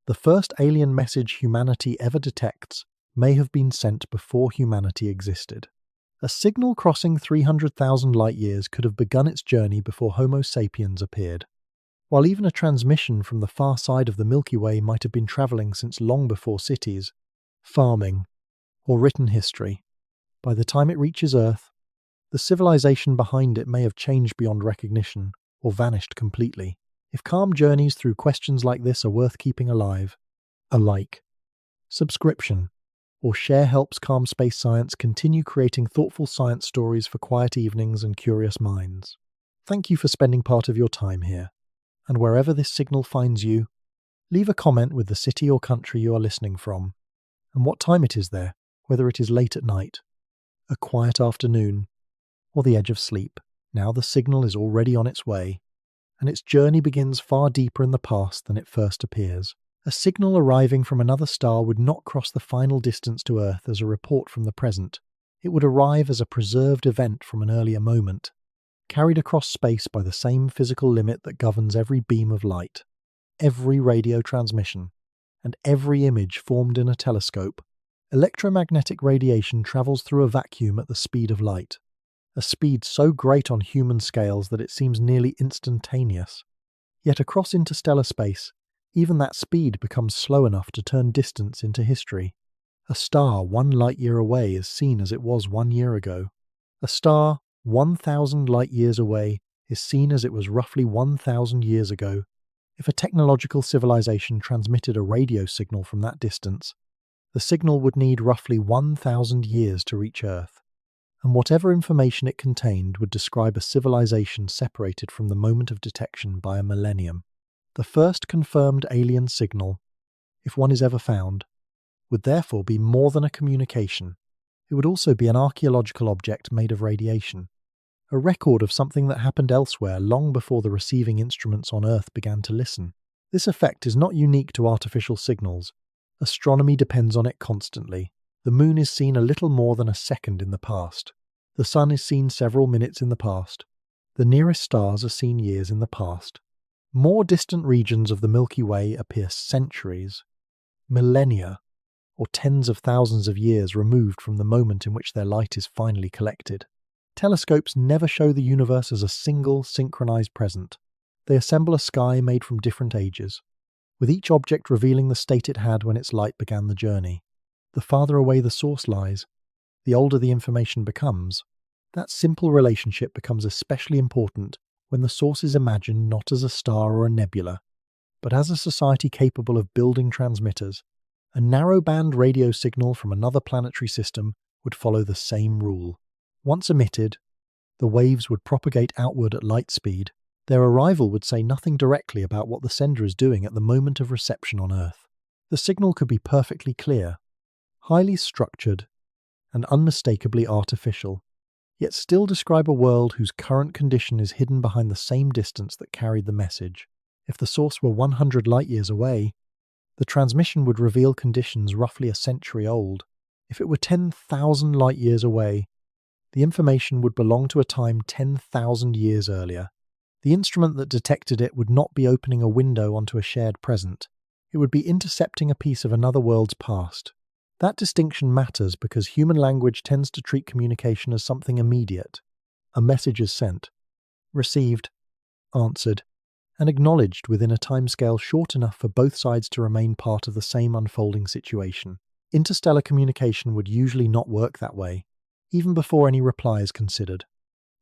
The first alien message humanity ever detects may have been sent before humanity existed. A signal crossing 300,000 light-years could have begun its journey before Homo sapiens appeared. While even a transmission from the far side of the Milky Way might have been travelling since long before cities, farming, or written history, by the time it reaches Earth, the civilization behind it may have changed beyond recognition or vanished completely. If calm journeys through questions like this are worth keeping alive, a like, subscription, or share helps Calm Space Science continue creating thoughtful science stories for quiet evenings and curious minds. Thank you for spending part of your time here, and wherever this signal finds you, leave a comment with the city or country you are listening from, and what time it is there, whether it is late at night, a quiet afternoon, or the edge of sleep. Now the signal is already on its way, and its journey begins far deeper in the past than it first appears. A signal arriving from another star would not cross the final distance to Earth as a report from the present. It would arrive as a preserved event from an earlier moment, carried across space by the same physical limit that governs every beam of light, every radio transmission, and every image formed in a telescope. Electromagnetic radiation travels through a vacuum at the speed of light, a speed so great on human scales that it seems nearly instantaneous. Yet across interstellar space, even that speed becomes slow enough to turn distance into history. A star 1 light-year away is seen as it was 1 year ago. A star 1,000 light-years away is seen as it was roughly 1,000 years ago. If a technological civilization transmitted a radio signal from that distance, the signal would need roughly 1,000 years to reach Earth, and whatever information it contained would describe a civilization separated from the moment of detection by a millennium. The first confirmed alien signal, if one is ever found, would therefore be more than a communication. It would also be an archaeological object made of radiation, a record of something that happened elsewhere long before the receiving instruments on Earth began to listen. This effect is not unique to artificial signals. Astronomy depends on it constantly. The moon is seen a little more than a second in the past. The sun is seen several minutes in the past. The nearest stars are seen years in the past. More distant regions of the Milky Way appear centuries, millennia, or tens of thousands of years removed from the moment in which their light is finally collected. Telescopes never show the universe as a single, synchronized present. They assemble a sky made from different ages, with each object revealing the state it had when its light began the journey. The farther away the source lies, the older the information becomes. That simple relationship becomes especially important when the source is imagined not as a star or a nebula, but as a society capable of building transmitters. A narrow-band radio signal from another planetary system would follow the same rule. Once emitted, the waves would propagate outward at light speed. Their arrival would say nothing directly about what the sender is doing at the moment of reception on Earth. The signal could be perfectly clear, highly structured, and unmistakably artificial, yet still describe a world whose current condition is hidden behind the same distance that carried the message. If the source were 100 light-years away, the transmission would reveal conditions roughly a century old. If it were 10,000 light-years away, the information would belong to a time 10,000 years earlier. The instrument that detected it would not be opening a window onto a shared present. It would be intercepting a piece of another world's past. That distinction matters because human language tends to treat communication as something immediate. A message is sent, received, answered, and acknowledged within a timescale short enough for both sides to remain part of the same unfolding situation. Interstellar communication would usually not work that way, even before any reply is considered.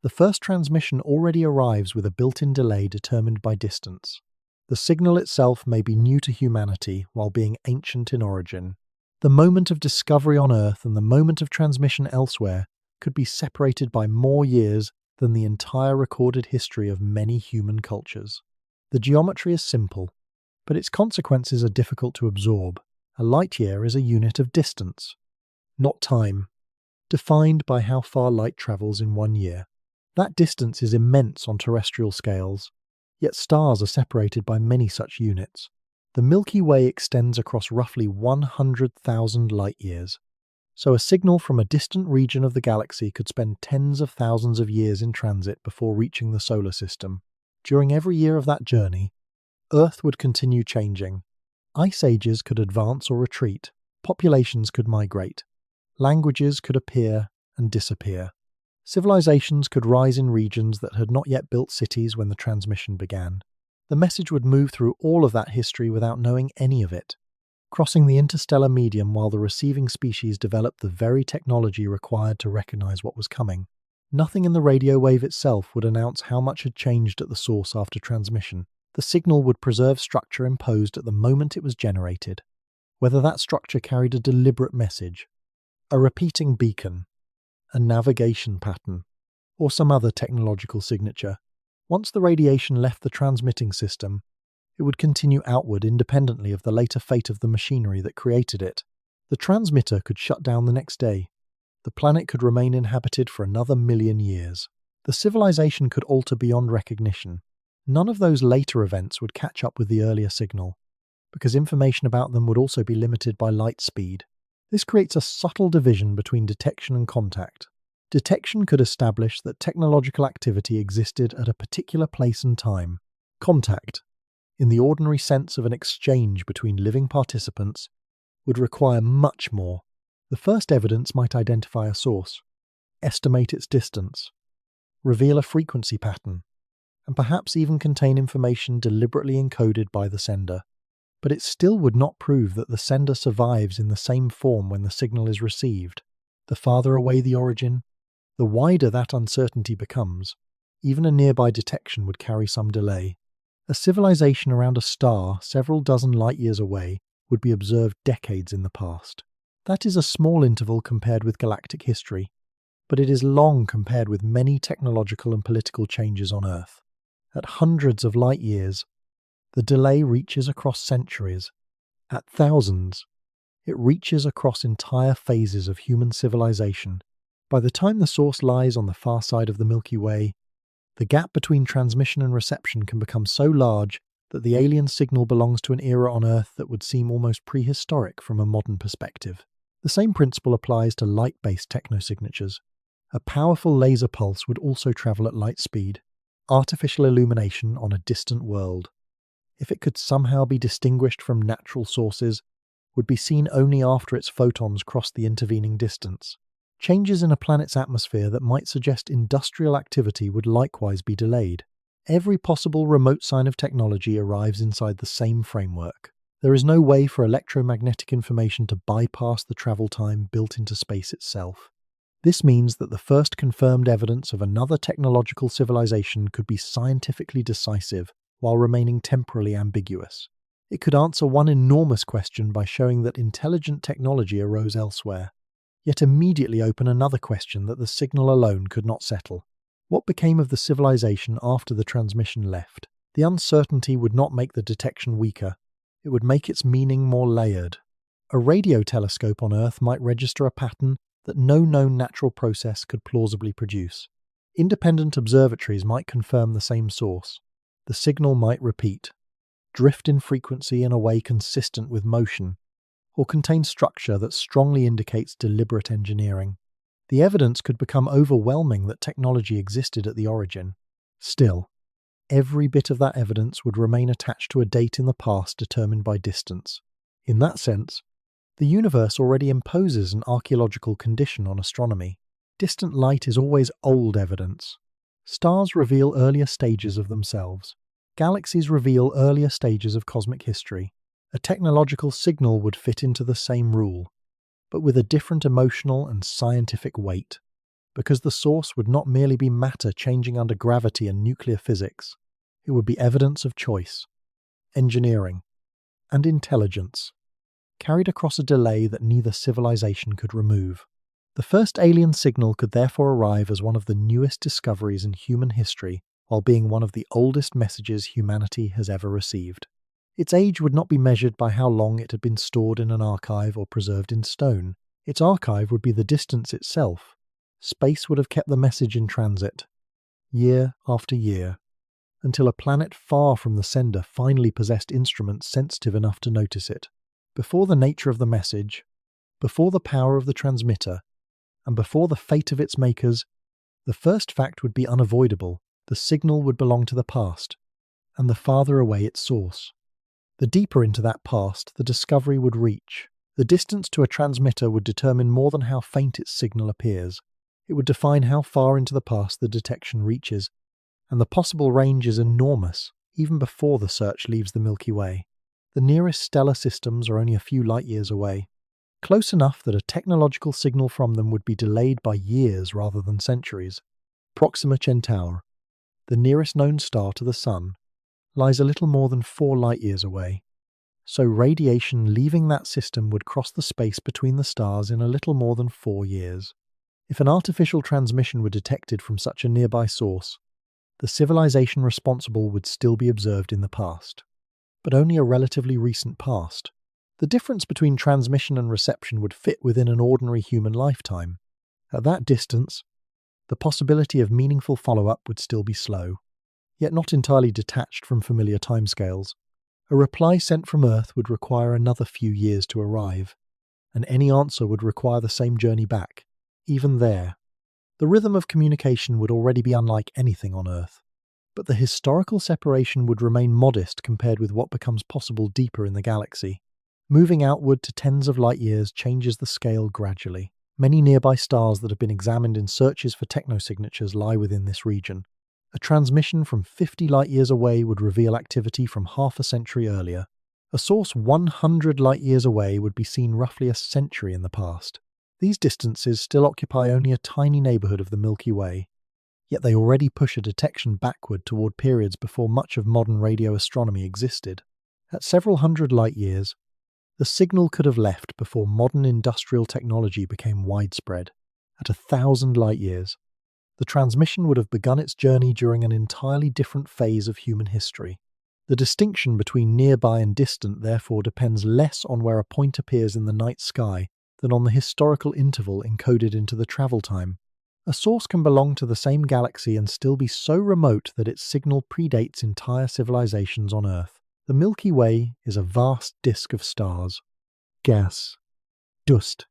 The first transmission already arrives with a built-in delay determined by distance. The signal itself may be new to humanity while being ancient in origin. The moment of discovery on Earth and the moment of transmission elsewhere could be separated by more years than the entire recorded history of many human cultures. The geometry is simple, but its consequences are difficult to absorb. A light-year is a unit of distance, not time, defined by how far light travels in 1 year. That distance is immense on terrestrial scales, yet stars are separated by many such units. The Milky Way extends across roughly 100,000 light-years, so a signal from a distant region of the galaxy could spend tens of thousands of years in transit before reaching the solar system. During every year of that journey, Earth would continue changing. Ice ages could advance or retreat, populations could migrate, languages could appear and disappear. Civilizations could rise in regions that had not yet built cities when the transmission began. The message would move through all of that history without knowing any of it, crossing the interstellar medium while the receiving species developed the very technology required to recognize what was coming. Nothing in the radio wave itself would announce how much had changed at the source after transmission. The signal would preserve structure imposed at the moment it was generated, whether that structure carried a deliberate message, a repeating beacon, a navigation pattern, or some other technological signature. Once the radiation left the transmitting system, it would continue outward independently of the later fate of the machinery that created it. The transmitter could shut down the next day. The planet could remain inhabited for another million years. The civilization could alter beyond recognition. None of those later events would catch up with the earlier signal, because information about them would also be limited by light speed. This creates a subtle division between detection and contact. Detection could establish that technological activity existed at a particular place and time. Contact, in the ordinary sense of an exchange between living participants, would require much more. The first evidence might identify a source, estimate its distance, reveal a frequency pattern, and perhaps even contain information deliberately encoded by the sender. But it still would not prove that the sender survives in the same form when the signal is received. The farther away the origin, the wider that uncertainty becomes. Even a nearby detection would carry some delay. A civilization around a star several dozen light-years away would be observed decades in the past. That is a small interval compared with galactic history, but it is long compared with many technological and political changes on Earth. At hundreds of light-years, the delay reaches across centuries. At thousands, it reaches across entire phases of human civilization. By the time the source lies on the far side of the Milky Way, the gap between transmission and reception can become so large that the alien signal belongs to an era on Earth that would seem almost prehistoric from a modern perspective. The same principle applies to light-based technosignatures. A powerful laser pulse would also travel at light speed, artificial illumination on a distant world. If it could somehow be distinguished from natural sources, would be seen only after its photons crossed the intervening distance. Changes in a planet's atmosphere that might suggest industrial activity would likewise be delayed. Every possible remote sign of technology arrives inside the same framework. There is no way for electromagnetic information to bypass the travel time built into space itself. This means that the first confirmed evidence of another technological civilization could be scientifically decisive while remaining temporally ambiguous. It could answer one enormous question by showing that intelligent technology arose elsewhere, yet immediately open another question that the signal alone could not settle. What became of the civilization after the transmission left? The uncertainty would not make the detection weaker. It would make its meaning more layered. A radio telescope on Earth might register a pattern that no known natural process could plausibly produce. Independent observatories might confirm the same source. The signal might repeat, drift in frequency in a way consistent with motion, or contain structure that strongly indicates deliberate engineering. The evidence could become overwhelming that technology existed at the origin. Still, every bit of that evidence would remain attached to a date in the past determined by distance. In that sense, the universe already imposes an archaeological condition on astronomy. Distant light is always old evidence. Stars reveal earlier stages of themselves. Galaxies reveal earlier stages of cosmic history. A technological signal would fit into the same rule, but with a different emotional and scientific weight, because the source would not merely be matter changing under gravity and nuclear physics. It would be evidence of choice, engineering, and intelligence, carried across a delay that neither civilization could remove. The first alien signal could therefore arrive as one of the newest discoveries in human history, while being one of the oldest messages humanity has ever received. Its age would not be measured by how long it had been stored in an archive or preserved in stone. Its archive would be the distance itself. Space would have kept the message in transit, year after year, until a planet far from the sender finally possessed instruments sensitive enough to notice it. Before the nature of the message, before the power of the transmitter, and before the fate of its makers, the first fact would be unavoidable. The signal would belong to the past, and the farther away its source, The deeper into that past the discovery would reach, the distance to a transmitter would determine more than how faint its signal appears. It would define how far into the past the detection reaches, and the possible range is enormous, even before the search leaves the Milky Way. The nearest stellar systems are only a few light years away, close enough that a technological signal from them would be delayed by years rather than centuries. Proxima Centauri, the nearest known star to the Sun, lies a little more than 4 light-years away, so radiation leaving that system would cross the space between the stars in a little more than 4 years. If an artificial transmission were detected from such a nearby source, the civilization responsible would still be observed in the past, but only a relatively recent past. The difference between transmission and reception would fit within an ordinary human lifetime. At that distance, the possibility of meaningful follow-up would still be slow, yet not entirely detached from familiar timescales. A reply sent from Earth would require another few years to arrive, and any answer would require the same journey back. Even there, the rhythm of communication would already be unlike anything on Earth, but the historical separation would remain modest compared with what becomes possible deeper in the galaxy. Moving outward to tens of light years changes the scale gradually. Many nearby stars that have been examined in searches for technosignatures lie within this region. A transmission from 50 light-years away would reveal activity from half a century earlier. A source 100 light-years away would be seen roughly a century in the past. These distances still occupy only a tiny neighbourhood of the Milky Way, yet they already push a detection backward toward periods before much of modern radio astronomy existed. At several hundred light-years, the signal could have left before modern industrial technology became widespread. At 1,000 light-years, the transmission would have begun its journey during an entirely different phase of human history. The distinction between nearby and distant therefore depends less on where a point appears in the night sky than on the historical interval encoded into the travel time. A source can belong to the same galaxy and still be so remote that its signal predates entire civilizations on Earth. The Milky Way is a vast disk of stars, gas, dust,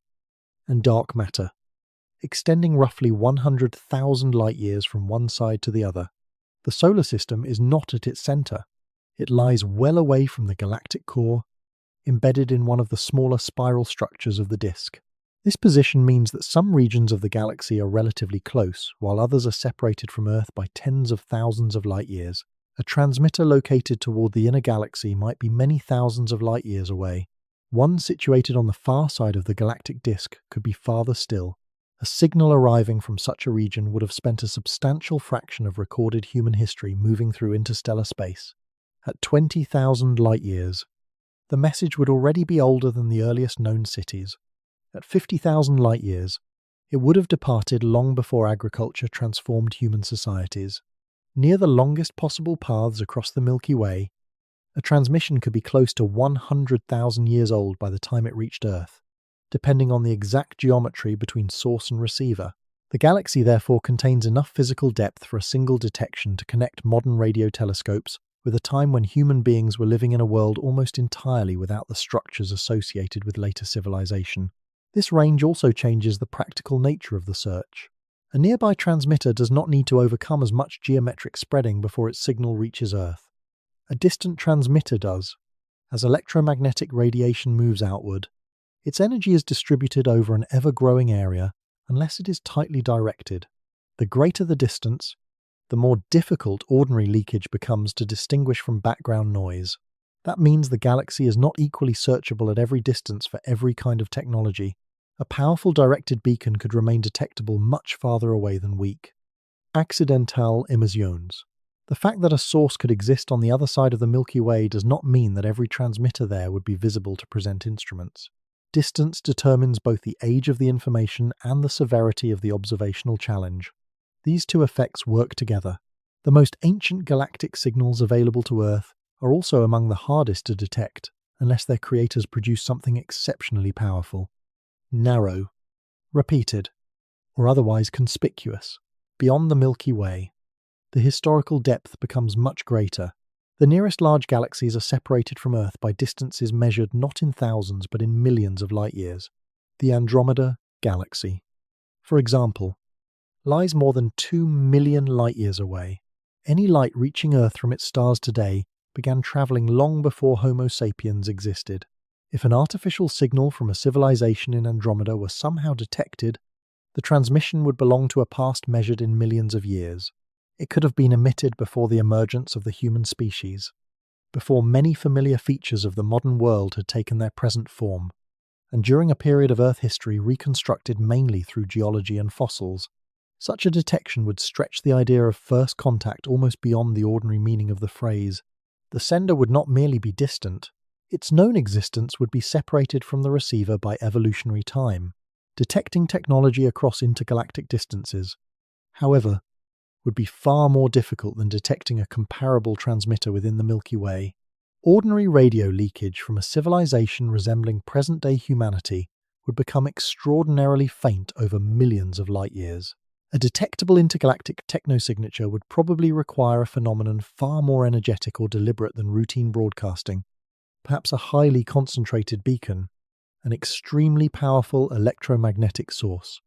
and dark matter, extending roughly 100,000 light-years from one side to the other. The solar system is not at its centre. It lies well away from the galactic core, embedded in one of the smaller spiral structures of the disk. This position means that some regions of the galaxy are relatively close, while others are separated from Earth by tens of thousands of light-years. A transmitter located toward the inner galaxy might be many thousands of light-years away. One situated on the far side of the galactic disk could be farther still. A signal arriving from such a region would have spent a substantial fraction of recorded human history moving through interstellar space. At 20,000 light-years, the message would already be older than the earliest known cities. At 50,000 light-years, it would have departed long before agriculture transformed human societies. Near the longest possible paths across the Milky Way, a transmission could be close to 100,000 years old by the time it reached Earth, depending on the exact geometry between source and receiver. The galaxy therefore contains enough physical depth for a single detection to connect modern radio telescopes with a time when human beings were living in a world almost entirely without the structures associated with later civilization. This range also changes the practical nature of the search. A nearby transmitter does not need to overcome as much geometric spreading before its signal reaches Earth. A distant transmitter does. As electromagnetic radiation moves outward, its energy is distributed over an ever-growing area unless it is tightly directed. The greater the distance, the more difficult ordinary leakage becomes to distinguish from background noise. That means the galaxy is not equally searchable at every distance for every kind of technology. A powerful directed beacon could remain detectable much farther away than weak. Accidental emissions. The fact that a source could exist on the other side of the Milky Way does not mean that every transmitter there would be visible to present instruments. Distance determines both the age of the information and the severity of the observational challenge. These two effects work together. The most ancient galactic signals available to Earth are also among the hardest to detect, unless their creators produce something exceptionally powerful. Narrow, repeated, or otherwise conspicuous. Beyond the Milky Way, the historical depth becomes much greater. The nearest large galaxies are separated from Earth by distances measured not in thousands but in millions of light-years. The Andromeda Galaxy, for example, lies more than 2 million light-years away. Any light reaching Earth from its stars today began traveling long before Homo sapiens existed. If an artificial signal from a civilization in Andromeda were somehow detected, the transmission would belong to a past measured in millions of years. It could have been emitted before the emergence of the human species, before many familiar features of the modern world had taken their present form, and during a period of Earth history reconstructed mainly through geology and fossils. Such a detection would stretch the idea of first contact almost beyond the ordinary meaning of the phrase. The sender would not merely be distant, its known existence would be separated from the receiver by evolutionary time. Detecting technology across intergalactic distances, however, would be far more difficult than detecting a comparable transmitter within the Milky Way. Ordinary radio leakage from a civilization resembling present-day humanity would become extraordinarily faint over millions of light years. A detectable intergalactic technosignature would probably require a phenomenon far more energetic or deliberate than routine broadcasting, perhaps a highly concentrated beacon, an extremely powerful electromagnetic source,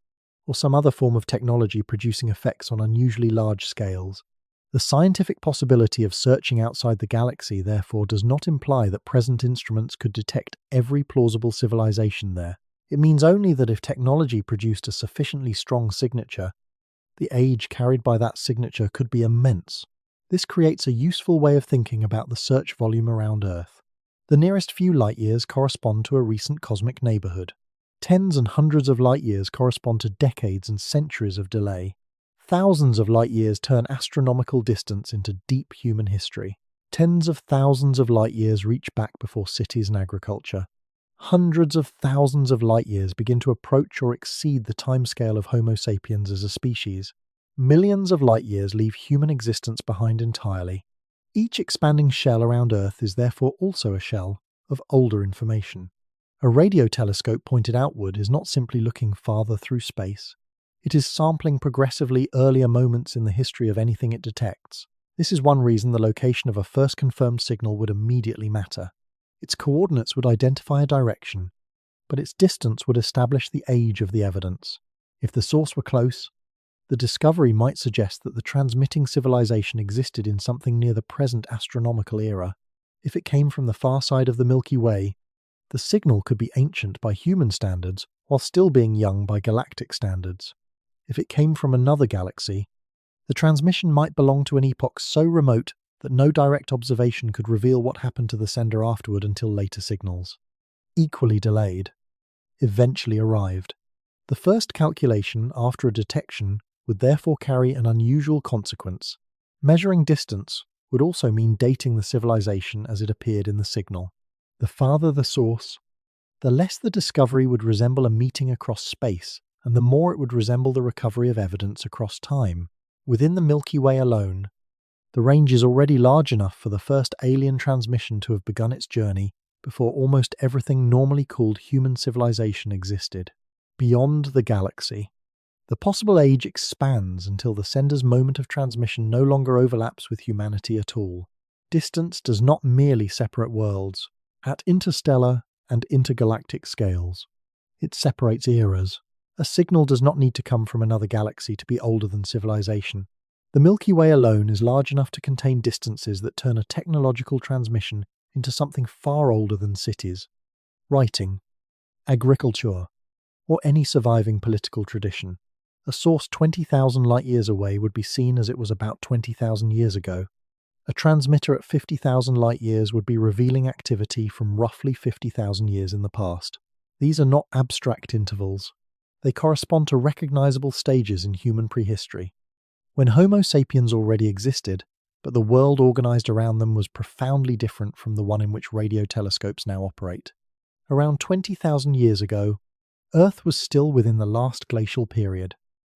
or some other form of technology producing effects on unusually large scales. The scientific possibility of searching outside the galaxy, therefore, does not imply that present instruments could detect every plausible civilization there. It means only that if technology produced a sufficiently strong signature, the age carried by that signature could be immense. This creates a useful way of thinking about the search volume around Earth. The nearest few light years correspond to a recent cosmic neighborhood. Tens and hundreds of light years correspond to decades and centuries of delay. Thousands of light years turn astronomical distance into deep human history. Tens of thousands of light years reach back before cities and agriculture. Hundreds of thousands of light years begin to approach or exceed the timescale of Homo sapiens as a species. Millions of light years leave human existence behind entirely. Each expanding shell around Earth is therefore also a shell of older information. A radio telescope pointed outward is not simply looking farther through space. It is sampling progressively earlier moments in the history of anything it detects. This is one reason the location of a first confirmed signal would immediately matter. Its coordinates would identify a direction, but its distance would establish the age of the evidence. If the source were close, the discovery might suggest that the transmitting civilization existed in something near the present astronomical era. If it came from the far side of the Milky Way, the signal could be ancient by human standards while still being young by galactic standards. If it came from another galaxy, the transmission might belong to an epoch so remote that no direct observation could reveal what happened to the sender afterward until later signals, equally delayed, eventually arrived. The first calculation after a detection would therefore carry an unusual consequence. Measuring distance would also mean dating the civilization as it appeared in the signal. The farther the source, the less the discovery would resemble a meeting across space, and the more it would resemble the recovery of evidence across time. Within the Milky Way alone, the range is already large enough for the first alien transmission to have begun its journey before almost everything normally called human civilization existed. Beyond the galaxy, the possible age expands until the sender's moment of transmission no longer overlaps with humanity at all. Distance does not merely separate worlds. At interstellar and intergalactic scales, it separates eras. A signal does not need to come from another galaxy to be older than civilization. The Milky Way alone is large enough to contain distances that turn a technological transmission into something far older than cities, writing, agriculture, or any surviving political tradition. A source 20,000 light-years away would be seen as it was about 20,000 years ago. A transmitter at 50,000 light-years would be revealing activity from roughly 50,000 years in the past. These are not abstract intervals. They correspond to recognizable stages in human prehistory, when Homo sapiens already existed, but the world organized around them was profoundly different from the one in which radio telescopes now operate. Around 20,000 years ago, Earth was still within the last glacial period.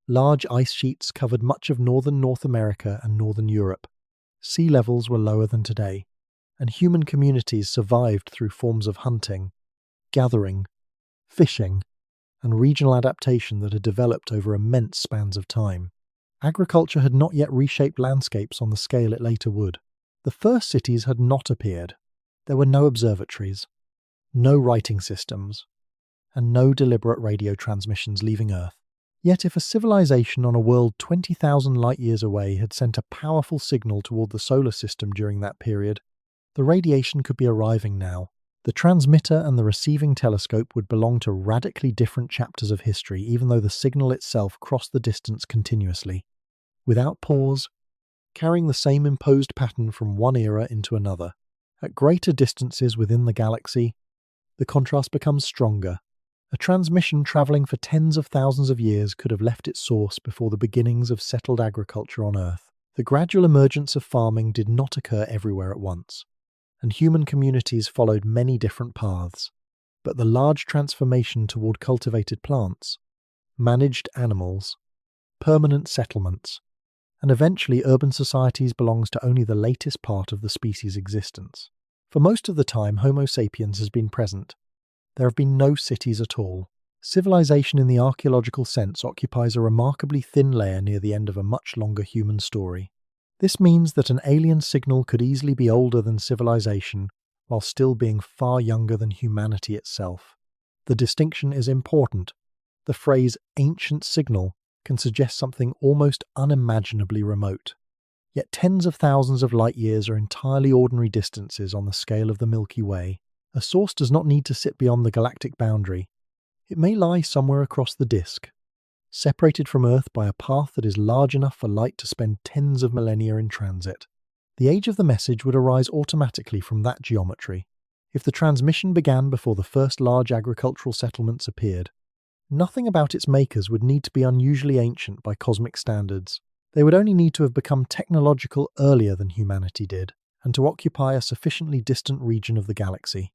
Large ice sheets covered much of northern North America and northern Europe. Sea levels were lower than today, and human communities survived through forms of hunting, gathering, fishing, and regional adaptation that had developed over immense spans of time. Agriculture had not yet reshaped landscapes on the scale it later would. The first cities had not appeared. There were no observatories, no writing systems, and no deliberate radio transmissions leaving Earth. Yet if a civilization on a world 20,000 light-years away had sent a powerful signal toward the solar system during that period, the radiation could be arriving now. The transmitter and the receiving telescope would belong to radically different chapters of history, even though the signal itself crossed the distance continuously, without pause, carrying the same imposed pattern from one era into another. At greater distances within the galaxy, the contrast becomes stronger. A transmission travelling for tens of thousands of years could have left its source before the beginnings of settled agriculture on Earth. The gradual emergence of farming did not occur everywhere at once, and human communities followed many different paths. But the large transformation toward cultivated plants, managed animals, permanent settlements, and eventually urban societies belongs to only the latest part of the species' existence. For most of the time Homo sapiens has been present, there have been no cities at all. Civilization in the archaeological sense occupies a remarkably thin layer near the end of a much longer human story. This means that an alien signal could easily be older than civilization, while still being far younger than humanity itself. The distinction is important. The phrase ancient signal can suggest something almost unimaginably remote. Yet tens of thousands of light years are entirely ordinary distances on the scale of the Milky Way. A source does not need to sit beyond the galactic boundary. It may lie somewhere across the disk, separated from Earth by a path that is large enough for light to spend tens of millennia in transit. The age of the message would arise automatically from that geometry. If the transmission began before the first large agricultural settlements appeared, nothing about its makers would need to be unusually ancient by cosmic standards. They would only need to have become technological earlier than humanity did, and to occupy a sufficiently distant region of the galaxy.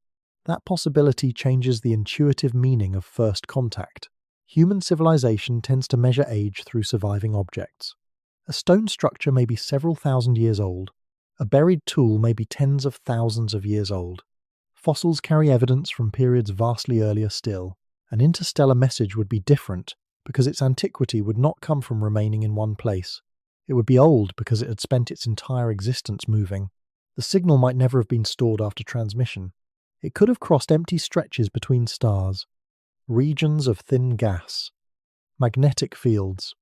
That possibility changes the intuitive meaning of first contact. Human civilization tends to measure age through surviving objects. A stone structure may be several thousand years old. A buried tool may be tens of thousands of years old. Fossils carry evidence from periods vastly earlier still. An interstellar message would be different because its antiquity would not come from remaining in one place. It would be old because it had spent its entire existence moving. The signal might never have been stored after transmission. It could have crossed empty stretches between stars, regions of thin gas, magnetic fields,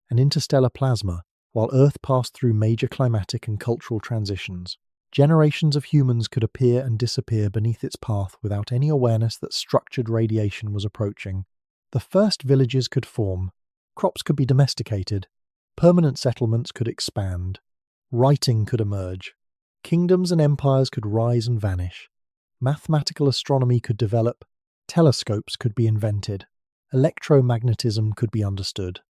and interstellar plasma, while Earth passed through major climatic and cultural transitions. Generations of humans could appear and disappear beneath its path without any awareness that structured radiation was approaching. The first villages could form, crops could be domesticated, permanent settlements could expand, writing could emerge, kingdoms and empires could rise and vanish. Mathematical astronomy could develop, telescopes could be invented, electromagnetism could be understood,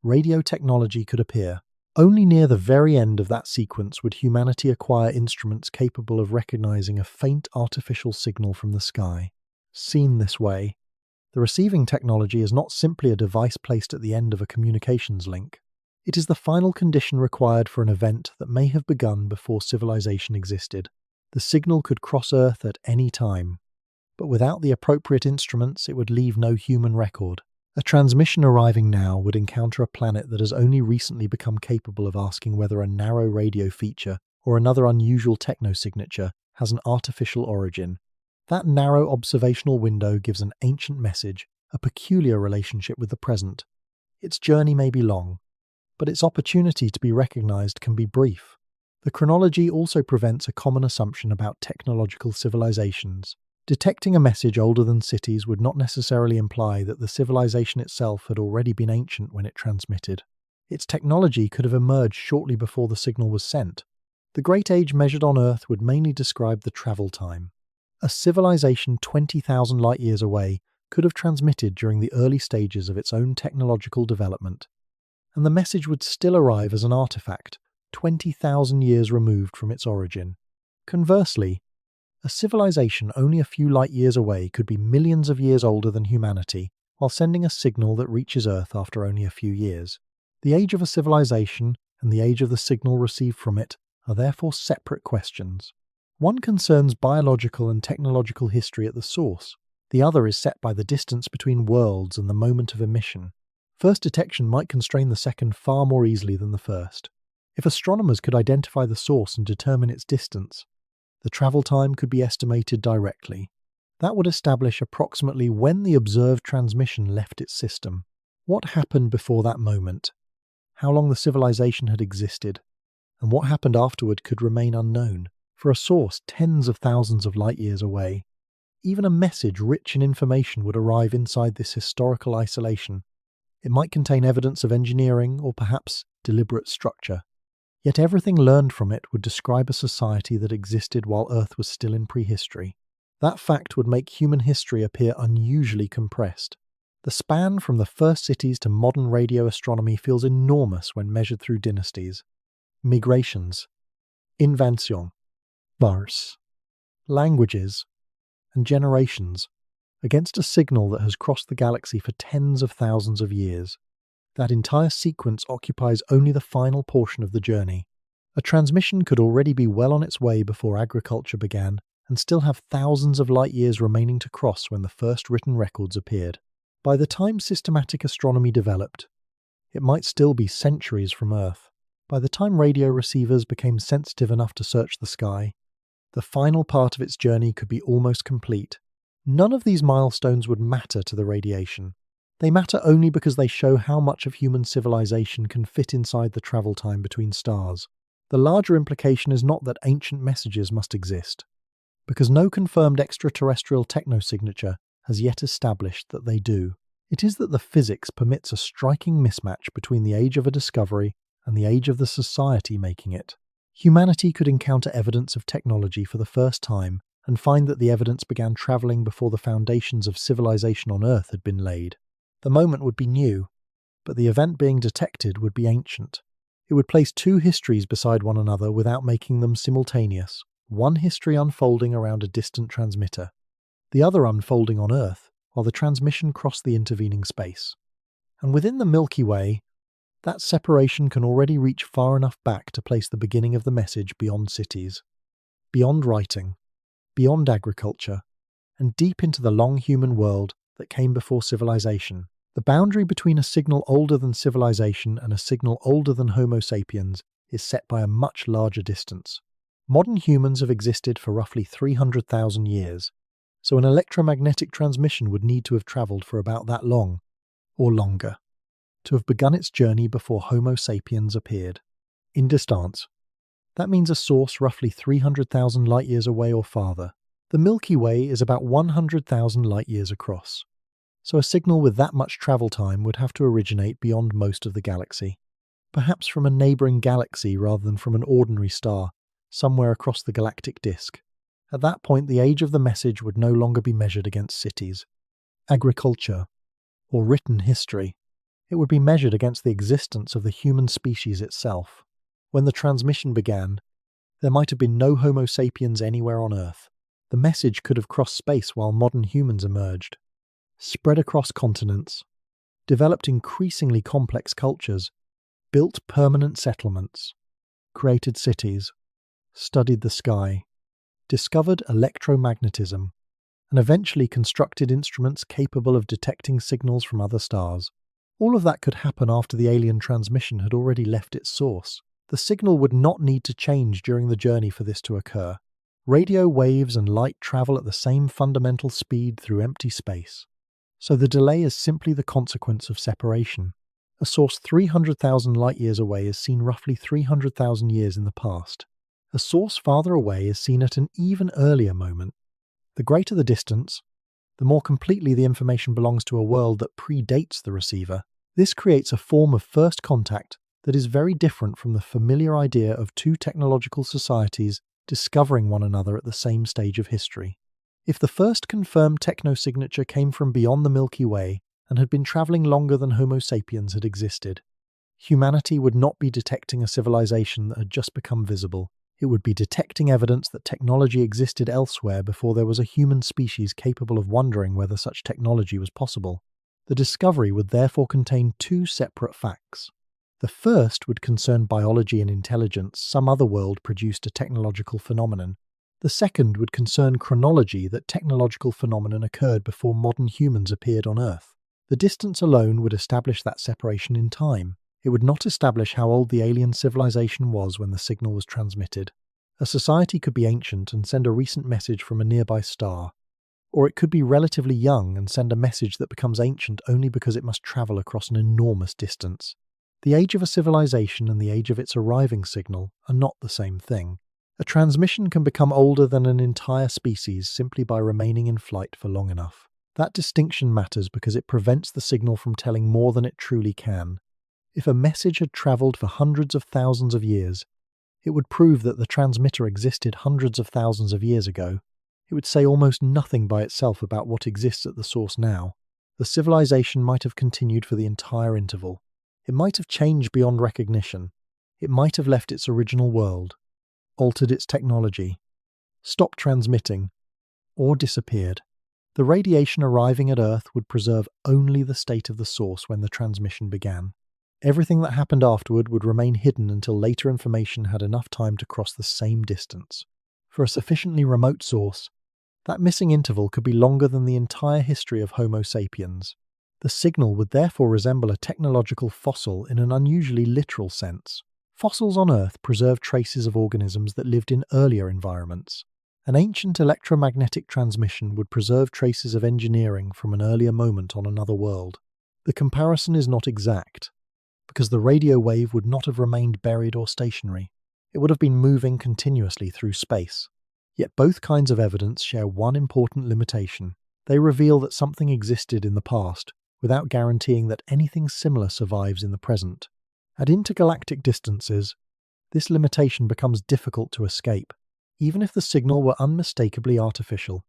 radio technology could appear. Only near the very end of that sequence would humanity acquire instruments capable of recognizing a faint artificial signal from the sky. Seen this way, the receiving technology is not simply a device placed at the end of a communications link. It is the final condition required for an event that may have begun before civilization existed. The signal could cross Earth at any time, but without the appropriate instruments it would leave no human record. A transmission arriving now would encounter a planet that has only recently become capable of asking whether a narrow radio feature or another unusual technosignature has an artificial origin. That narrow observational window gives an ancient message a peculiar relationship with the present. Its journey may be long, but its opportunity to be recognized can be brief. The chronology also prevents a common assumption about technological civilizations. Detecting a message older than cities would not necessarily imply that the civilization itself had already been ancient when it transmitted. Its technology could have emerged shortly before the signal was sent. The Great Age measured on Earth would mainly describe the travel time. A civilization 20,000 light-years away could have transmitted during the early stages of its own technological development, and the message would still arrive as an artifact 20,000 years removed from its origin. Conversely, a civilization only a few light-years away could be millions of years older than humanity, while sending a signal that reaches Earth after only a few years. The age of a civilization and the age of the signal received from it are therefore separate questions. One concerns biological and technological history at the source. The other is set by the distance between worlds and the moment of emission. First detection might constrain the second far more easily than the first. If astronomers could identify the source and determine its distance, the travel time could be estimated directly. That would establish approximately when the observed transmission left its system. What happened before that moment? How long the civilization had existed? And what happened afterward could remain unknown. For a source tens of thousands of light years away, even a message rich in information would arrive inside this historical isolation. It might contain evidence of engineering or perhaps deliberate structure. Yet everything learned from it would describe a society that existed while Earth was still in prehistory. That fact would make human history appear unusually compressed. The span from the first cities to modern radio astronomy feels enormous when measured through dynasties. Migrations, invention, bars, languages, and generations, against a signal that has crossed the galaxy for tens of thousands of years. That entire sequence occupies only the final portion of the journey. A transmission could already be well on its way before agriculture began, and still have thousands of light years remaining to cross when the first written records appeared. By the time systematic astronomy developed, it might still be centuries from Earth. By the time radio receivers became sensitive enough to search the sky, the final part of its journey could be almost complete. None of these milestones would matter to the radiation. They matter only because they show how much of human civilization can fit inside the travel time between stars. The larger implication is not that ancient messages must exist, because no confirmed extraterrestrial technosignature has yet established that they do. It is that the physics permits a striking mismatch between the age of a discovery and the age of the society making it. Humanity could encounter evidence of technology for the first time and find that the evidence began travelling before the foundations of civilization on Earth had been laid. The moment would be new, but the event being detected would be ancient. It would place two histories beside one another without making them simultaneous, one history unfolding around a distant transmitter, the other unfolding on Earth while the transmission crossed the intervening space. And within the Milky Way, that separation can already reach far enough back to place the beginning of the message beyond cities, beyond writing, beyond agriculture, and deep into the long human world that came before civilization. The boundary between a signal older than civilization and a signal older than Homo sapiens is set by a much larger distance. Modern humans have existed for roughly 300,000 years, so an electromagnetic transmission would need to have travelled for about that long, or longer, to have begun its journey before Homo sapiens appeared. In distance, that means a source roughly 300,000 light-years away or farther. The Milky Way is about 100,000 light-years across, so a signal with that much travel time would have to originate beyond most of the galaxy, perhaps from a neighbouring galaxy rather than from an ordinary star, somewhere across the galactic disk. At that point, the age of the message would no longer be measured against cities, agriculture, or written history. It would be measured against the existence of the human species itself. When the transmission began, there might have been no Homo sapiens anywhere on Earth. The message could have crossed space while modern humans emerged, spread across continents, developed increasingly complex cultures, built permanent settlements, created cities, studied the sky, discovered electromagnetism, and eventually constructed instruments capable of detecting signals from other stars. All of that could happen after the alien transmission had already left its source. The signal would not need to change during the journey for this to occur. Radio waves and light travel at the same fundamental speed through empty space. So the delay is simply the consequence of separation. A source 300,000 light-years away is seen roughly 300,000 years in the past. A source farther away is seen at an even earlier moment. The greater the distance, the more completely the information belongs to a world that predates the receiver. This creates a form of first contact that is very different from the familiar idea of two technological societies discovering one another at the same stage of history. If the first confirmed technosignature came from beyond the Milky Way and had been travelling longer than Homo sapiens had existed, humanity would not be detecting a civilization that had just become visible. It would be detecting evidence that technology existed elsewhere before there was a human species capable of wondering whether such technology was possible. The discovery would therefore contain two separate facts. The first would concern biology and intelligence. Some other world produced a technological phenomenon. The second would concern chronology, that technological phenomenon occurred before modern humans appeared on Earth. The distance alone would establish that separation in time. It would not establish how old the alien civilization was when the signal was transmitted. A society could be ancient and send a recent message from a nearby star, or it could be relatively young and send a message that becomes ancient only because it must travel across an enormous distance. The age of a civilization and the age of its arriving signal are not the same thing. A transmission can become older than an entire species simply by remaining in flight for long enough. That distinction matters because it prevents the signal from telling more than it truly can. If a message had travelled for hundreds of thousands of years, it would prove that the transmitter existed hundreds of thousands of years ago. It would say almost nothing by itself about what exists at the source now. The civilization might have continued for the entire interval. It might have changed beyond recognition. It might have left its original world, altered its technology, stopped transmitting, or disappeared. The radiation arriving at Earth would preserve only the state of the source when the transmission began. Everything that happened afterward would remain hidden until later information had enough time to cross the same distance. For a sufficiently remote source, that missing interval could be longer than the entire history of Homo sapiens. The signal would therefore resemble a technological fossil in an unusually literal sense. Fossils on Earth preserve traces of organisms that lived in earlier environments. An ancient electromagnetic transmission would preserve traces of engineering from an earlier moment on another world. The comparison is not exact, because the radio wave would not have remained buried or stationary. It would have been moving continuously through space. Yet both kinds of evidence share one important limitation. They reveal that something existed in the past, without guaranteeing that anything similar survives in the present. At intergalactic distances, this limitation becomes difficult to escape. Even if the signal were unmistakably artificial,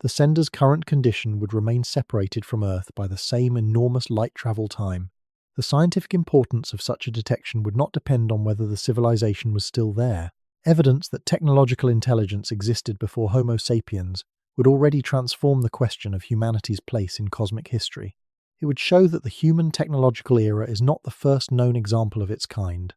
the sender's current condition would remain separated from Earth by the same enormous light travel time. The scientific importance of such a detection would not depend on whether the civilization was still there. Evidence that technological intelligence existed before Homo sapiens would already transform the question of humanity's place in cosmic history. It would show that the human technological era is not the first known example of its kind,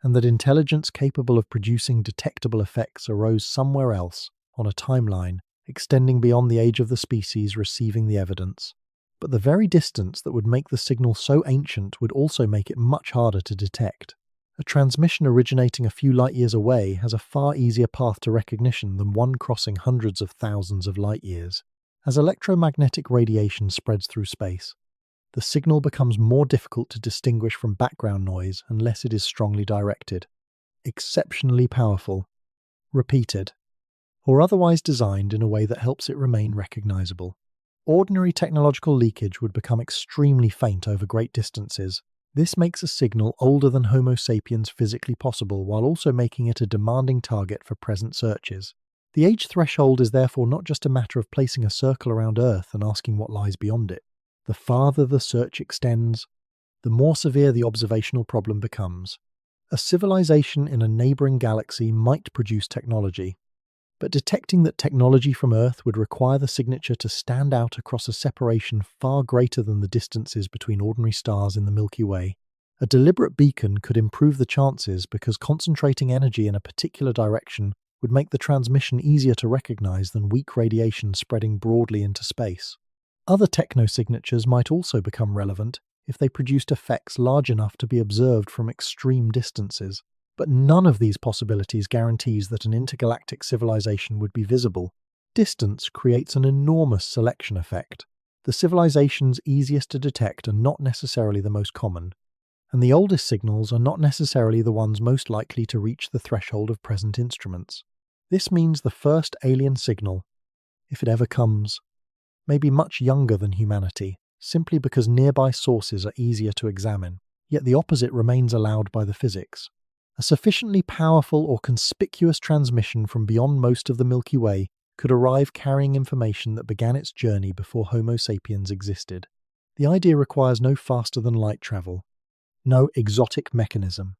and that intelligence capable of producing detectable effects arose somewhere else on a timeline extending beyond the age of the species receiving the evidence. But the very distance that would make the signal so ancient would also make it much harder to detect. A transmission originating a few light years away has a far easier path to recognition than one crossing hundreds of thousands of light years. As electromagnetic radiation spreads through space, the signal becomes more difficult to distinguish from background noise unless it is strongly directed, exceptionally powerful, repeated, or otherwise designed in a way that helps it remain recognizable. Ordinary technological leakage would become extremely faint over great distances. This makes a signal older than Homo sapiens physically possible while also making it a demanding target for present searches. The age threshold is therefore not just a matter of placing a circle around Earth and asking what lies beyond it. The farther the search extends, the more severe the observational problem becomes. A civilization in a neighbouring galaxy might produce technology, but detecting that technology from Earth would require the signature to stand out across a separation far greater than the distances between ordinary stars in the Milky Way. A deliberate beacon could improve the chances because concentrating energy in a particular direction would make the transmission easier to recognize than weak radiation spreading broadly into space. Other technosignatures might also become relevant if they produced effects large enough to be observed from extreme distances. But none of these possibilities guarantees that an intergalactic civilization would be visible. Distance creates an enormous selection effect. The civilizations easiest to detect are not necessarily the most common, and the oldest signals are not necessarily the ones most likely to reach the threshold of present instruments. This means the first alien signal, if it ever comes, may be much younger than humanity, simply because nearby sources are easier to examine. Yet the opposite remains allowed by the physics. A sufficiently powerful or conspicuous transmission from beyond most of the Milky Way could arrive carrying information that began its journey before Homo sapiens existed. The idea requires no faster-than-light travel, no exotic mechanism,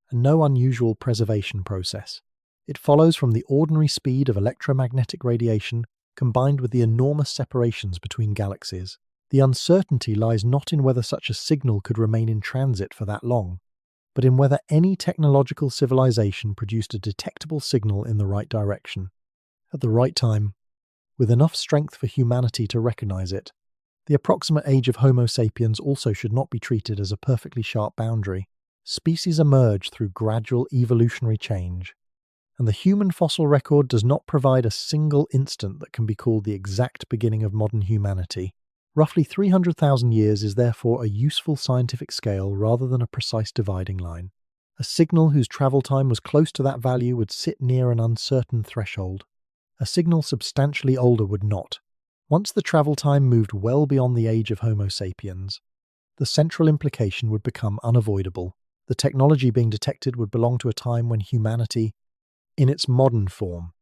and no unusual preservation process. It follows from the ordinary speed of electromagnetic radiation combined with the enormous separations between galaxies. The uncertainty lies not in whether such a signal could remain in transit for that long, but in whether any technological civilization produced a detectable signal in the right direction, at the right time, with enough strength for humanity to recognize it. The approximate age of Homo sapiens also should not be treated as a perfectly sharp boundary. Species emerge through gradual evolutionary change, and the human fossil record does not provide a single instant that can be called the exact beginning of modern humanity. Roughly 300,000 years is therefore a useful scientific scale rather than a precise dividing line. A signal whose travel time was close to that value would sit near an uncertain threshold. A signal substantially older would not. Once the travel time moved well beyond the age of Homo sapiens, the central implication would become unavoidable. The technology being detected would belong to a time when humanity, in its modern form,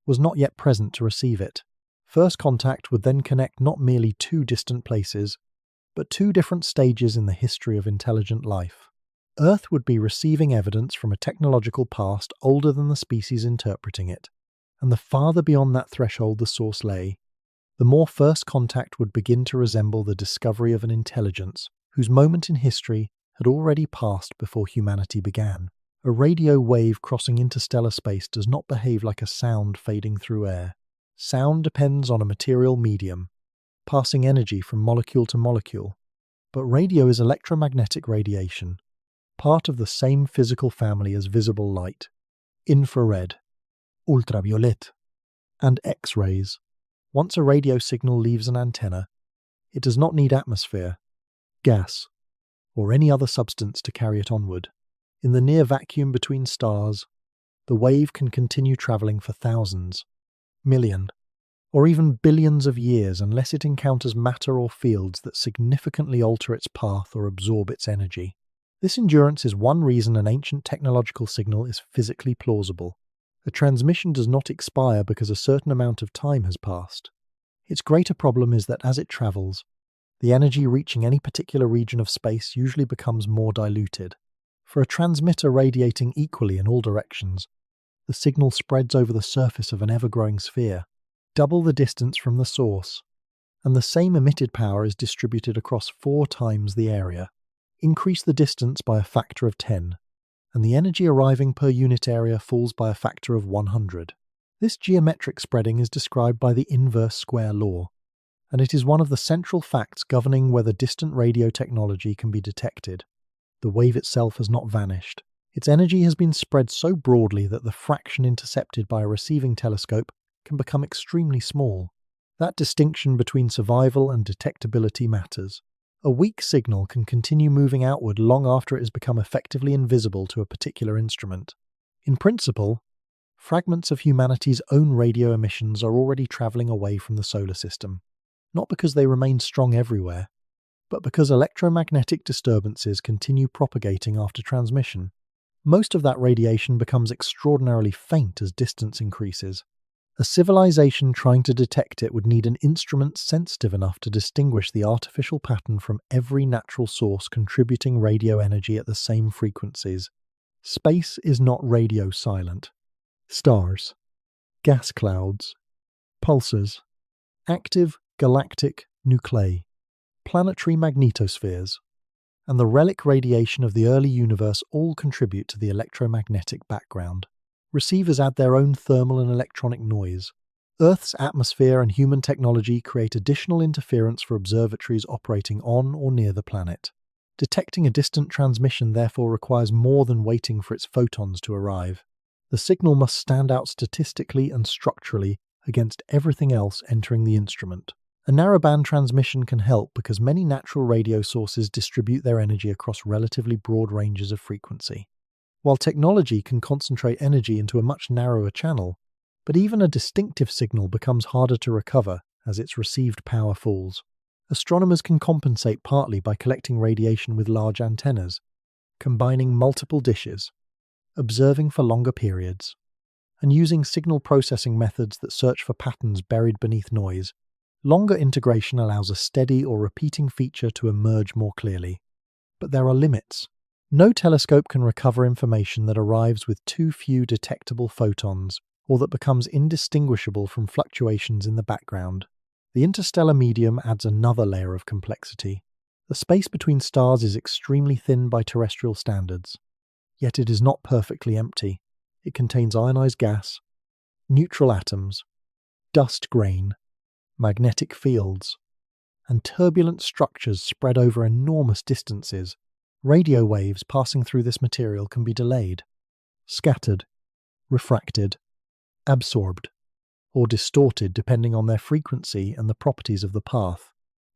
was not yet present to receive it. First contact would then connect not merely two distant places, but two different stages in the history of intelligent life. Earth would be receiving evidence from a technological past older than the species interpreting it, and the farther beyond that threshold the source lay, the more first contact would begin to resemble the discovery of an intelligence whose moment in history had already passed before humanity began. A radio wave crossing interstellar space does not behave like a sound fading through air. Sound depends on a material medium, passing energy from molecule to molecule. But radio is electromagnetic radiation, part of the same physical family as visible light, infrared, ultraviolet, and X-rays. Once a radio signal leaves an antenna, it does not need atmosphere, gas, or any other substance to carry it onward. In the near vacuum between stars, the wave can continue traveling for thousands, million, or even billions of years unless it encounters matter or fields that significantly alter its path or absorb its energy. This endurance is one reason an ancient technological signal is physically plausible. A transmission does not expire because a certain amount of time has passed. Its greater problem is that as it travels, the energy reaching any particular region of space usually becomes more diluted. For a transmitter radiating equally in all directions, the signal spreads over the surface of an ever-growing sphere, double the distance from the source, and the same emitted power is distributed across 4 times the area. Increase the distance by a factor of 10, and the energy arriving per unit area falls by a factor of 100. This geometric spreading is described by the inverse square law, and it is one of the central facts governing whether distant radio technology can be detected. The wave itself has not vanished. Its energy has been spread so broadly that the fraction intercepted by a receiving telescope can become extremely small. That distinction between survival and detectability matters. A weak signal can continue moving outward long after it has become effectively invisible to a particular instrument. In principle, fragments of humanity's own radio emissions are already travelling away from the solar system, not because they remain strong everywhere, but because electromagnetic disturbances continue propagating after transmission. Most of that radiation becomes extraordinarily faint as distance increases. A civilization trying to detect it would need an instrument sensitive enough to distinguish the artificial pattern from every natural source contributing radio energy at the same frequencies. Space is not radio silent. Stars, gas clouds, pulsars, active galactic nuclei, planetary magnetospheres, and the relic radiation of the early universe all contribute to the electromagnetic background. Receivers add their own thermal and electronic noise. Earth's atmosphere and human technology create additional interference for observatories operating on or near the planet. Detecting a distant transmission therefore requires more than waiting for its photons to arrive. The signal must stand out statistically and structurally against everything else entering the instrument. A narrowband transmission can help because many natural radio sources distribute their energy across relatively broad ranges of frequency, while technology can concentrate energy into a much narrower channel. But even a distinctive signal becomes harder to recover as its received power falls. Astronomers can compensate partly by collecting radiation with large antennas, combining multiple dishes, observing for longer periods, and using signal processing methods that search for patterns buried beneath noise. Longer integration allows a steady or repeating feature to emerge more clearly. But there are limits. No telescope can recover information that arrives with too few detectable photons, or that becomes indistinguishable from fluctuations in the background. The interstellar medium adds another layer of complexity. The space between stars is extremely thin by terrestrial standards, yet it is not perfectly empty. It contains ionized gas, neutral atoms, dust grain, magnetic fields, and turbulent structures spread over enormous distances. Radio waves passing through this material can be delayed, scattered, refracted, absorbed, or distorted depending on their frequency and the properties of the path.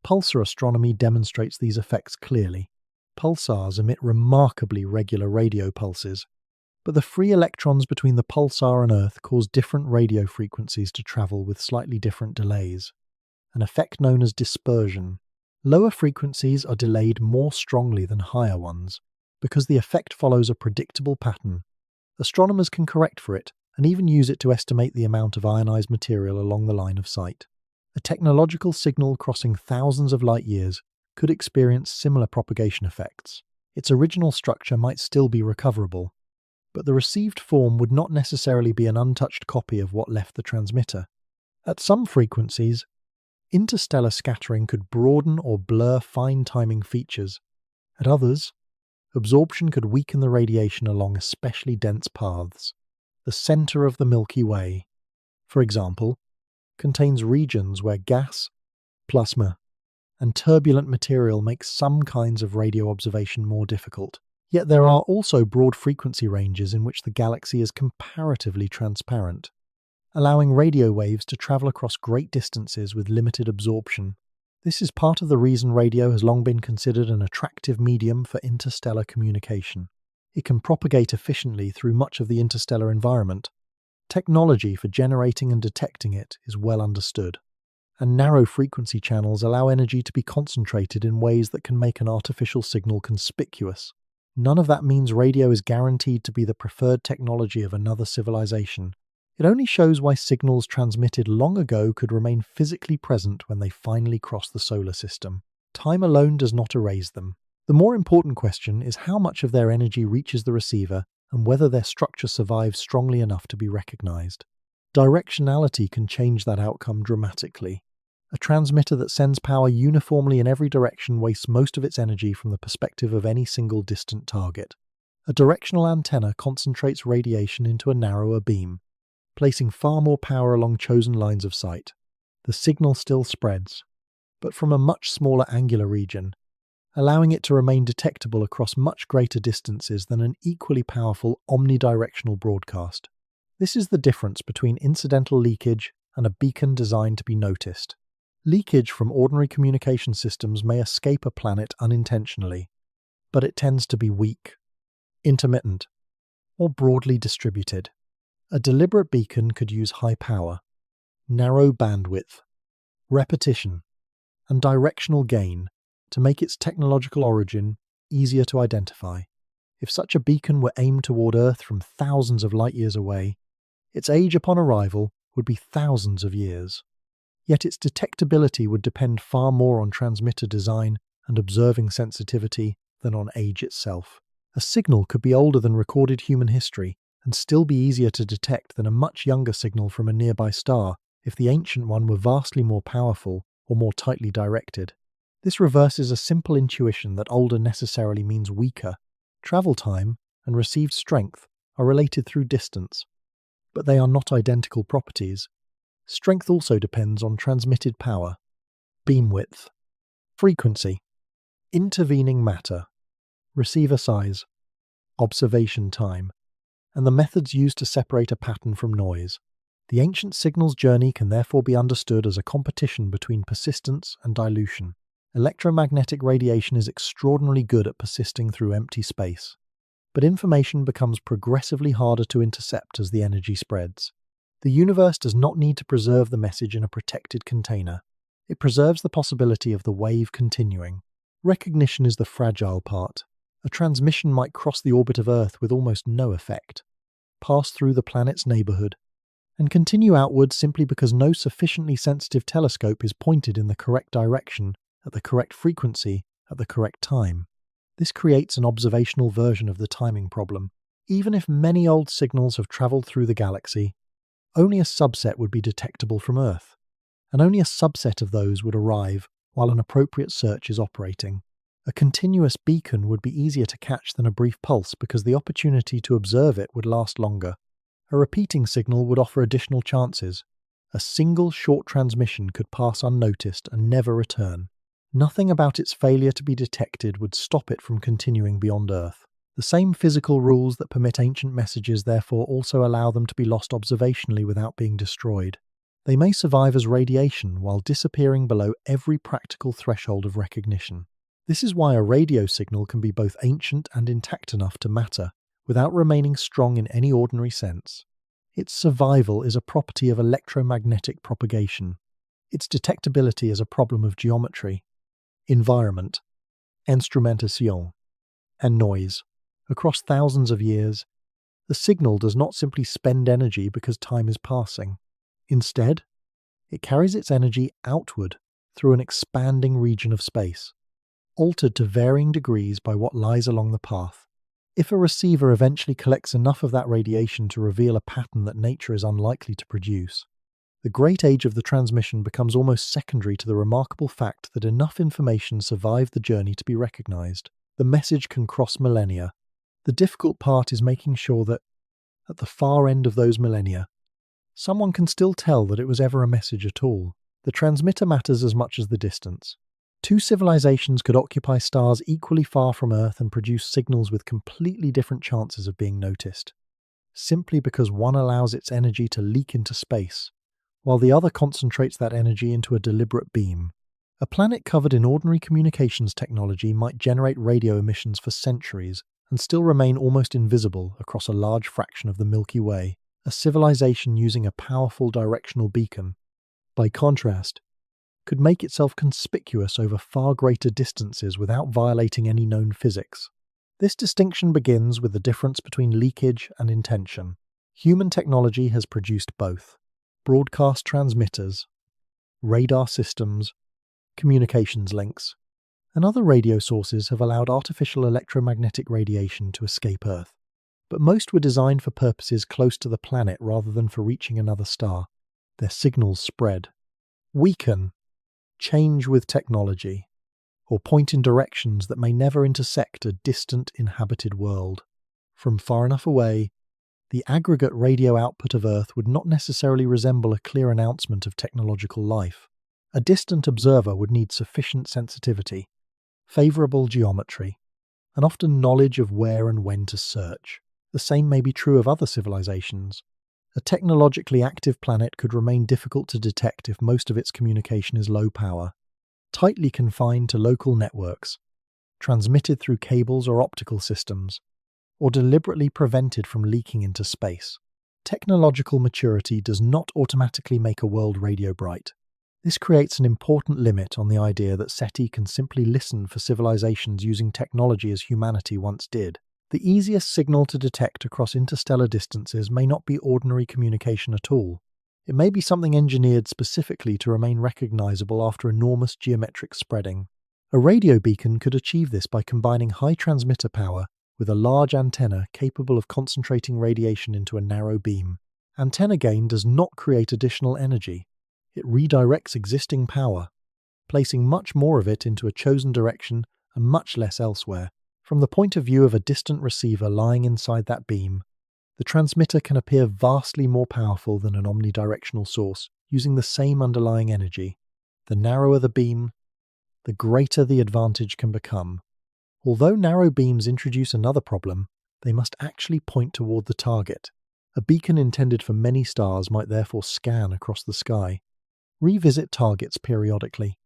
Pulsar astronomy demonstrates these effects clearly. Pulsars emit remarkably regular radio pulses, but the free electrons between the pulsar and Earth cause different radio frequencies to travel with slightly different delays, an effect known as dispersion. Lower frequencies are delayed more strongly than higher ones, because the effect follows a predictable pattern. Astronomers can correct for it, and even use it to estimate the amount of ionized material along the line of sight. A technological signal crossing thousands of light years could experience similar propagation effects. Its original structure might still be recoverable, but the received form would not necessarily be an untouched copy of what left the transmitter. At some frequencies, interstellar scattering could broaden or blur fine timing features. At others, absorption could weaken the radiation along especially dense paths. The center of the Milky Way, for example, contains regions where gas, plasma, and turbulent material make some kinds of radio observation more difficult. Yet there are also broad frequency ranges in which the galaxy is comparatively transparent, allowing radio waves to travel across great distances with limited absorption. This is part of the reason radio has long been considered an attractive medium for interstellar communication. It can propagate efficiently through much of the interstellar environment. Technology for generating and detecting it is well understood, and narrow frequency channels allow energy to be concentrated in ways that can make an artificial signal conspicuous. None of that means radio is guaranteed to be the preferred technology of another civilization. It only shows why signals transmitted long ago could remain physically present when they finally cross the solar system. Time alone does not erase them. The more important question is how much of their energy reaches the receiver and whether their structure survives strongly enough to be recognized. Directionality can change that outcome dramatically. A transmitter that sends power uniformly in every direction wastes most of its energy from the perspective of any single distant target. A directional antenna concentrates radiation into a narrower beam, placing far more power along chosen lines of sight. The signal still spreads, but from a much smaller angular region, allowing it to remain detectable across much greater distances than an equally powerful omnidirectional broadcast. This is the difference between incidental leakage and a beacon designed to be noticed. Leakage from ordinary communication systems may escape a planet unintentionally, but it tends to be weak, intermittent, or broadly distributed. A deliberate beacon could use high power, narrow bandwidth, repetition, and directional gain to make its technological origin easier to identify. If such a beacon were aimed toward Earth from thousands of light years away, its age upon arrival would be thousands of years. Yet its detectability would depend far more on transmitter design and observing sensitivity than on age itself. A signal could be older than recorded human history and still be easier to detect than a much younger signal from a nearby star if the ancient one were vastly more powerful or more tightly directed. This reverses a simple intuition that older necessarily means weaker. Travel time and received strength are related through distance, but they are not identical properties. Strength also depends on transmitted power, beam width, frequency, intervening matter, receiver size, observation time, and the methods used to separate a pattern from noise. The ancient signal's journey can therefore be understood as a competition between persistence and dilution. Electromagnetic radiation is extraordinarily good at persisting through empty space, but information becomes progressively harder to intercept as the energy spreads. The universe does not need to preserve the message in a protected container. It preserves the possibility of the wave continuing. Recognition is the fragile part. A transmission might cross the orbit of Earth with almost no effect, pass through the planet's neighborhood, and continue outward simply because no sufficiently sensitive telescope is pointed in the correct direction, at the correct frequency, at the correct time. This creates an observational version of the timing problem. Even if many old signals have traveled through the galaxy, only a subset would be detectable from Earth, and only a subset of those would arrive while an appropriate search is operating. A continuous beacon would be easier to catch than a brief pulse because the opportunity to observe it would last longer. A repeating signal would offer additional chances. A single short transmission could pass unnoticed and never return. Nothing about its failure to be detected would stop it from continuing beyond Earth. The same physical rules that permit ancient messages therefore also allow them to be lost observationally without being destroyed. They may survive as radiation while disappearing below every practical threshold of recognition. This is why a radio signal can be both ancient and intact enough to matter, without remaining strong in any ordinary sense. Its survival is a property of electromagnetic propagation. Its detectability is a problem of geometry, environment, instrumentation, and noise. Across thousands of years, the signal does not simply spend energy because time is passing. Instead, it carries its energy outward through an expanding region of space, altered to varying degrees by what lies along the path. If a receiver eventually collects enough of that radiation to reveal a pattern that nature is unlikely to produce, the great age of the transmission becomes almost secondary to the remarkable fact that enough information survived the journey to be recognized. The message can cross millennia. The difficult part is making sure that, at the far end of those millennia, someone can still tell that it was ever a message at all. The transmitter matters as much as the distance. Two civilizations could occupy stars equally far from Earth and produce signals with completely different chances of being noticed, simply because one allows its energy to leak into space, while the other concentrates that energy into a deliberate beam. A planet covered in ordinary communications technology might generate radio emissions for centuries and still remain almost invisible across a large fraction of the Milky Way. A civilization using a powerful directional beacon, by contrast, could make itself conspicuous over far greater distances without violating any known physics. This distinction begins with the difference between leakage and intention. Human technology has produced both: broadcast transmitters, radar systems, communications links, and other radio sources have allowed artificial electromagnetic radiation to escape Earth. But most were designed for purposes close to the planet rather than for reaching another star. Their signals spread, weaken, change with technology, or point in directions that may never intersect a distant inhabited world. From far enough away, the aggregate radio output of Earth would not necessarily resemble a clear announcement of technological life. A distant observer would need sufficient sensitivity, favorable geometry, and often knowledge of where and when to search. The same may be true of other civilizations. A technologically active planet could remain difficult to detect if most of its communication is low power, tightly confined to local networks, transmitted through cables or optical systems, or deliberately prevented from leaking into space. Technological maturity does not automatically make a world radio bright. This creates an important limit on the idea that SETI can simply listen for civilizations using technology as humanity once did. The easiest signal to detect across interstellar distances may not be ordinary communication at all. It may be something engineered specifically to remain recognizable after enormous geometric spreading. A radio beacon could achieve this by combining high transmitter power with a large antenna capable of concentrating radiation into a narrow beam. Antenna gain does not create additional energy. It redirects existing power, placing much more of it into a chosen direction and much less elsewhere. From the point of view of a distant receiver lying inside that beam, the transmitter can appear vastly more powerful than an omnidirectional source, using the same underlying energy. The narrower the beam, the greater the advantage can become. Although narrow beams introduce another problem, they must actually point toward the target. A beacon intended for many stars might therefore scan across the sky, revisit targets periodically,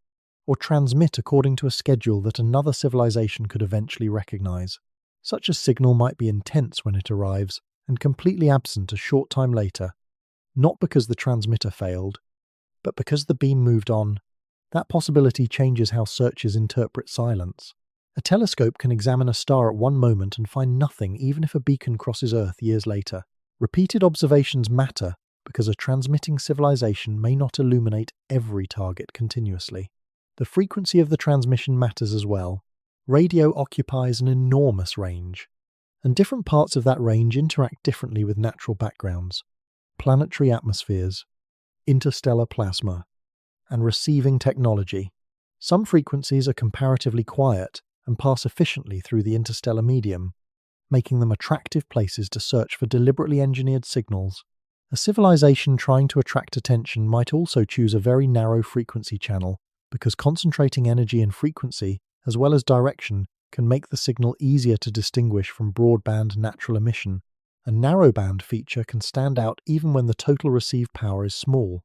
or transmit according to a schedule that another civilization could eventually recognize. Such a signal might be intense when it arrives and completely absent a short time later, not because the transmitter failed, but because the beam moved on. That possibility changes how searchers interpret silence. A telescope can examine a star at one moment and find nothing even if a beacon crosses Earth years later. Repeated observations matter because a transmitting civilization may not illuminate every target continuously. The frequency of the transmission matters as well. Radio occupies an enormous range, and different parts of that range interact differently with natural backgrounds, planetary atmospheres, interstellar plasma, and receiving technology. Some frequencies are comparatively quiet and pass efficiently through the interstellar medium, making them attractive places to search for deliberately engineered signals. A civilization trying to attract attention might also choose a very narrow frequency channel, because concentrating energy and frequency, as well as direction, can make the signal easier to distinguish from broadband natural emission. A narrowband feature can stand out even when the total received power is small,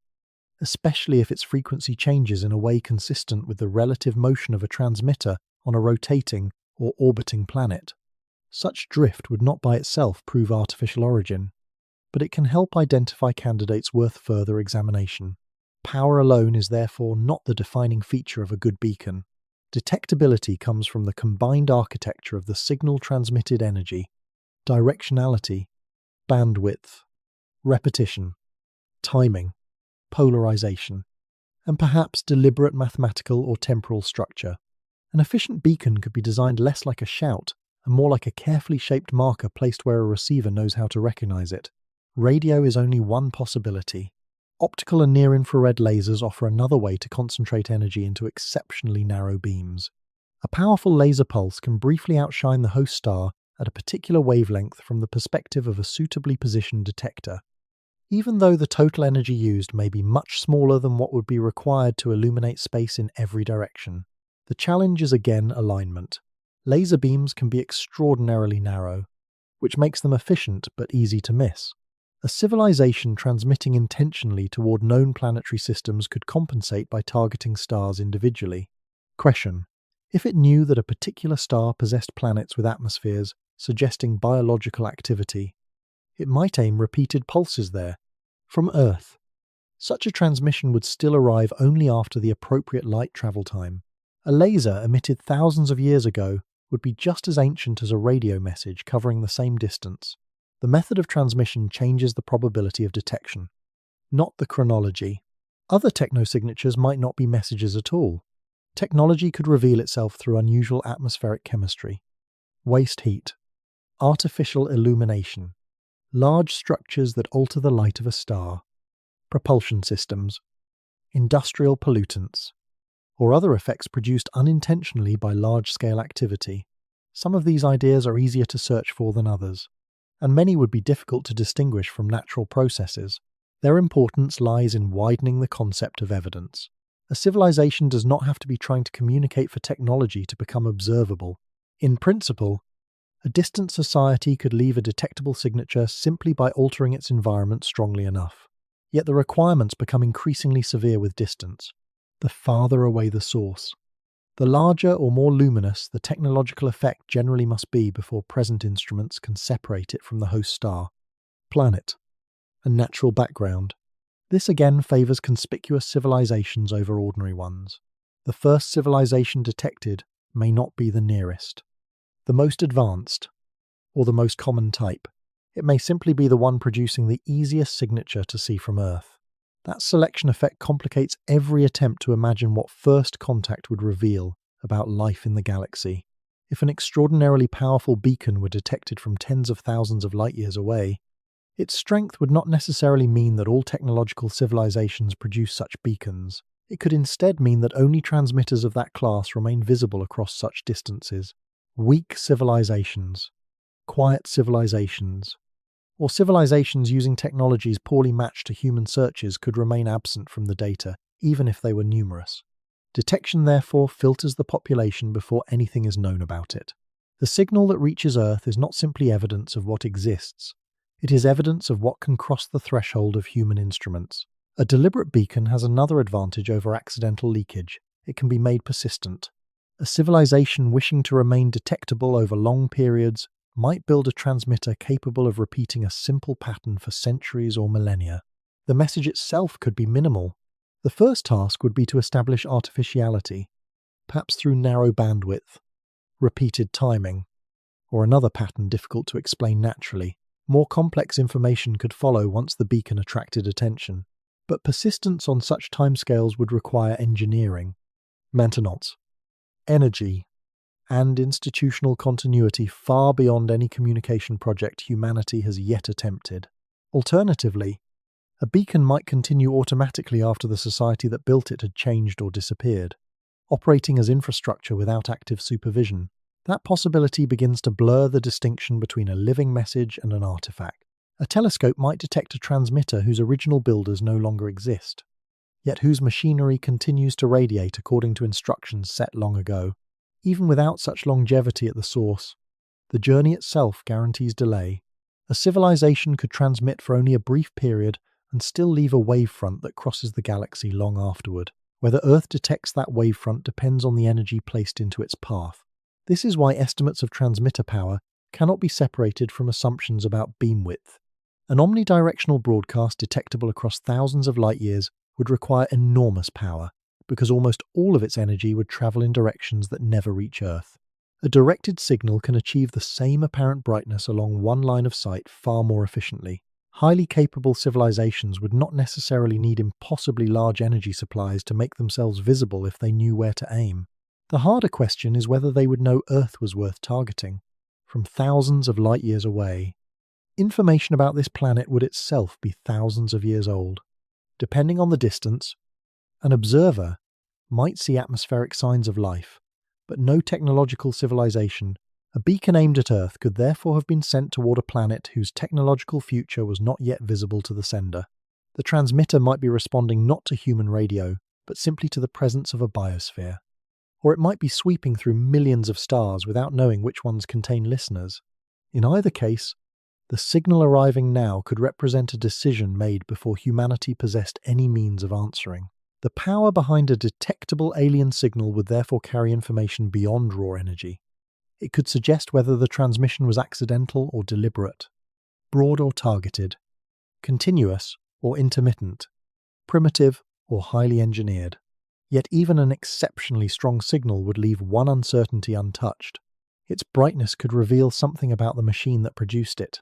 especially if its frequency changes in a way consistent with the relative motion of a transmitter on a rotating or orbiting planet. Such drift would not by itself prove artificial origin, but it can help identify candidates worth further examination. Power alone is therefore not the defining feature of a good beacon. Detectability comes from the combined architecture of the signal transmitted energy, directionality, bandwidth, repetition, timing, polarization, and perhaps deliberate mathematical or temporal structure. An efficient beacon could be designed less like a shout and more like a carefully shaped marker placed where a receiver knows how to recognize it. Radio is only one possibility. Optical and near-infrared lasers offer another way to concentrate energy into exceptionally narrow beams. A powerful laser pulse can briefly outshine the host star at a particular wavelength from the perspective of a suitably positioned detector. Even though the total energy used may be much smaller than what would be required to illuminate space in every direction, the challenge is again alignment. Laser beams can be extraordinarily narrow, which makes them efficient but easy to miss. A civilization transmitting intentionally toward known planetary systems could compensate by targeting stars individually. Question: if it knew that a particular star possessed planets with atmospheres suggesting biological activity, it might aim repeated pulses there, from Earth. Such a transmission would still arrive only after the appropriate light travel time. A laser emitted thousands of years ago would be just as ancient as a radio message covering the same distance. The method of transmission changes the probability of detection, not the chronology. Other technosignatures might not be messages at all. Technology could reveal itself through unusual atmospheric chemistry, waste heat, artificial illumination, large structures that alter the light of a star, propulsion systems, industrial pollutants, or other effects produced unintentionally by large-scale activity. Some of these ideas are easier to search for than others, and many would be difficult to distinguish from natural processes. Their importance lies in widening the concept of evidence. A civilization does not have to be trying to communicate for technology to become observable. In principle, a distant society could leave a detectable signature simply by altering its environment strongly enough. Yet the requirements become increasingly severe with distance. The farther away the source, the larger or more luminous the technological effect generally must be before present instruments can separate it from the host star, planet, and natural background. This again favours conspicuous civilizations over ordinary ones. The first civilization detected may not be the nearest, the most advanced, or the most common type. It may simply be the one producing the easiest signature to see from Earth. That selection effect complicates every attempt to imagine what first contact would reveal about life in the galaxy. If an extraordinarily powerful beacon were detected from tens of thousands of light-years away, its strength would not necessarily mean that all technological civilizations produce such beacons. It could instead mean that only transmitters of that class remain visible across such distances. Weak civilizations, quiet civilizations, or civilizations using technologies poorly matched to human searches could remain absent from the data, even if they were numerous. Detection, therefore, filters the population before anything is known about it. The signal that reaches Earth is not simply evidence of what exists. It is evidence of what can cross the threshold of human instruments. A deliberate beacon has another advantage over accidental leakage. It can be made persistent. A civilization wishing to remain detectable over long periods might build a transmitter capable of repeating a simple pattern for centuries or millennia. The message itself could be minimal. The first task would be to establish artificiality, perhaps through narrow bandwidth, repeated timing, or another pattern difficult to explain naturally. More complex information could follow once the beacon attracted attention, but persistence on such timescales would require engineering, maintenance, energy, and institutional continuity far beyond any communication project humanity has yet attempted. Alternatively, a beacon might continue automatically after the society that built it had changed or disappeared, operating as infrastructure without active supervision. That possibility begins to blur the distinction between a living message and an artifact. A telescope might detect a transmitter whose original builders no longer exist, yet whose machinery continues to radiate according to instructions set long ago. Even without such longevity at the source, the journey itself guarantees delay. A civilization could transmit for only a brief period and still leave a wavefront that crosses the galaxy long afterward. Whether Earth detects that wavefront depends on the energy placed into its path. This is why estimates of transmitter power cannot be separated from assumptions about beam width. An omnidirectional broadcast detectable across thousands of light years would require enormous power, because almost all of its energy would travel in directions that never reach Earth. A directed signal can achieve the same apparent brightness along one line of sight far more efficiently. Highly capable civilizations would not necessarily need impossibly large energy supplies to make themselves visible if they knew where to aim. The harder question is whether they would know Earth was worth targeting. From thousands of light years away, information about this planet would itself be thousands of years old. Depending on the distance, an observer might see atmospheric signs of life, but no technological civilization. A beacon aimed at Earth could therefore have been sent toward a planet whose technological future was not yet visible to the sender. The transmitter might be responding not to human radio, but simply to the presence of a biosphere. Or it might be sweeping through millions of stars without knowing which ones contain listeners. In either case, the signal arriving now could represent a decision made before humanity possessed any means of answering. The power behind a detectable alien signal would therefore carry information beyond raw energy. It could suggest whether the transmission was accidental or deliberate, broad or targeted, continuous or intermittent, primitive or highly engineered. Yet even an exceptionally strong signal would leave one uncertainty untouched. Its brightness could reveal something about the machine that produced it,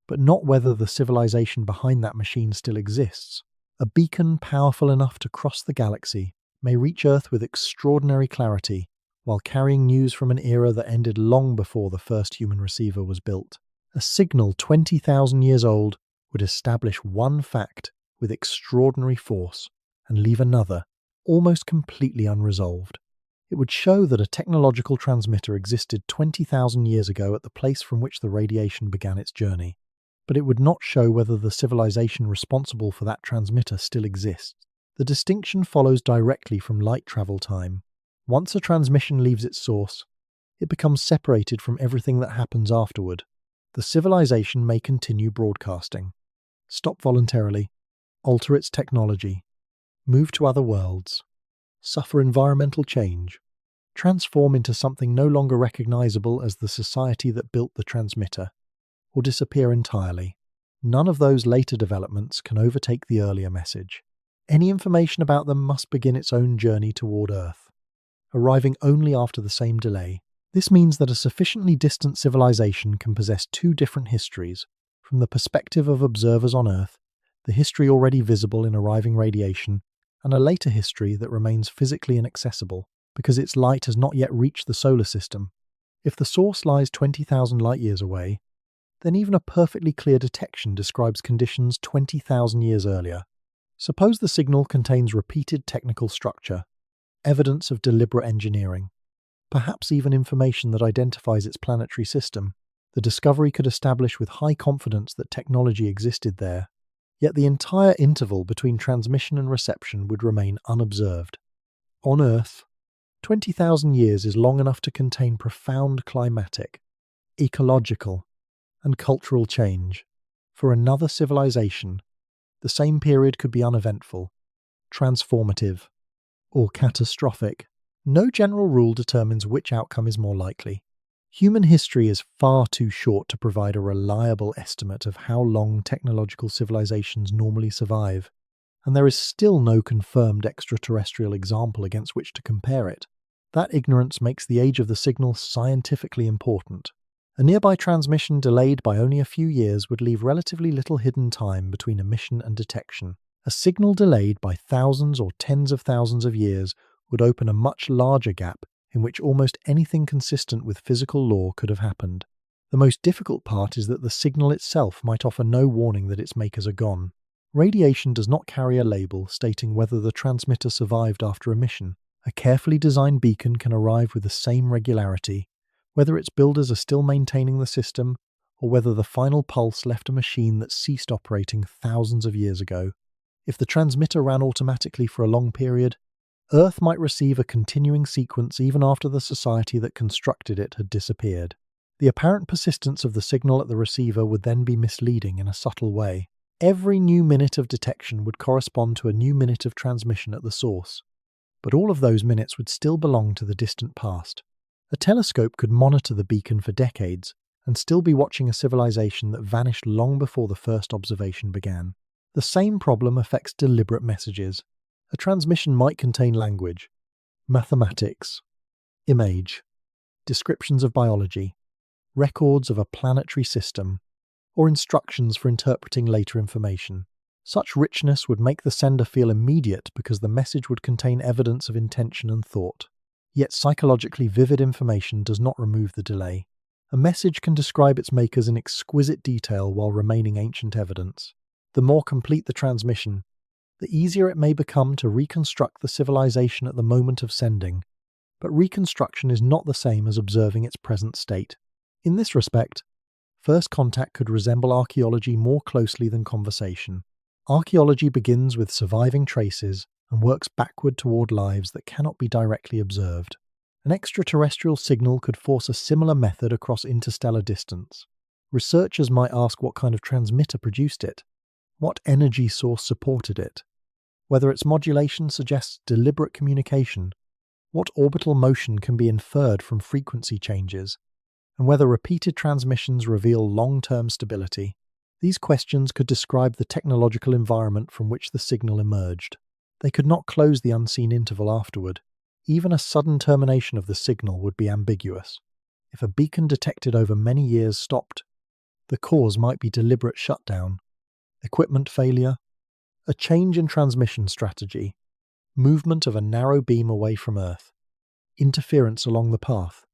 but not whether the civilization behind that machine still exists. A beacon powerful enough to cross the galaxy may reach Earth with extraordinary clarity, while carrying news from an era that ended long before the first human receiver was built. A signal 20,000 years old would establish one fact with extraordinary force and leave another almost completely unresolved. It would show that a technological transmitter existed 20,000 years ago at the place from which the radiation began its journey, but it would not show whether the civilization responsible for that transmitter still exists. The distinction follows directly from light travel time. Once a transmission leaves its source, it becomes separated from everything that happens afterward. The civilization may continue broadcasting, stop voluntarily, alter its technology, move to other worlds, suffer environmental change, transform into something no longer recognizable as the society that built the transmitter, or disappear entirely. None of those later developments can overtake the earlier message. Any information about them must begin its own journey toward Earth, arriving only after the same delay. This means that a sufficiently distant civilization can possess two different histories. From the perspective of observers on Earth, the history already visible in arriving radiation, and a later history that remains physically inaccessible, because its light has not yet reached the solar system. If the source lies 20,000 light-years away, then even a perfectly clear detection describes conditions 20,000 years earlier. Suppose the signal contains repeated technical structure, evidence of deliberate engineering, perhaps even information that identifies its planetary system. The discovery could establish with high confidence that technology existed there, yet the entire interval between transmission and reception would remain unobserved. On Earth, 20,000 years is long enough to contain profound climatic, ecological, and cultural change. For another civilization, the same period could be uneventful, transformative, or catastrophic. No general rule determines which outcome is more likely. Human history is far too short to provide a reliable estimate of how long technological civilizations normally survive, and there is still no confirmed extraterrestrial example against which to compare it. That ignorance makes the age of the signal scientifically important. A nearby transmission delayed by only a few years would leave relatively little hidden time between emission and detection. A signal delayed by thousands or tens of thousands of years would open a much larger gap in which almost anything consistent with physical law could have happened. The most difficult part is that the signal itself might offer no warning that its makers are gone. Radiation does not carry a label stating whether the transmitter survived after emission. A carefully designed beacon can arrive with the same regularity, whether its builders are still maintaining the system, or whether the final pulse left a machine that ceased operating thousands of years ago. If the transmitter ran automatically for a long period, Earth might receive a continuing sequence even after the society that constructed it had disappeared. The apparent persistence of the signal at the receiver would then be misleading in a subtle way. Every new minute of detection would correspond to a new minute of transmission at the source. but all of those minutes would still belong to the distant past. A telescope could monitor the beacon for decades and still be watching a civilization that vanished long before the first observation began. The same problem affects deliberate messages. A transmission might contain language, mathematics, image, descriptions of biology, records of a planetary system, or instructions for interpreting later information. Such richness would make the sender feel immediate because the message would contain evidence of intention and thought. Yet psychologically vivid information does not remove the delay. A message can describe its makers in exquisite detail while remaining ancient evidence. The more complete the transmission, the easier it may become to reconstruct the civilization at the moment of sending. But reconstruction is not the same as observing its present state. In this respect, first contact could resemble archaeology more closely than conversation. Archaeology begins with surviving traces and works backward toward lives that cannot be directly observed. An extraterrestrial signal could force a similar method across interstellar distance. Researchers might ask what kind of transmitter produced it, what energy source supported it, whether its modulation suggests deliberate communication, what orbital motion can be inferred from frequency changes, and whether repeated transmissions reveal long-term stability. These questions could describe the technological environment from which the signal emerged. They could not close the unseen interval afterward. Even a sudden termination of the signal would be ambiguous. If a beacon detected over many years stopped, the cause might be deliberate shutdown, equipment failure, a change in transmission strategy, movement of a narrow beam away from Earth, interference along the path,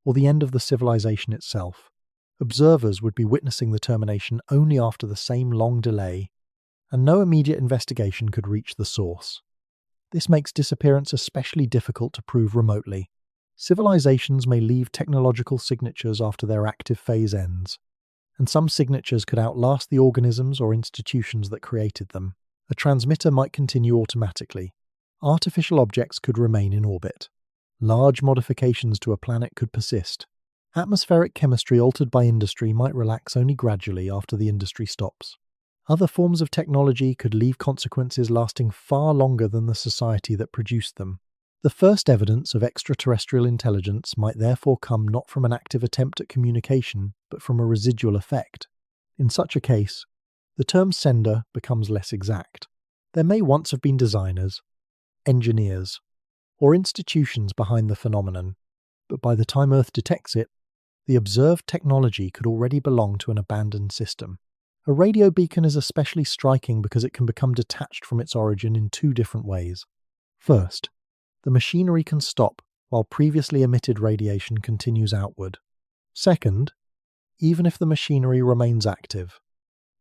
or the end of the civilization itself. Observers would be witnessing the termination only after the same long delay, and no immediate investigation could reach the source. This makes disappearance especially difficult to prove remotely. Civilizations may leave technological signatures after their active phase ends, and some signatures could outlast the organisms or institutions that created them. A transmitter might continue automatically. Artificial objects could remain in orbit. Large modifications to a planet could persist. Atmospheric chemistry altered by industry might relax only gradually after the industry stops. Other forms of technology could leave consequences lasting far longer than the society that produced them. The first evidence of extraterrestrial intelligence might therefore come not from an active attempt at communication, but from a residual effect. In such a case, the term sender becomes less exact. There may once have been designers, engineers, or institutions behind the phenomenon, but by the time Earth detects it, the observed technology could already belong to an abandoned system. A radio beacon is especially striking because it can become detached from its origin in two different ways. First, the machinery can stop while previously emitted radiation continues outward. Second, even if the machinery remains active,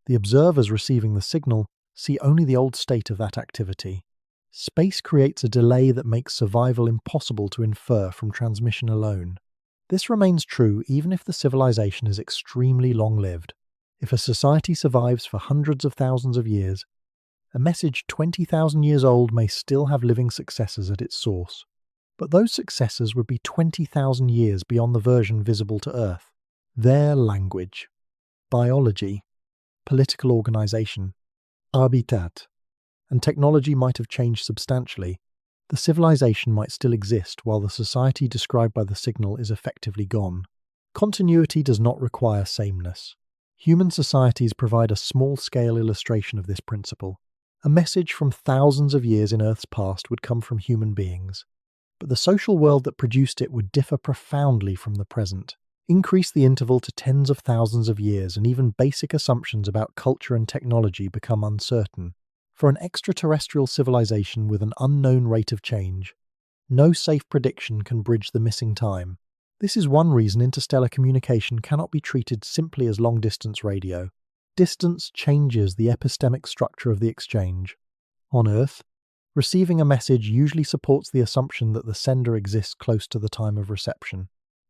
the observers receiving the signal see only the old state of that activity. Space creates a delay that makes survival impossible to infer from transmission alone. This remains true even if the civilization is extremely long-lived. If a society survives for hundreds of thousands of years, a message 20,000 years old may still have living successors at its source. But those successors would be 20,000 years beyond the version visible to Earth. Their language, biology, political organization, habitat, and technology might have changed substantially. The civilization might still exist while the society described by the signal is effectively gone. Continuity does not require sameness. Human societies provide a small-scale illustration of this principle. A message from thousands of years in Earth's past would come from human beings, but the social world that produced it would differ profoundly from the present. Increase the interval to tens of thousands of years, and even basic assumptions about culture and technology become uncertain. For an extraterrestrial civilization with an unknown rate of change, no safe prediction can bridge the missing time. This is one reason interstellar communication cannot be treated simply as long-distance radio. Distance changes the epistemic structure of the exchange. On Earth, receiving a message usually supports the assumption that the sender exists close to the time of reception.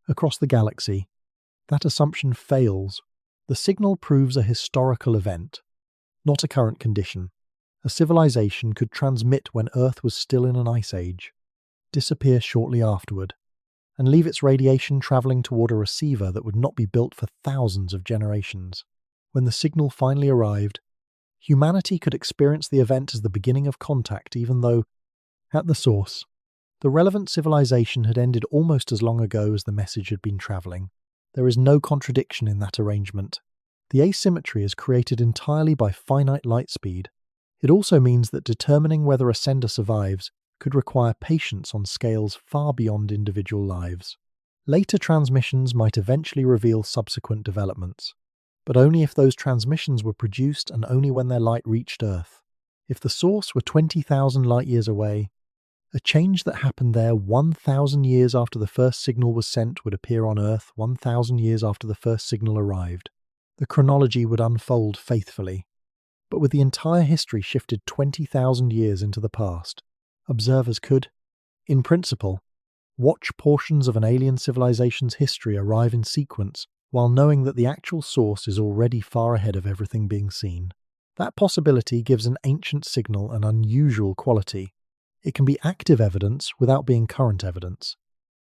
Across the galaxy, that assumption fails. The signal proves a historical event, not a current condition. A civilization could transmit when Earth was still in an ice age, disappear shortly afterward, and leave its radiation traveling toward a receiver that would not be built for thousands of generations. When the signal finally arrived, humanity could experience the event as the beginning of contact, even though, at the source, The relevant civilization had ended almost as long ago as the message had been travelling. There is no contradiction in that arrangement. The asymmetry is created entirely by finite light speed. It also means that determining whether a sender survives could require patience on scales far beyond individual lives. Later transmissions might eventually reveal subsequent developments, but only if those transmissions were produced and only when their light reached Earth. If the source were 20,000 light-years away, a change that happened there 1,000 years after the first signal was sent would appear on Earth 1,000 years after the first signal arrived. The chronology would unfold faithfully. But with the entire history shifted 20,000 years into the past, observers could, in principle, watch portions of an alien civilization's history arrive in sequence while knowing that the actual source is already far ahead of everything being seen. That possibility gives an ancient signal an unusual quality. It can be active evidence without being current evidence.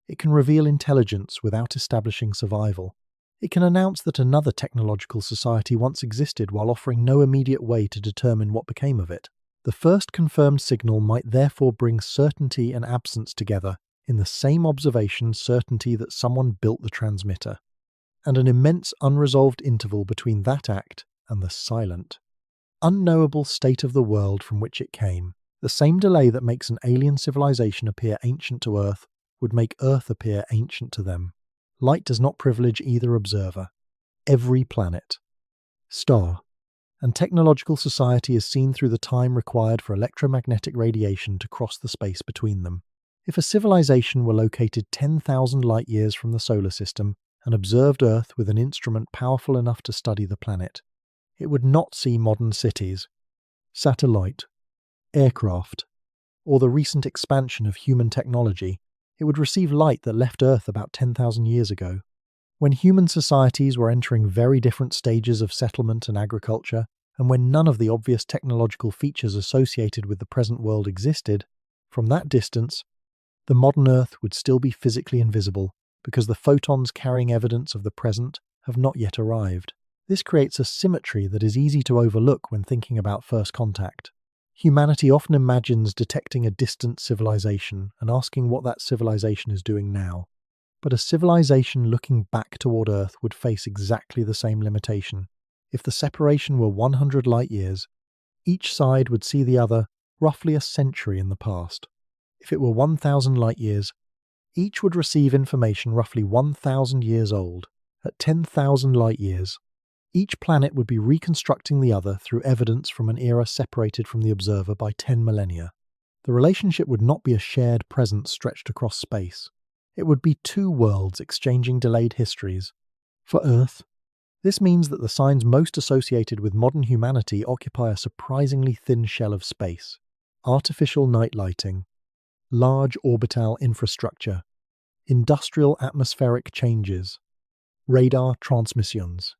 It can reveal intelligence without establishing survival. It can announce that another technological society once existed while offering no immediate way to determine what became of it. The first confirmed signal might therefore bring certainty and absence together in the same observation certainty that someone built the transmitter, and an immense unresolved interval between that act and the silent, unknowable state of the world from which it came. The same delay that makes an alien civilization appear ancient to Earth would make Earth appear ancient to them. Light does not privilege either observer. Every planet, star, and technological society is seen through the time required for electromagnetic radiation to cross the space between them. If a civilization were located 10,000 light-years from the solar system and observed Earth with an instrument powerful enough to study the planet, it would not see modern cities, satellite, aircraft, or the recent expansion of human technology. It would receive light that left Earth about 10,000 years ago. When human societies were entering very different stages of settlement and agriculture, and when none of the obvious technological features associated with the present world existed, from that distance, the modern Earth would still be physically invisible because the photons carrying evidence of the present have not yet arrived. This creates a symmetry that is easy to overlook when thinking about first contact. Humanity often imagines detecting a distant civilization and asking what that civilization is doing now. But a civilization looking back toward Earth would face exactly the same limitation. If the separation were 100 light-years, each side would see the other roughly a century in the past. If it were 1,000 light-years, each would receive information roughly 1,000 years old. At 10,000 light-years, each planet would be reconstructing the other through evidence from an era separated from the observer by 10 millennia. The relationship would not be a shared presence stretched across space. It would be two worlds exchanging delayed histories. For Earth, this means that the signs most associated with modern humanity occupy a surprisingly thin shell of space. Artificial night lighting, large orbital infrastructure, industrial atmospheric changes, radar transmissions,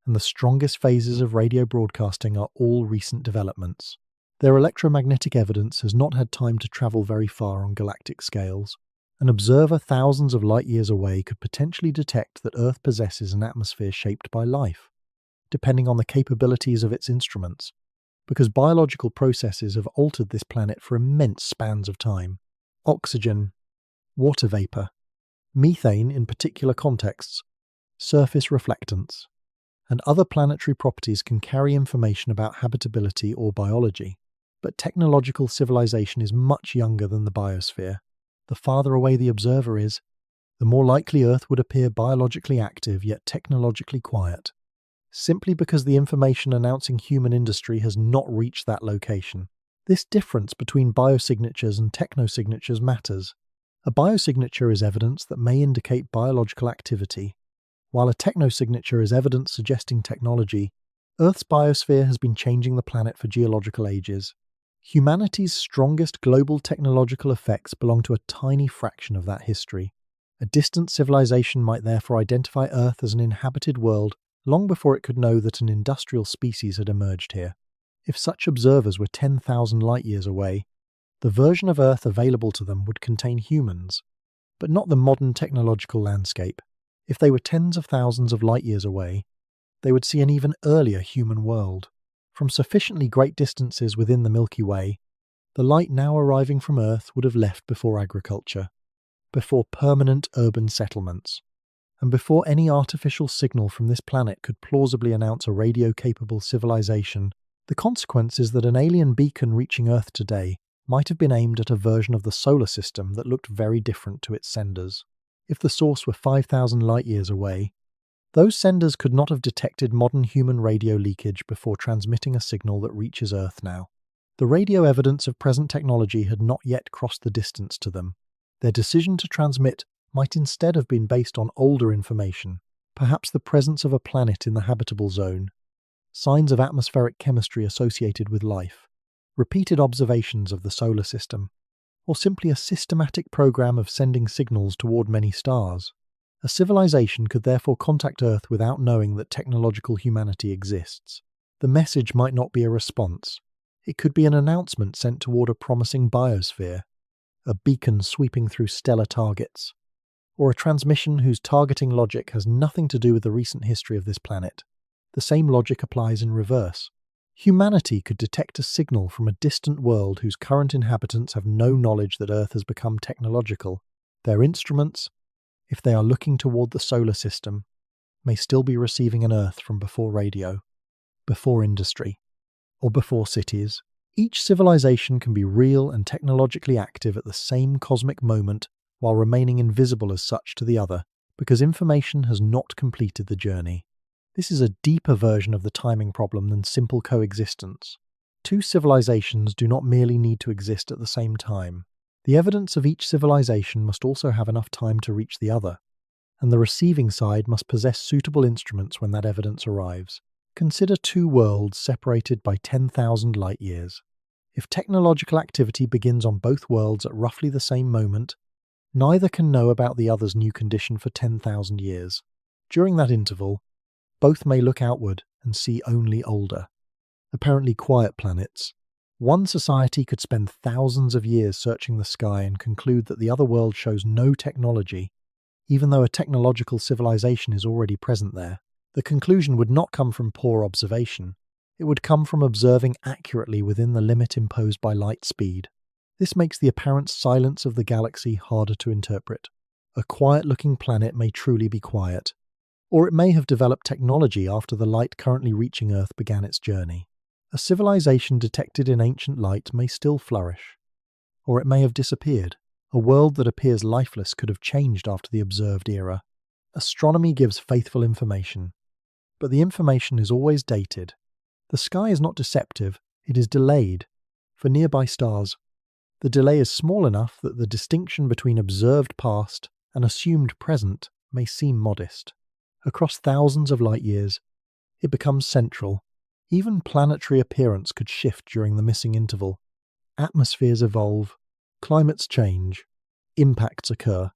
and the strongest phases of radio broadcasting are all recent developments. Their electromagnetic evidence has not had time to travel very far on galactic scales. An observer thousands of light-years away could potentially detect that Earth possesses an atmosphere shaped by life, depending on the capabilities of its instruments, because biological processes have altered this planet for immense spans of time. Oxygen, water vapor, methane in particular contexts, surface reflectance, and other planetary properties can carry information about habitability or biology. But technological civilization is much younger than the biosphere. The farther away the observer is, the more likely Earth would appear biologically active yet technologically quiet, simply because the information announcing human industry has not reached that location. This difference between biosignatures and technosignatures matters. A biosignature is evidence that may indicate biological activity, while a technosignature is evidence suggesting technology. Earth's biosphere has been changing the planet for geological ages. Humanity's strongest global technological effects belong to a tiny fraction of that history. A distant civilization might therefore identify Earth as an inhabited world long before it could know that an industrial species had emerged here. If such observers were 10,000 light-years away, the version of Earth available to them would contain humans, but not the modern technological landscape. If they were tens of thousands of light-years away, they would see an even earlier human world. From sufficiently great distances within the Milky Way, the light now arriving from Earth would have left before agriculture, before permanent urban settlements, and before any artificial signal from this planet could plausibly announce a radio-capable civilization. The consequence is that an alien beacon reaching Earth today might have been aimed at a version of the solar system that looked very different to its senders. If the source were 5,000 light-years away, those senders could not have detected modern human radio leakage before transmitting a signal that reaches Earth now. The radio evidence of present technology had not yet crossed the distance to them. Their decision to transmit might instead have been based on older information, perhaps the presence of a planet in the habitable zone, signs of atmospheric chemistry associated with life, repeated observations of the solar system, or simply a systematic program of sending signals toward many stars. A civilization could therefore contact Earth without knowing that technological humanity exists. The message might not be a response. It could be an announcement sent toward a promising biosphere, a beacon sweeping through stellar targets, or a transmission whose targeting logic has nothing to do with the recent history of this planet. The same logic applies in reverse. Humanity could detect a signal from a distant world whose current inhabitants have no knowledge that Earth has become technological. Their instruments, if they are looking toward the solar system, may still be receiving an Earth from before radio, before industry, or before cities. Each civilization can be real and technologically active at the same cosmic moment while remaining invisible as such to the other, because information has not completed the journey. This is a deeper version of the timing problem than simple coexistence. Two civilizations do not merely need to exist at the same time. The evidence of each civilization must also have enough time to reach the other, and the receiving side must possess suitable instruments when that evidence arrives. Consider two worlds separated by 10,000 light-years. If technological activity begins on both worlds at roughly the same moment, neither can know about the other's new condition for 10,000 years. During that interval, both may look outward and see only older, apparently quiet planets. One society could spend thousands of years searching the sky and conclude that the other world shows no technology, even though a technological civilization is already present there. The conclusion would not come from poor observation. It would come from observing accurately within the limit imposed by light speed. This makes the apparent silence of the galaxy harder to interpret. A quiet-looking planet may truly be quiet, or it may have developed technology after the light currently reaching Earth began its journey. A civilization detected in ancient light may still flourish, or it may have disappeared. A world that appears lifeless could have changed after the observed era. Astronomy gives faithful information, but the information is always dated. The sky is not deceptive, it is delayed. For nearby stars, the delay is small enough that the distinction between observed past and assumed present may seem modest. Across thousands of light-years, it becomes central. Even planetary appearance could shift during the missing interval. Atmospheres evolve, climates change, impacts occur,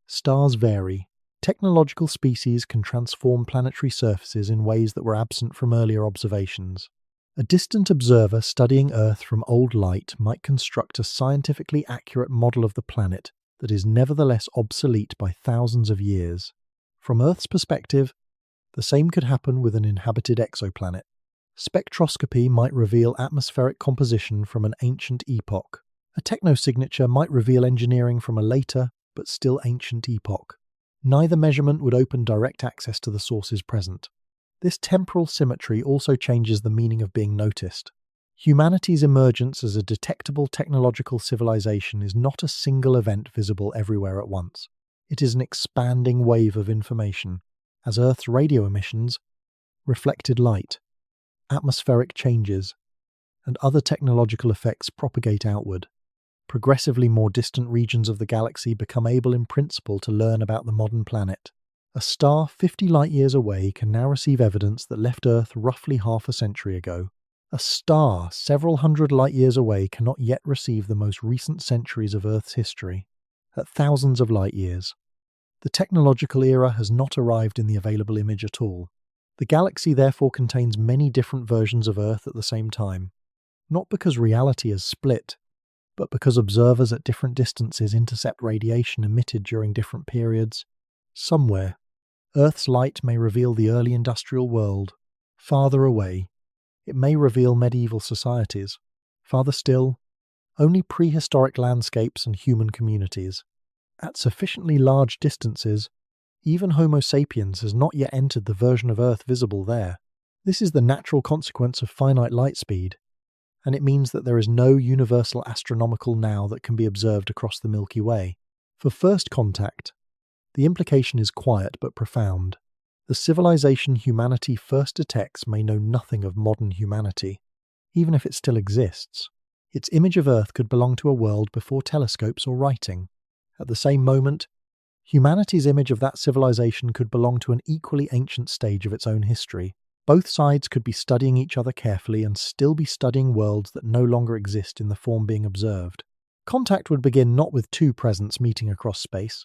stars vary. Technological species can transform planetary surfaces in ways that were absent from earlier observations. A distant observer studying Earth from old light might construct a scientifically accurate model of the planet that is nevertheless obsolete by thousands of years. From Earth's perspective, the same could happen with an inhabited exoplanet. Spectroscopy might reveal atmospheric composition from an ancient epoch. A technosignature might reveal engineering from a later, but still ancient epoch. Neither measurement would open direct access to the sources present. This temporal symmetry also changes the meaning of being noticed. Humanity's emergence as a detectable technological civilization is not a single event visible everywhere at once. It is an expanding wave of information, as Earth's radio emissions, reflected light, atmospheric changes, and other technological effects propagate outward. Progressively more distant regions of the galaxy become able in principle to learn about the modern planet. A star 50 light-years away can now receive evidence that left Earth roughly half a century ago. A star several hundred light-years away cannot yet receive the most recent centuries of Earth's history. At thousands of light-years, the technological era has not arrived in the available image at all. The galaxy therefore contains many different versions of Earth at the same time, not because reality is split, but because observers at different distances intercept radiation emitted during different periods. Somewhere, Earth's light may reveal the early industrial world. Farther away, it may reveal medieval societies. Farther still, only prehistoric landscapes and human communities. At sufficiently large distances, even Homo sapiens has not yet entered the version of Earth visible there. This is the natural consequence of finite light speed, and it means that there is no universal astronomical now that can be observed across the Milky Way. For first contact, the implication is quiet but profound. The civilization humanity first detects may know nothing of modern humanity, even if it still exists. Its image of Earth could belong to a world before telescopes or writing. At the same moment, humanity's image of that civilization could belong to an equally ancient stage of its own history. Both sides could be studying each other carefully and still be studying worlds that no longer exist in the form being observed. Contact would begin not with two presents meeting across space,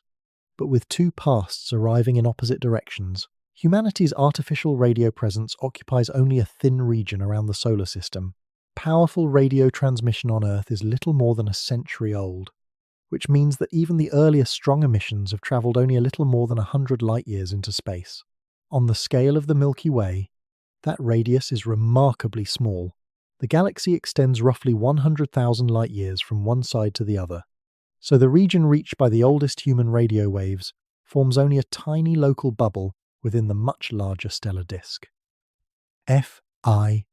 but with two pasts arriving in opposite directions. Humanity's artificial radio presence occupies only a thin region around the solar system. Powerful radio transmission on Earth is little more than a century old, which means that even the earliest strong emissions have travelled only a little more than 100 light-years into space. On the scale of the Milky Way, that radius is remarkably small. The galaxy extends roughly 100,000 light-years from one side to the other, so the region reached by the oldest human radio waves forms only a tiny local bubble within the much larger stellar disk. Fi.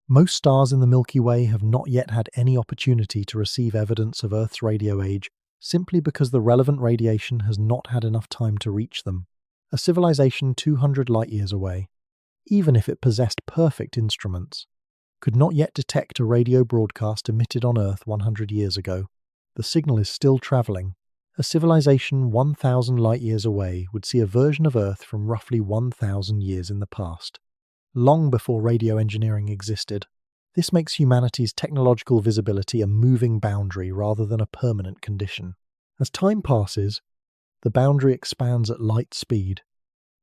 Most stars in the Milky Way have not yet had any opportunity to receive evidence of Earth's radio age simply because the relevant radiation has not had enough time to reach them. A civilization 200 light-years away, even if it possessed perfect instruments, could not yet detect a radio broadcast emitted on Earth 100 years ago. The signal is still travelling. A civilization 1,000 light-years away would see a version of Earth from roughly 1,000 years in the past, long before radio engineering existed. This makes humanity's technological visibility a moving boundary rather than a permanent condition. As time passes, the boundary expands at light speed,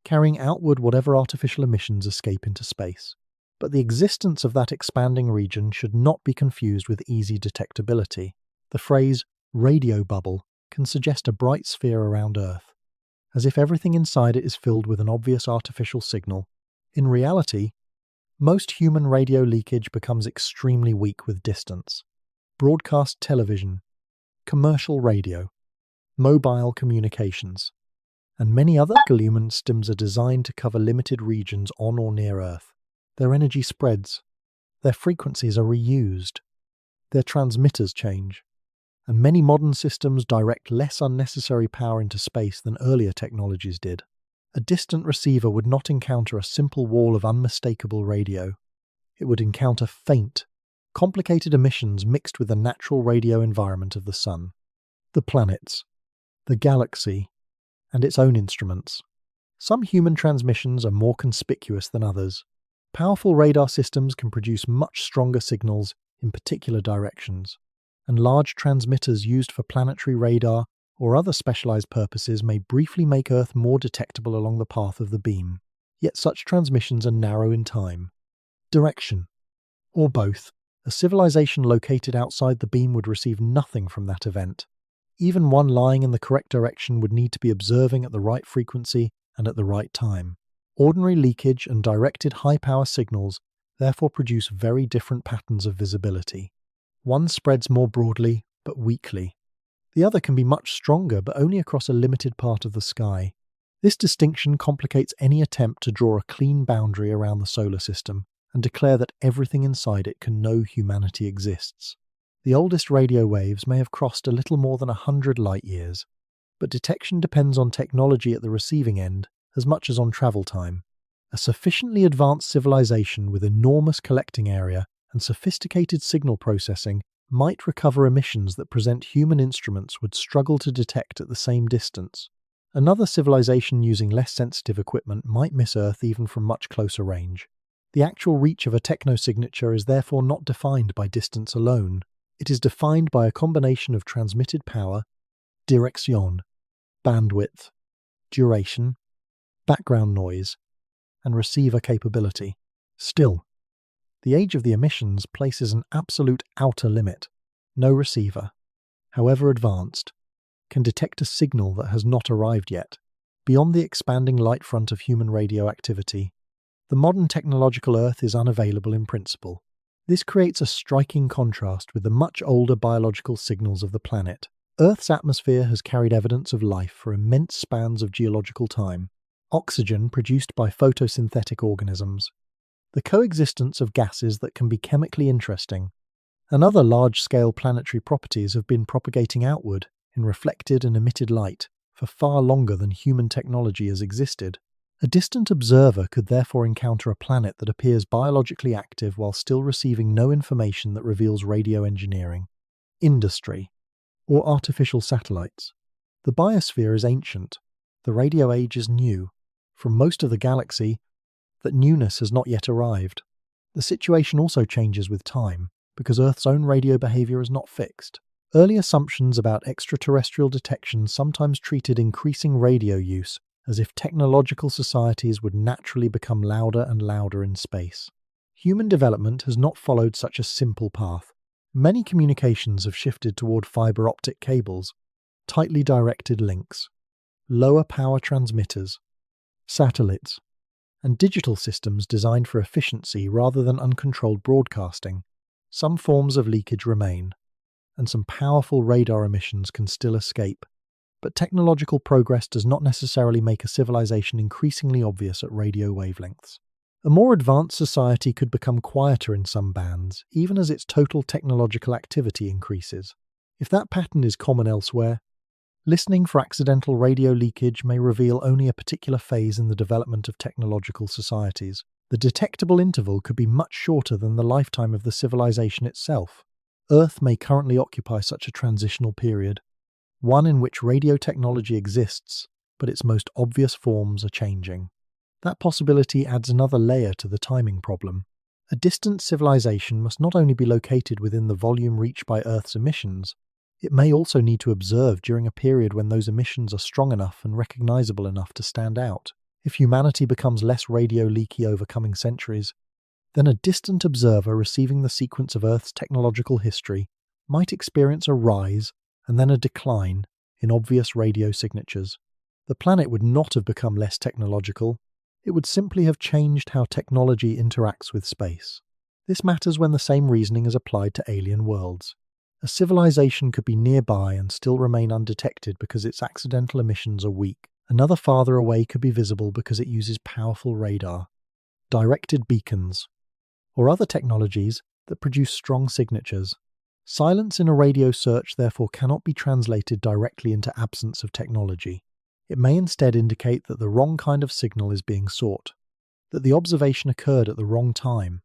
carrying outward whatever artificial emissions escape into space. But the existence of that expanding region should not be confused with easy detectability. The phrase radio bubble can suggest a bright sphere around Earth, as if everything inside it is filled with an obvious artificial signal. In reality, most human radio leakage becomes extremely weak with distance. Broadcast television, commercial radio, mobile communications, and many other human systems are designed to cover limited regions on or near Earth. Their energy spreads, their frequencies are reused, their transmitters change, and many modern systems direct less unnecessary power into space than earlier technologies did. A distant receiver would not encounter a simple wall of unmistakable radio. It would encounter faint, complicated emissions mixed with the natural radio environment of the Sun, the planets, the galaxy, and its own instruments. Some human transmissions are more conspicuous than others. Powerful radar systems can produce much stronger signals in particular directions, and large transmitters used for planetary radar or other specialized purposes may briefly make Earth more detectable along the path of the beam. Yet such transmissions are narrow in time, direction, or both. A civilization located outside the beam would receive nothing from that event. Even one lying in the correct direction would need to be observing at the right frequency and at the right time. Ordinary leakage and directed high-power signals therefore produce very different patterns of visibility. One spreads more broadly, but weakly. The other can be much stronger, but only across a limited part of the sky. This distinction complicates any attempt to draw a clean boundary around the solar system and declare that everything inside it can know humanity exists. The oldest radio waves may have crossed a little more than 100 light-years, but detection depends on technology at the receiving end as much as on travel time. A sufficiently advanced civilization with enormous collecting area and sophisticated signal processing might recover emissions that present human instruments would struggle to detect at the same distance. Another civilization using less sensitive equipment might miss Earth even from much closer range. The actual reach of a technosignature is therefore not defined by distance alone. It is defined by a combination of transmitted power, direction, bandwidth, duration, background noise, and receiver capability. Still, the age of the emissions places an absolute outer limit. No receiver, however advanced, can detect a signal that has not arrived yet. Beyond the expanding light front of human radio activity, the modern technological Earth is unavailable in principle. This creates a striking contrast with the much older biological signals of the planet. Earth's atmosphere has carried evidence of life for immense spans of geological time. Oxygen produced by photosynthetic organisms, the coexistence of gases that can be chemically interesting, and other large-scale planetary properties have been propagating outward in reflected and emitted light for far longer than human technology has existed. A distant observer could therefore encounter a planet that appears biologically active while still receiving no information that reveals radio engineering, industry, or artificial satellites. The biosphere is ancient. The radio age is new. From most of the galaxy, that newness has not yet arrived. The situation also changes with time, because Earth's own radio behavior is not fixed. Early assumptions about extraterrestrial detection sometimes treated increasing radio use as if technological societies would naturally become louder and louder in space. Human development has not followed such a simple path. Many communications have shifted toward fiber optic cables, tightly directed links, lower power transmitters, satellites, and digital systems designed for efficiency rather than uncontrolled broadcasting. Some forms of leakage remain, and some powerful radar emissions can still escape. But technological progress does not necessarily make a civilization increasingly obvious at radio wavelengths. A more advanced society could become quieter in some bands, even as its total technological activity increases. If that pattern is common elsewhere, listening for accidental radio leakage may reveal only a particular phase in the development of technological societies. The detectable interval could be much shorter than the lifetime of the civilization itself. Earth may currently occupy such a transitional period, one in which radio technology exists, but its most obvious forms are changing. That possibility adds another layer to the timing problem. A distant civilization must not only be located within the volume reached by Earth's emissions, it may also need to observe during a period when those emissions are strong enough and recognizable enough to stand out. If humanity becomes less radio leaky over coming centuries, then a distant observer receiving the sequence of Earth's technological history might experience a rise and then a decline in obvious radio signatures. The planet would not have become less technological. It would simply have changed how technology interacts with space. This matters when the same reasoning is applied to alien worlds. A civilization could be nearby and still remain undetected because its accidental emissions are weak. Another farther away could be visible because it uses powerful radar, directed beacons, or other technologies that produce strong signatures. Silence in a radio search therefore cannot be translated directly into absence of technology. It may instead indicate that the wrong kind of signal is being sought, that the observation occurred at the wrong time,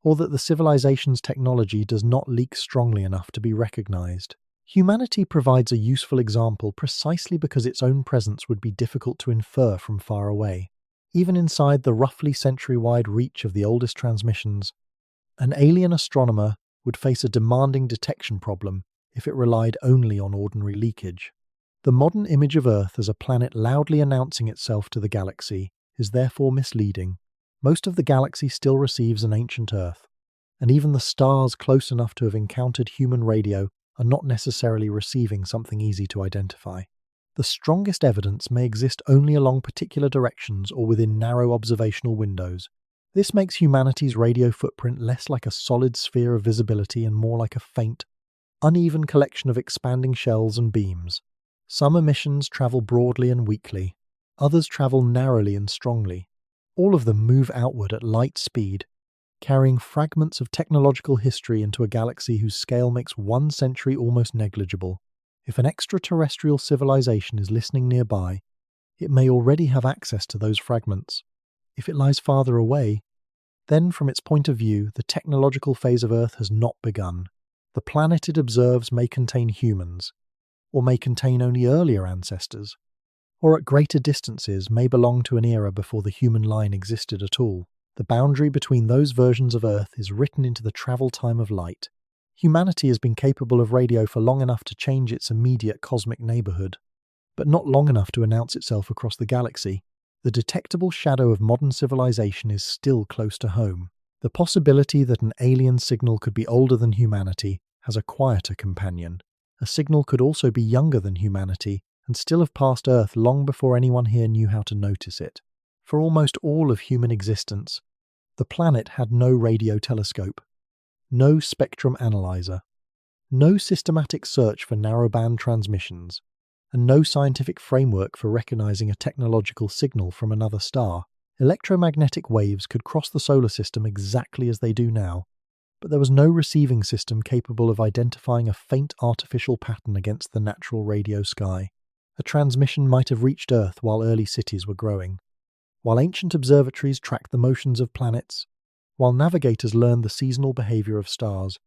or that the civilization's technology does not leak strongly enough to be recognized. Humanity provides a useful example precisely because its own presence would be difficult to infer from far away. Even inside the roughly century-wide reach of the oldest transmissions, an alien astronomer would face a demanding detection problem if it relied only on ordinary leakage. The modern image of Earth as a planet loudly announcing itself to the galaxy is therefore misleading. Most of the galaxy still receives an ancient Earth, and even the stars close enough to have encountered human radio are not necessarily receiving something easy to identify. The strongest evidence may exist only along particular directions or within narrow observational windows. This makes humanity's radio footprint less like a solid sphere of visibility and more like a faint, uneven collection of expanding shells and beams. Some emissions travel broadly and weakly, others travel narrowly and strongly. All of them move outward at light speed, carrying fragments of technological history into a galaxy whose scale makes 1 century almost negligible. If an extraterrestrial civilization is listening nearby, it may already have access to those fragments. If it lies farther away, then from its point of view, the technological phase of Earth has not begun. The planet it observes may contain humans, or may contain only earlier ancestors, or at greater distances may belong to an era before the human line existed at all. The boundary between those versions of Earth is written into the travel time of light. Humanity has been capable of radio for long enough to change its immediate cosmic neighborhood, but not long enough to announce itself across the galaxy. The detectable shadow of modern civilization is still close to home. The possibility that an alien signal could be older than humanity has a quieter companion. A signal could also be younger than humanity and still have passed Earth long before anyone here knew how to notice it. For almost all of human existence, the planet had no radio telescope. No spectrum analyzer, no systematic search for narrowband transmissions, and no scientific framework for recognizing a technological signal from another star. Electromagnetic waves could cross the solar system exactly as they do now, but there was no receiving system capable of identifying a faint artificial pattern against the natural radio sky. A transmission might have reached Earth while early cities were growing, while ancient observatories tracked the motions of planets, while navigators learned the seasonal behavior of stars,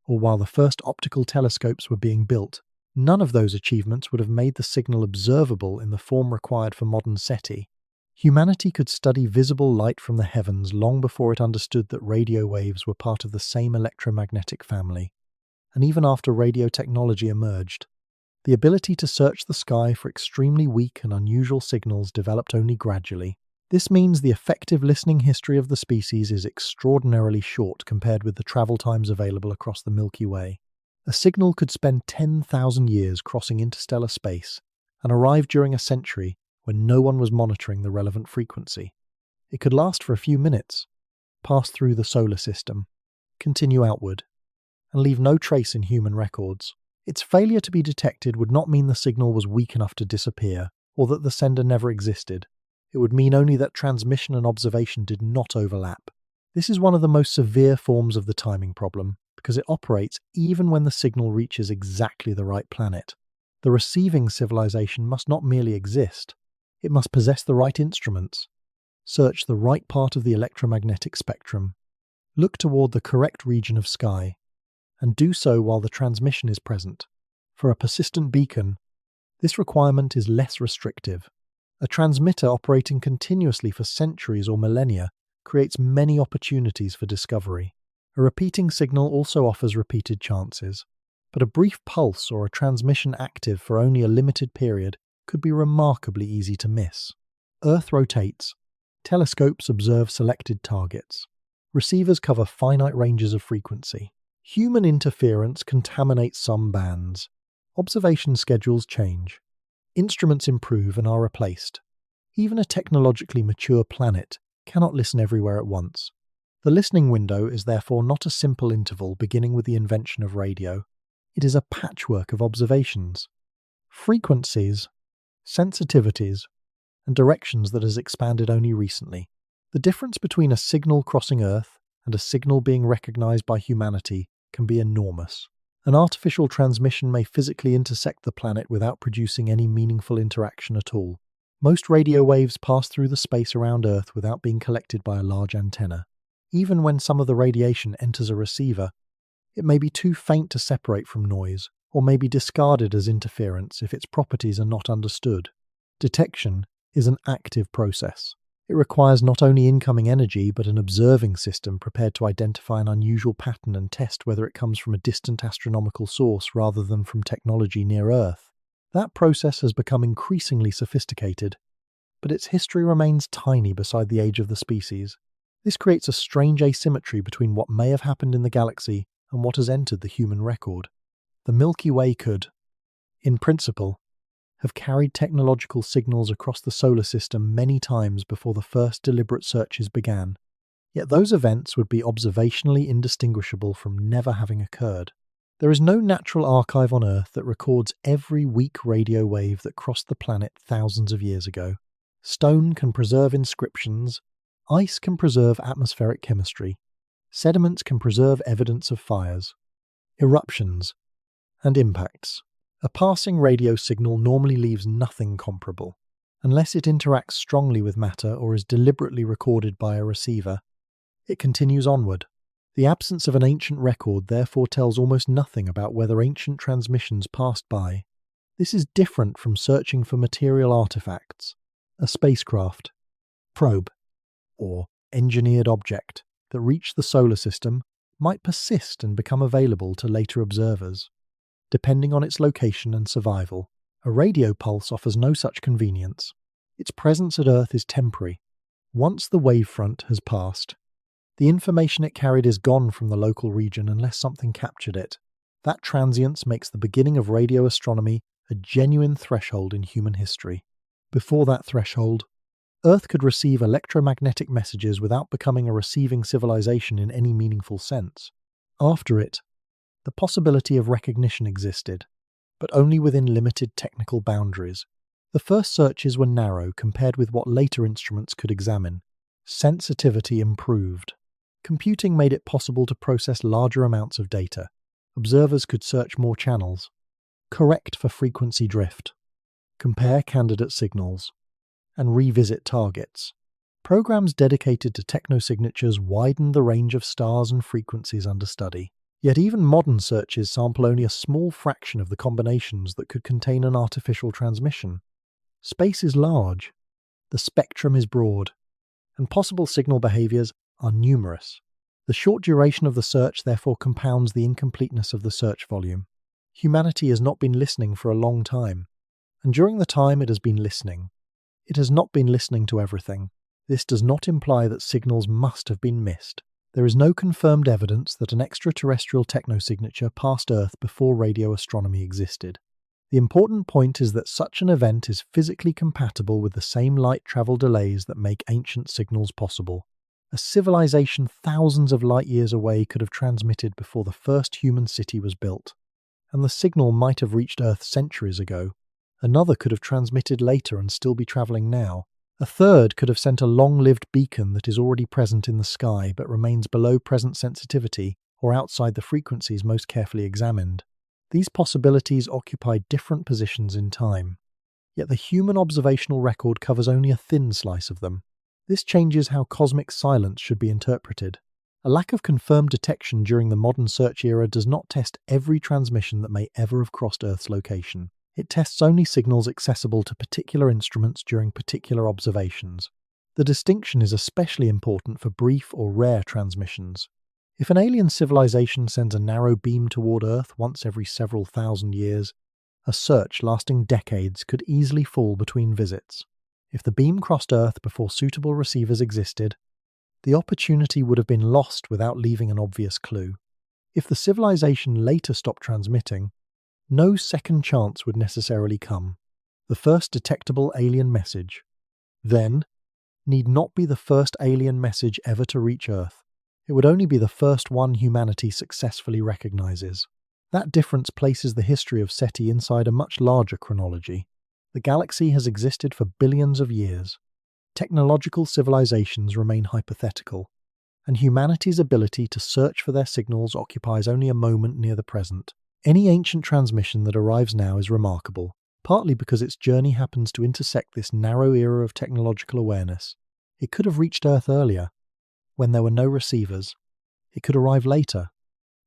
or while the first optical telescopes were being built. None of those achievements would have made the signal observable in the form required for modern SETI. Humanity could study visible light from the heavens long before it understood that radio waves were part of the same electromagnetic family. And even after radio technology emerged, the ability to search the sky for extremely weak and unusual signals developed only gradually. This means the effective listening history of the species is extraordinarily short compared with the travel times available across the Milky Way. A signal could spend 10,000 years crossing interstellar space and arrive during a century when no one was monitoring the relevant frequency. It could last for a few minutes, pass through the solar system, continue outward, and leave no trace in human records. Its failure to be detected would not mean the signal was weak enough to disappear, or that the sender never existed. It would mean only that transmission and observation did not overlap. This is one of the most severe forms of the timing problem, because it operates even when the signal reaches exactly the right planet. The receiving civilization must not merely exist, it must possess the right instruments, search the right part of the electromagnetic spectrum, look toward the correct region of sky, and do so while the transmission is present. For a persistent beacon, this requirement is less restrictive. A transmitter operating continuously for centuries or millennia creates many opportunities for discovery. A repeating signal also offers repeated chances, but a brief pulse or a transmission active for only a limited period could be remarkably easy to miss. Earth rotates. Telescopes observe selected targets. Receivers cover finite ranges of frequency. Human interference contaminates some bands. Observation schedules change. Instruments improve and are replaced. Even a technologically mature planet cannot listen everywhere at once. The listening window is therefore not a simple interval beginning with the invention of radio. It is a patchwork of observations, frequencies, sensitivities, and directions that has expanded only recently. The difference between a signal crossing Earth and a signal being recognized by humanity can be enormous. An artificial transmission may physically intersect the planet without producing any meaningful interaction at all. Most radio waves pass through the space around Earth without being collected by a large antenna. Even when some of the radiation enters a receiver, it may be too faint to separate from noise, or may be discarded as interference if its properties are not understood. Detection is an active process. It requires not only incoming energy, but an observing system prepared to identify an unusual pattern and test whether it comes from a distant astronomical source rather than from technology near Earth. That process has become increasingly sophisticated, but its history remains tiny beside the age of the species. This creates a strange asymmetry between what may have happened in the galaxy and what has entered the human record. The Milky Way could, in principle, have carried technological signals across the solar system many times before the first deliberate searches began. Yet those events would be observationally indistinguishable from never having occurred. There is no natural archive on Earth that records every weak radio wave that crossed the planet thousands of years ago. Stone can preserve inscriptions, ice can preserve atmospheric chemistry, sediments can preserve evidence of fires, eruptions, and impacts. A passing radio signal normally leaves nothing comparable. Unless it interacts strongly with matter or is deliberately recorded by a receiver, it continues onward. The absence of an ancient record therefore tells almost nothing about whether ancient transmissions passed by. This is different from searching for material artifacts. A spacecraft, probe, or engineered object that reached the solar system might persist and become available to later observers, depending on its location and survival. A radio pulse offers no such convenience. Its presence at Earth is temporary. Once the wavefront has passed, the information it carried is gone from the local region unless something captured it. That transience makes the beginning of radio astronomy a genuine threshold in human history. Before that threshold, Earth could receive electromagnetic messages without becoming a receiving civilization in any meaningful sense. After it, the possibility of recognition existed, but only within limited technical boundaries. The first searches were narrow compared with what later instruments could examine. Sensitivity improved. Computing made it possible to process larger amounts of data. Observers could search more channels, correct for frequency drift, compare candidate signals, and revisit targets. Programs dedicated to technosignatures widened the range of stars and frequencies under study. Yet even modern searches sample only a small fraction of the combinations that could contain an artificial transmission. Space is large, the spectrum is broad, and possible signal behaviors are numerous. The short duration of the search therefore compounds the incompleteness of the search volume. Humanity has not been listening for a long time, and during the time it has been listening, it has not been listening to everything. This does not imply that signals must have been missed. There is no confirmed evidence that an extraterrestrial technosignature passed Earth before radio astronomy existed. The important point is that such an event is physically compatible with the same light travel delays that make ancient signals possible. A civilization thousands of light years away could have transmitted before the first human city was built, and the signal might have reached Earth centuries ago. Another could have transmitted later and still be traveling now. A third could have sent a long-lived beacon that is already present in the sky but remains below present sensitivity or outside the frequencies most carefully examined. These possibilities occupy different positions in time, yet the human observational record covers only a thin slice of them. This changes how cosmic silence should be interpreted. A lack of confirmed detection during the modern search era does not test every transmission that may ever have crossed Earth's location. It tests only signals accessible to particular instruments during particular observations. The distinction is especially important for brief or rare transmissions. If an alien civilization sends a narrow beam toward Earth once every several thousand years, a search lasting decades could easily fall between visits. If the beam crossed Earth before suitable receivers existed, the opportunity would have been lost without leaving an obvious clue. If the civilization later stopped transmitting, no second chance would necessarily come. The first detectable alien message, then, need not be the first alien message ever to reach Earth. It would only be the first one humanity successfully recognizes. That difference places the history of SETI inside a much larger chronology. The galaxy has existed for billions of years. Technological civilizations remain hypothetical, and humanity's ability to search for their signals occupies only a moment near the present. Any ancient transmission that arrives now is remarkable, partly because its journey happens to intersect this narrow era of technological awareness. It could have reached Earth earlier, when there were no receivers. It could arrive later,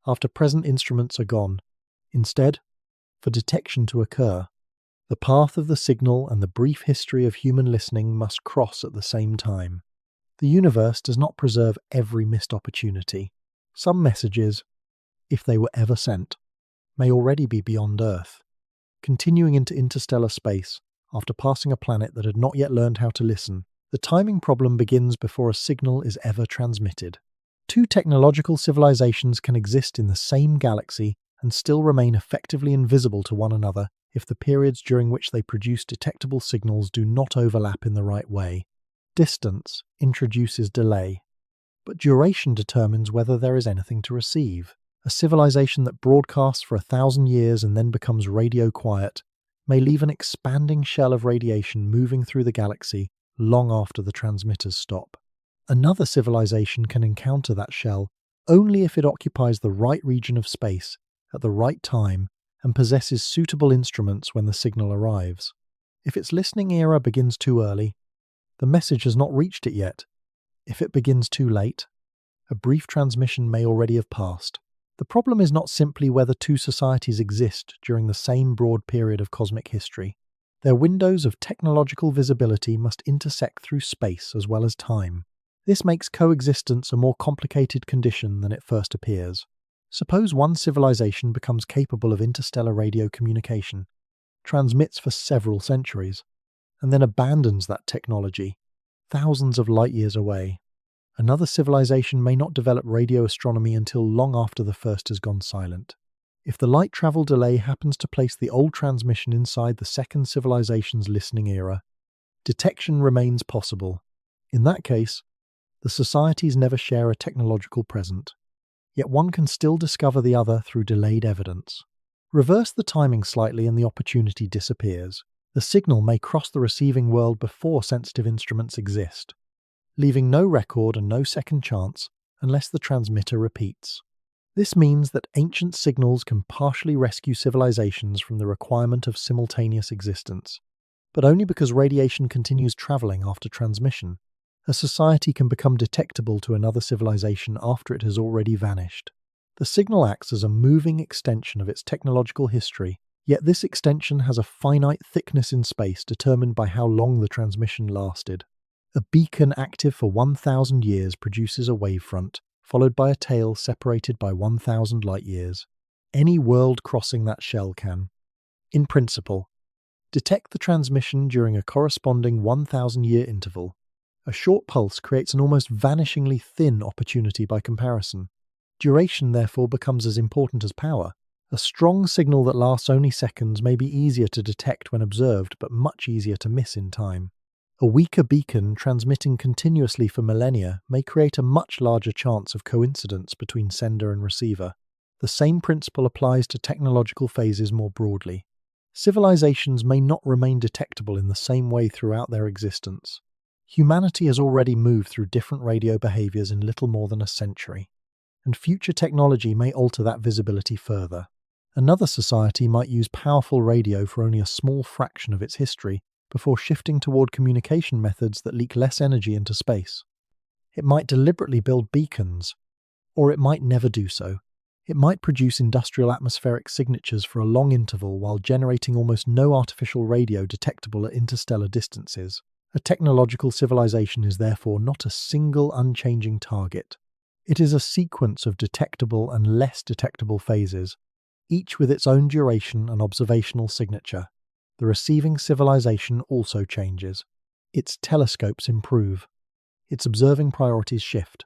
after present instruments are gone. Instead, for detection to occur, the path of the signal and the brief history of human listening must cross at the same time. The universe does not preserve every missed opportunity. Some messages, if they were ever sent, may already be beyond Earth, continuing into interstellar space after passing a planet that had not yet learned how to listen. The timing problem begins before a signal is ever transmitted. Two technological civilizations can exist in the same galaxy and still remain effectively invisible to one another if the periods during which they produce detectable signals do not overlap in the right way. Distance introduces delay, but duration determines whether there is anything to receive. A civilization that broadcasts for 1,000 years and then becomes radio quiet may leave an expanding shell of radiation moving through the galaxy long after the transmitters stop. Another civilization can encounter that shell only if it occupies the right region of space at the right time and possesses suitable instruments when the signal arrives. If its listening era begins too early, the message has not reached it yet. If it begins too late, a brief transmission may already have passed. The problem is not simply whether two societies exist during the same broad period of cosmic history. Their windows of technological visibility must intersect through space as well as time. This makes coexistence a more complicated condition than it first appears. Suppose one civilization becomes capable of interstellar radio communication, transmits for several centuries, and then abandons that technology, thousands of light years away. Another civilization may not develop radio astronomy until long after the first has gone silent. If the light travel delay happens to place the old transmission inside the second civilization's listening era, detection remains possible. In that case, the societies never share a technological present. yet one can still discover the other through delayed evidence. Reverse the timing slightly and the opportunity disappears. The signal may cross the receiving world before sensitive instruments exist, leaving no record and no second chance unless the transmitter repeats. This means that ancient signals can partially rescue civilizations from the requirement of simultaneous existence, but only because radiation continues traveling after transmission. A society can become detectable to another civilization after it has already vanished. The signal acts as a moving extension of its technological history, yet this extension has a finite thickness in space determined by how long the transmission lasted. A beacon active for 1,000 years produces a wavefront, followed by a tail separated by 1,000 light-years. Any world crossing that shell can, in principle, detect the transmission during a corresponding 1,000-year interval. A short pulse creates an almost vanishingly thin opportunity by comparison. Duration therefore becomes as important as power. A strong signal that lasts only seconds may be easier to detect when observed, but much easier to miss in time. A weaker beacon transmitting continuously for millennia may create a much larger chance of coincidence between sender and receiver. The same principle applies to technological phases more broadly. Civilizations may not remain detectable in the same way throughout their existence. Humanity has already moved through different radio behaviors in little more than a century, and future technology may alter that visibility further. Another society might use powerful radio for only a small fraction of its history, before shifting toward communication methods that leak less energy into space. It might deliberately build beacons, or it might never do so. It might produce industrial atmospheric signatures for a long interval while generating almost no artificial radio detectable at interstellar distances. A technological civilization is therefore not a single unchanging target. It is a sequence of detectable and less detectable phases, each with its own duration and observational signature. The receiving civilization also changes. Its telescopes improve, its observing priorities shift,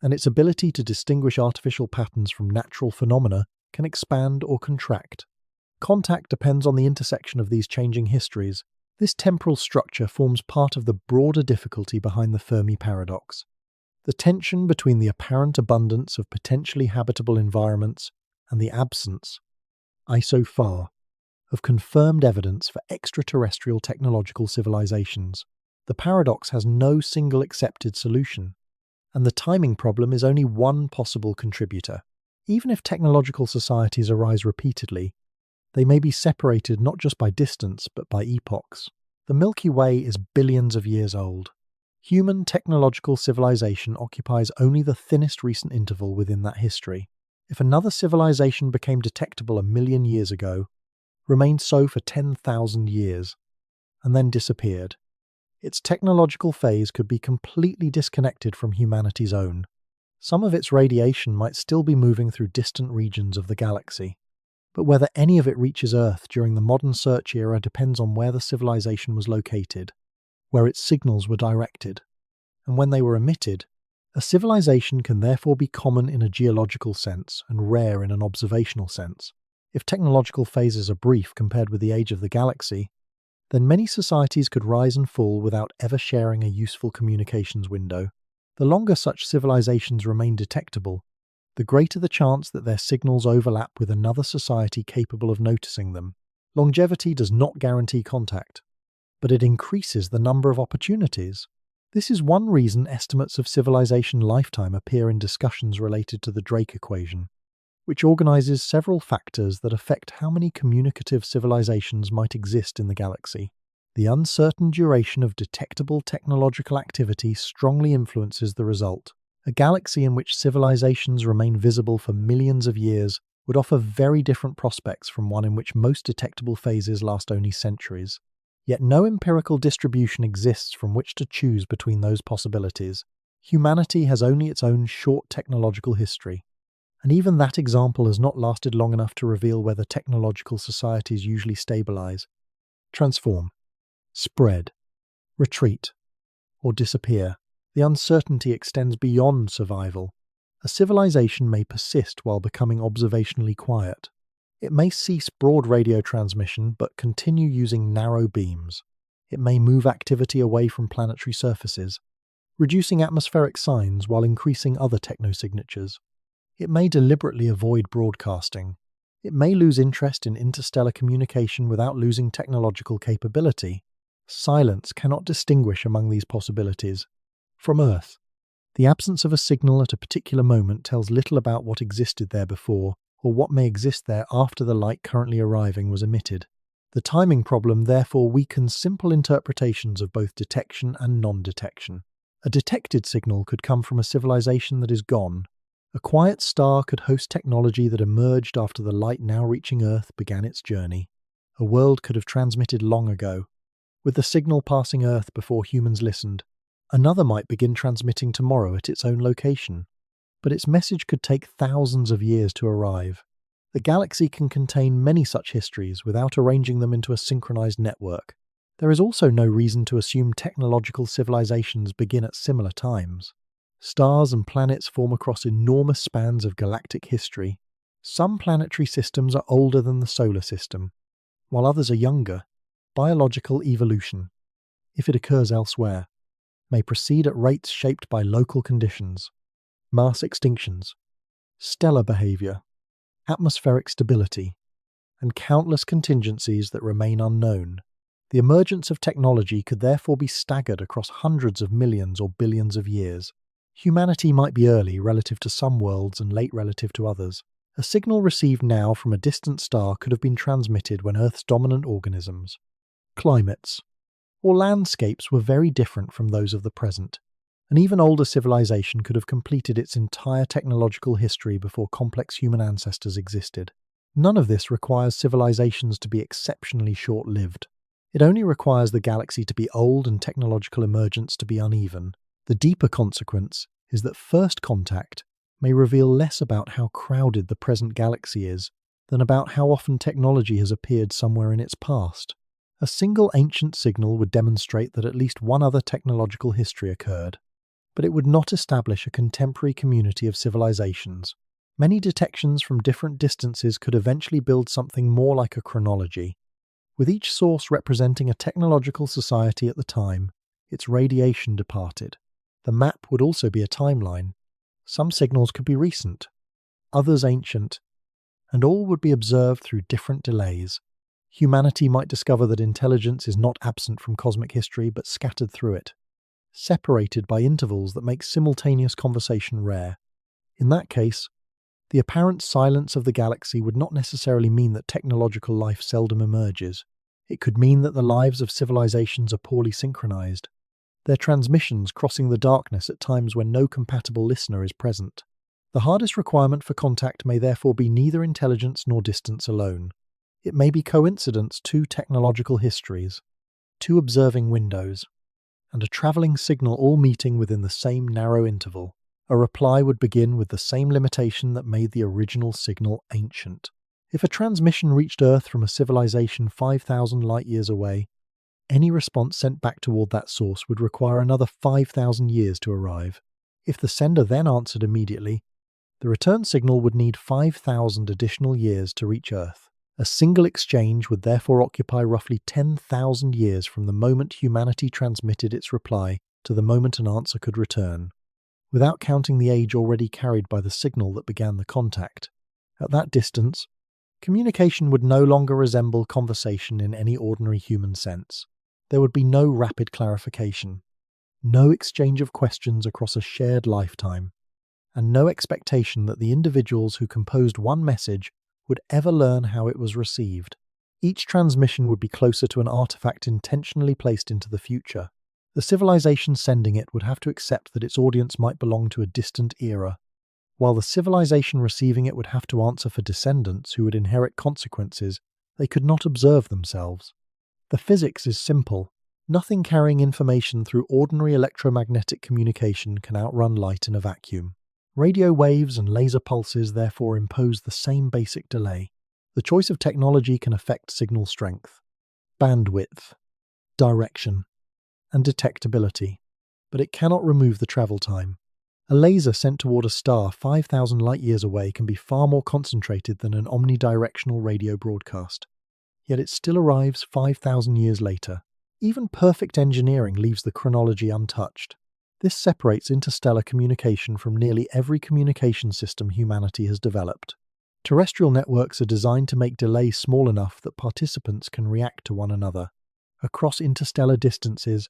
and its ability to distinguish artificial patterns from natural phenomena can expand or contract. Contact depends on the intersection of these changing histories. This temporal structure forms part of the broader difficulty behind the Fermi paradox. The tension between the apparent abundance of potentially habitable environments and the absence, so far, of confirmed evidence for extraterrestrial technological civilizations. The paradox has no single accepted solution, and the timing problem is only one possible contributor. Even if technological societies arise repeatedly, they may be separated not just by distance but by epochs. The Milky Way is billions of years old. Human technological civilization occupies only the thinnest recent interval within that history. If another civilization became detectable 1 million years ago, remained so for 10,000 years, and then disappeared, its technological phase could be completely disconnected from humanity's own. Some of its radiation might still be moving through distant regions of the galaxy, but whether any of it reaches Earth during the modern search era depends on where the civilization was located, where its signals were directed, and when they were emitted. A civilization can therefore be common in a geological sense and rare in an observational sense. If technological phases are brief compared with the age of the galaxy, then many societies could rise and fall without ever sharing a useful communications window. The longer such civilizations remain detectable, the greater the chance that their signals overlap with another society capable of noticing them. Longevity does not guarantee contact, but it increases the number of opportunities. This is one reason estimates of civilization lifetime appear in discussions related to the Drake equation, which organizes several factors that affect how many communicative civilizations might exist in the galaxy. The uncertain duration of detectable technological activity strongly influences the result. A galaxy in which civilizations remain visible for millions of years would offer very different prospects from one in which most detectable phases last only centuries. Yet no empirical distribution exists from which to choose between those possibilities. Humanity has only its own short technological history, and even that example has not lasted long enough to reveal whether technological societies usually stabilize, transform, spread, retreat, or disappear. The uncertainty extends beyond survival. A civilization may persist while becoming observationally quiet. It may cease broad radio transmission but continue using narrow beams. It may move activity away from planetary surfaces, reducing atmospheric signs while increasing other technosignatures. It may deliberately avoid broadcasting. It may lose interest in interstellar communication without losing technological capability. Silence cannot distinguish among these possibilities. From Earth, the absence of a signal at a particular moment tells little about what existed there before, or what may exist there after the light currently arriving was emitted. The timing problem therefore weakens simple interpretations of both detection and non-detection. A detected signal could come from a civilization that is gone. A quiet star could host technology that emerged after the light now reaching Earth began its journey. A world could have transmitted long ago, with the signal passing Earth before humans listened. Another might begin transmitting tomorrow at its own location, but its message could take thousands of years to arrive. The galaxy can contain many such histories without arranging them into a synchronized network. There is also no reason to assume technological civilizations begin at similar times. Stars and planets form across enormous spans of galactic history. Some planetary systems are older than the solar system, while others are younger. Biological evolution, if it occurs elsewhere, may proceed at rates shaped by local conditions. Mass extinctions, stellar behavior, atmospheric stability, and countless contingencies that remain unknown. The emergence of technology could therefore be staggered across hundreds of millions or billions of years. Humanity might be early relative to some worlds and late relative to others. A signal received now from a distant star could have been transmitted when Earth's dominant organisms, climates, or landscapes were very different from those of the present. An even older civilization could have completed its entire technological history before complex human ancestors existed. None of this requires civilizations to be exceptionally short-lived. It only requires the galaxy to be old and technological emergence to be uneven. The deeper consequence is that first contact may reveal less about how crowded the present galaxy is than about how often technology has appeared somewhere in its past. A single ancient signal would demonstrate that at least one other technological history occurred, but it would not establish a contemporary community of civilizations. Many detections from different distances could eventually build something more like a chronology, with each source representing a technological society at the time its radiation departed. The map would also be a timeline. Some signals could be recent, others ancient, and all would be observed through different delays. Humanity might discover that intelligence is not absent from cosmic history but scattered through it, separated by intervals that make simultaneous conversation rare. In that case, the apparent silence of the galaxy would not necessarily mean that technological life seldom emerges. It could mean that the lives of civilizations are poorly synchronized, their transmissions crossing the darkness at times when no compatible listener is present. The hardest requirement for contact may therefore be neither intelligence nor distance alone. It may be coincidence, two technological histories, two observing windows, and a travelling signal all meeting within the same narrow interval. A reply would begin with the same limitation that made the original signal ancient. If a transmission reached Earth from a civilization 5,000 light-years away, any response sent back toward that source would require another 5,000 years to arrive. If the sender then answered immediately, the return signal would need 5,000 additional years to reach Earth. A single exchange would therefore occupy roughly 10,000 years from the moment humanity transmitted its reply to the moment an answer could return, without counting the age already carried by the signal that began the contact. At that distance, communication would no longer resemble conversation in any ordinary human sense. There would be no rapid clarification, no exchange of questions across a shared lifetime, and no expectation that the individuals who composed one message would ever learn how it was received. Each transmission would be closer to an artifact intentionally placed into the future. The civilization sending it would have to accept that its audience might belong to a distant era, while the civilization receiving it would have to answer for descendants who would inherit consequences they could not observe themselves. The physics is simple. Nothing carrying information through ordinary electromagnetic communication can outrun light in a vacuum. Radio waves and laser pulses therefore impose the same basic delay. The choice of technology can affect signal strength, bandwidth, direction, and detectability, but it cannot remove the travel time. A laser sent toward a star 5,000 light-years away can be far more concentrated than an omnidirectional radio broadcast, yet it still arrives 5,000 years later. Even perfect engineering leaves the chronology untouched. This separates interstellar communication from nearly every communication system humanity has developed. Terrestrial networks are designed to make delay small enough that participants can react to one another. Across interstellar distances,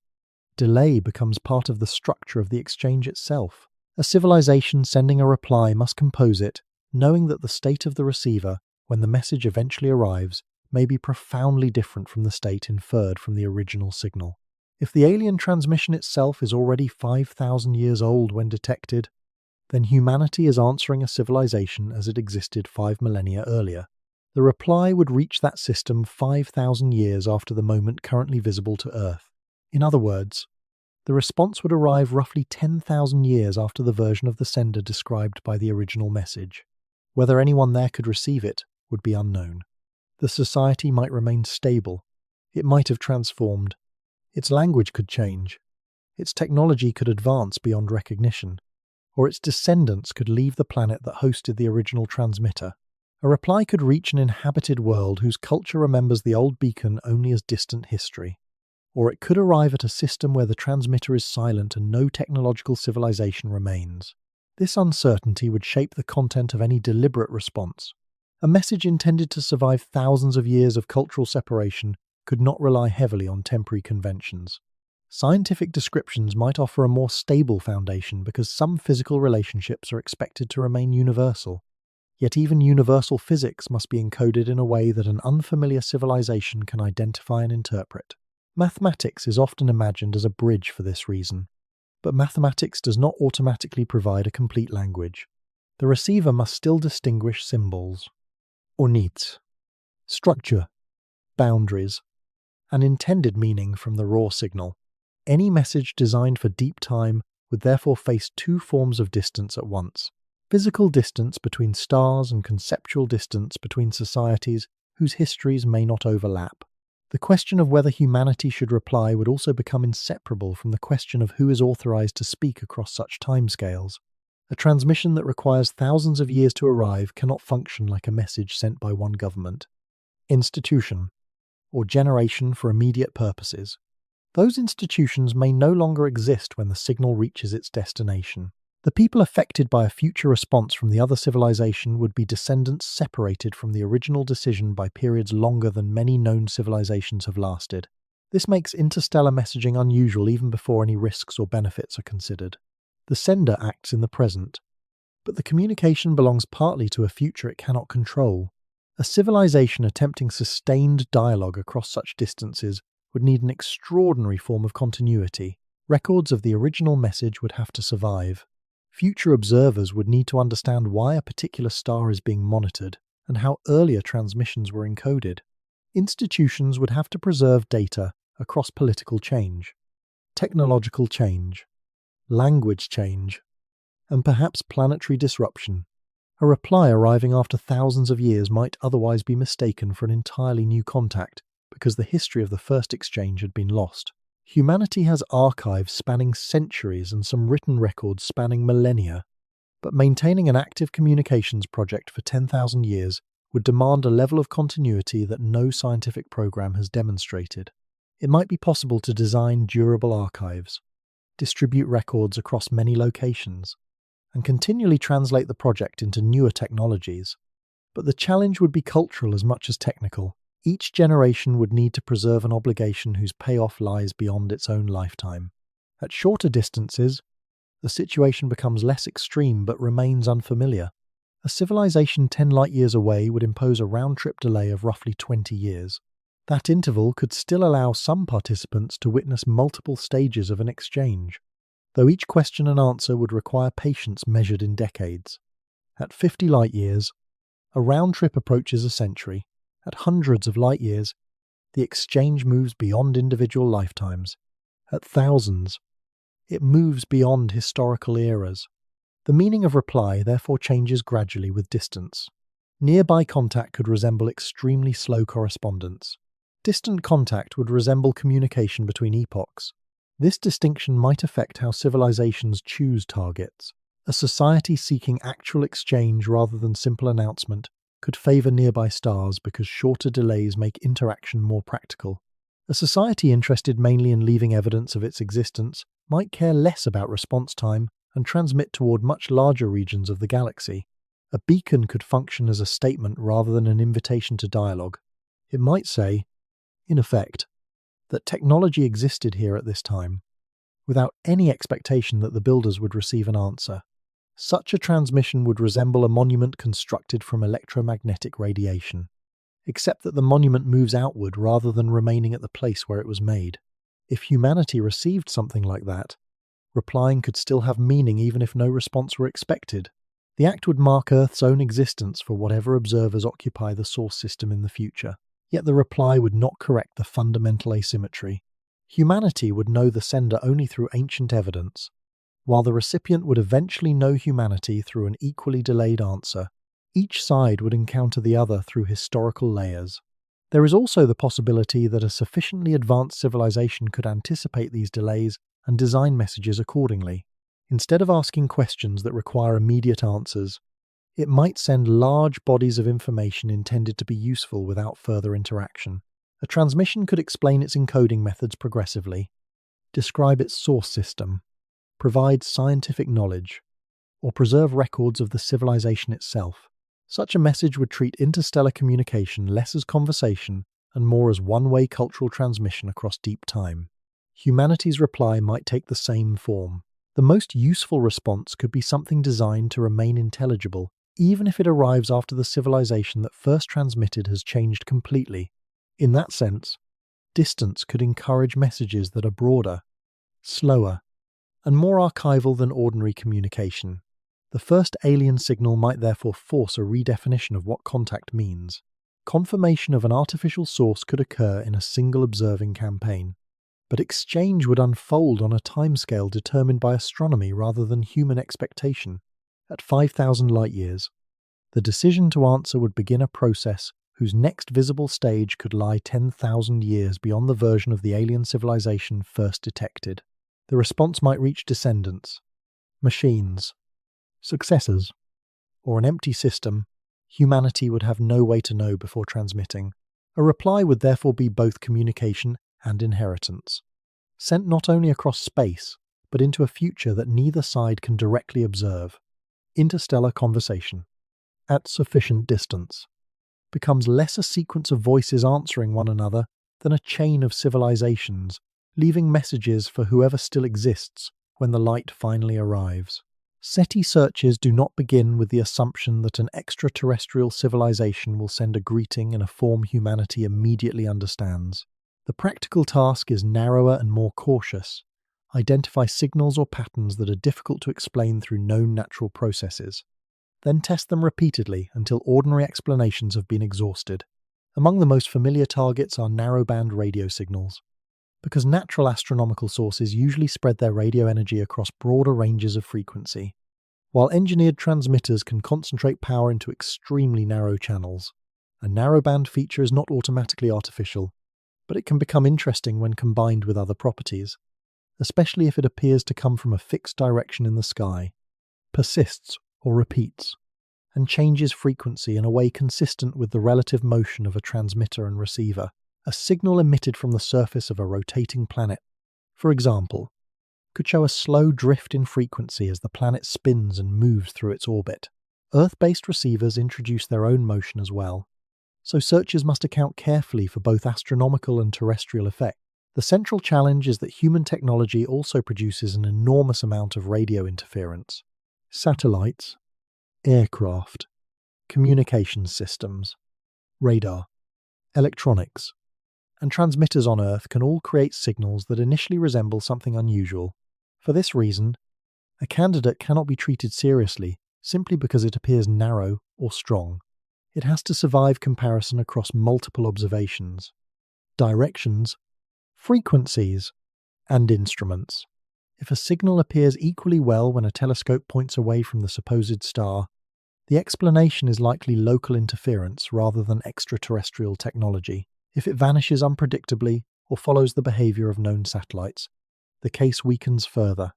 delay becomes part of the structure of the exchange itself. A civilization sending a reply must compose it, knowing that the state of the receiver, when the message eventually arrives, may be profoundly different from the state inferred from the original signal. If the alien transmission itself is already 5,000 years old when detected, then humanity is answering a civilization as it existed 5 millennia earlier. The reply would reach that system 5,000 years after the moment currently visible to Earth. In other words, the response would arrive roughly 10,000 years after the version of the sender described by the original message. Whether anyone there could receive it would be unknown. The society might remain stable. It might have transformed. Its language could change. Its technology could advance beyond recognition. Or its descendants could leave the planet that hosted the original transmitter. A reply could reach an inhabited world whose culture remembers the old beacon only as distant history. Or it could arrive at a system where the transmitter is silent and no technological civilization remains. This uncertainty would shape the content of any deliberate response. A message intended to survive thousands of years of cultural separation could not rely heavily on temporary conventions. Scientific descriptions might offer a more stable foundation because some physical relationships are expected to remain universal. Yet even universal physics must be encoded in a way that an unfamiliar civilization can identify and interpret. Mathematics is often imagined as a bridge for this reason, but mathematics does not automatically provide a complete language. The receiver must still distinguish symbols, units, structure, boundaries, and intended meaning from the raw signal. Any message designed for deep time would therefore face two forms of distance at once: physical distance between stars and conceptual distance between societies whose histories may not overlap. The question of whether humanity should reply would also become inseparable from the question of who is authorized to speak across such timescales. A transmission that requires thousands of years to arrive cannot function like a message sent by one government, institution, or generation for immediate purposes. Those institutions may no longer exist when the signal reaches its destination. The people affected by a future response from the other civilization would be descendants separated from the original decision by periods longer than many known civilizations have lasted. This makes interstellar messaging unusual even before any risks or benefits are considered. The sender acts in the present, but the communication belongs partly to a future it cannot control. A civilization attempting sustained dialogue across such distances would need an extraordinary form of continuity. Records of the original message would have to survive. Future observers would need to understand why a particular star is being monitored and how earlier transmissions were encoded. Institutions would have to preserve data across political change, technological change, language change, and perhaps planetary disruption. A reply arriving after thousands of years might otherwise be mistaken for an entirely new contact because the history of the first exchange had been lost. Humanity has archives spanning centuries and some written records spanning millennia, but maintaining an active communications project for 10,000 years would demand a level of continuity that no scientific program has demonstrated. It might be possible to design durable archives, distribute records across many locations, and continually translate the project into newer technologies. But the challenge would be cultural as much as technical. Each generation would need to preserve an obligation whose payoff lies beyond its own lifetime. At shorter distances, the situation becomes less extreme but remains unfamiliar. A civilization 10 light-years away would impose a round-trip delay of roughly 20 years. That interval could still allow some participants to witness multiple stages of an exchange, though each question and answer would require patience measured in decades. At 50 light-years, a round trip approaches a century. At hundreds of light-years, the exchange moves beyond individual lifetimes. At thousands, it moves beyond historical eras. The meaning of reply therefore changes gradually with distance. Nearby contact could resemble extremely slow correspondence. Distant contact would resemble communication between epochs. This distinction might affect how civilizations choose targets. A society seeking actual exchange rather than simple announcement could favor nearby stars because shorter delays make interaction more practical. A society interested mainly in leaving evidence of its existence might care less about response time and transmit toward much larger regions of the galaxy. A beacon could function as a statement rather than an invitation to dialogue. It might say, in effect, that technology existed here at this time, without any expectation that the builders would receive an answer. Such a transmission would resemble a monument constructed from electromagnetic radiation, except that the monument moves outward rather than remaining at the place where it was made. If humanity received something like that, replying could still have meaning even if no response were expected. The act would mark Earth's own existence for whatever observers occupy the source system in the future. Yet the reply would not correct the fundamental asymmetry. Humanity would know the sender only through ancient evidence, while the recipient would eventually know humanity through an equally delayed answer. Each side would encounter the other through historical layers. There is also the possibility that a sufficiently advanced civilization could anticipate these delays and design messages accordingly. Instead of asking questions that require immediate answers, it might send large bodies of information intended to be useful without further interaction. A transmission could explain its encoding methods progressively, describe its source system, provide scientific knowledge, or preserve records of the civilization itself. Such a message would treat interstellar communication less as conversation and more as one-way cultural transmission across deep time. Humanity's reply might take the same form. The most useful response could be something designed to remain intelligible, even if it arrives after the civilization that first transmitted has changed completely. In that sense, distance could encourage messages that are broader, slower, and more archival than ordinary communication. The first alien signal might therefore force a redefinition of what contact means. Confirmation of an artificial source could occur in a single observing campaign, but exchange would unfold on a timescale determined by astronomy rather than human expectation. At 5,000 light-years, the decision to answer would begin a process whose next visible stage could lie 10,000 years beyond the version of the alien civilization first detected. The response might reach descendants, machines, successors, or an empty system humanity would have no way to know before transmitting. A reply would therefore be both communication and inheritance, sent not only across space, but into a future that neither side can directly observe. Interstellar conversation, at sufficient distance, becomes less a sequence of voices answering one another than a chain of civilizations, leaving messages for whoever still exists when the light finally arrives. SETI searches do not begin with the assumption that an extraterrestrial civilization will send a greeting in a form humanity immediately understands. The practical task is narrower and more cautious. Identify signals or patterns that are difficult to explain through known natural processes. Then test them repeatedly until ordinary explanations have been exhausted. Among the most familiar targets are narrowband radio signals, because natural astronomical sources usually spread their radio energy across broader ranges of frequency, while engineered transmitters can concentrate power into extremely narrow channels. A narrowband feature is not automatically artificial, but it can become interesting when combined with other properties, especially if it appears to come from a fixed direction in the sky, persists or repeats, and changes frequency in a way consistent with the relative motion of a transmitter and receiver. A signal emitted from the surface of a rotating planet, for example, could show a slow drift in frequency as the planet spins and moves through its orbit. Earth-based receivers introduce their own motion as well, so searchers must account carefully for both astronomical and terrestrial effects. The central challenge is that human technology also produces an enormous amount of radio interference. Satellites, aircraft, communications systems, radar, electronics, and transmitters on Earth can all create signals that initially resemble something unusual. For this reason, a candidate cannot be treated seriously simply because it appears narrow or strong. It has to survive comparison across multiple observations, directions, frequencies, and instruments. If a signal appears equally well when a telescope points away from the supposed star, the explanation is likely local interference rather than extraterrestrial technology. If it vanishes unpredictably or follows the behavior of known satellites, the case weakens further.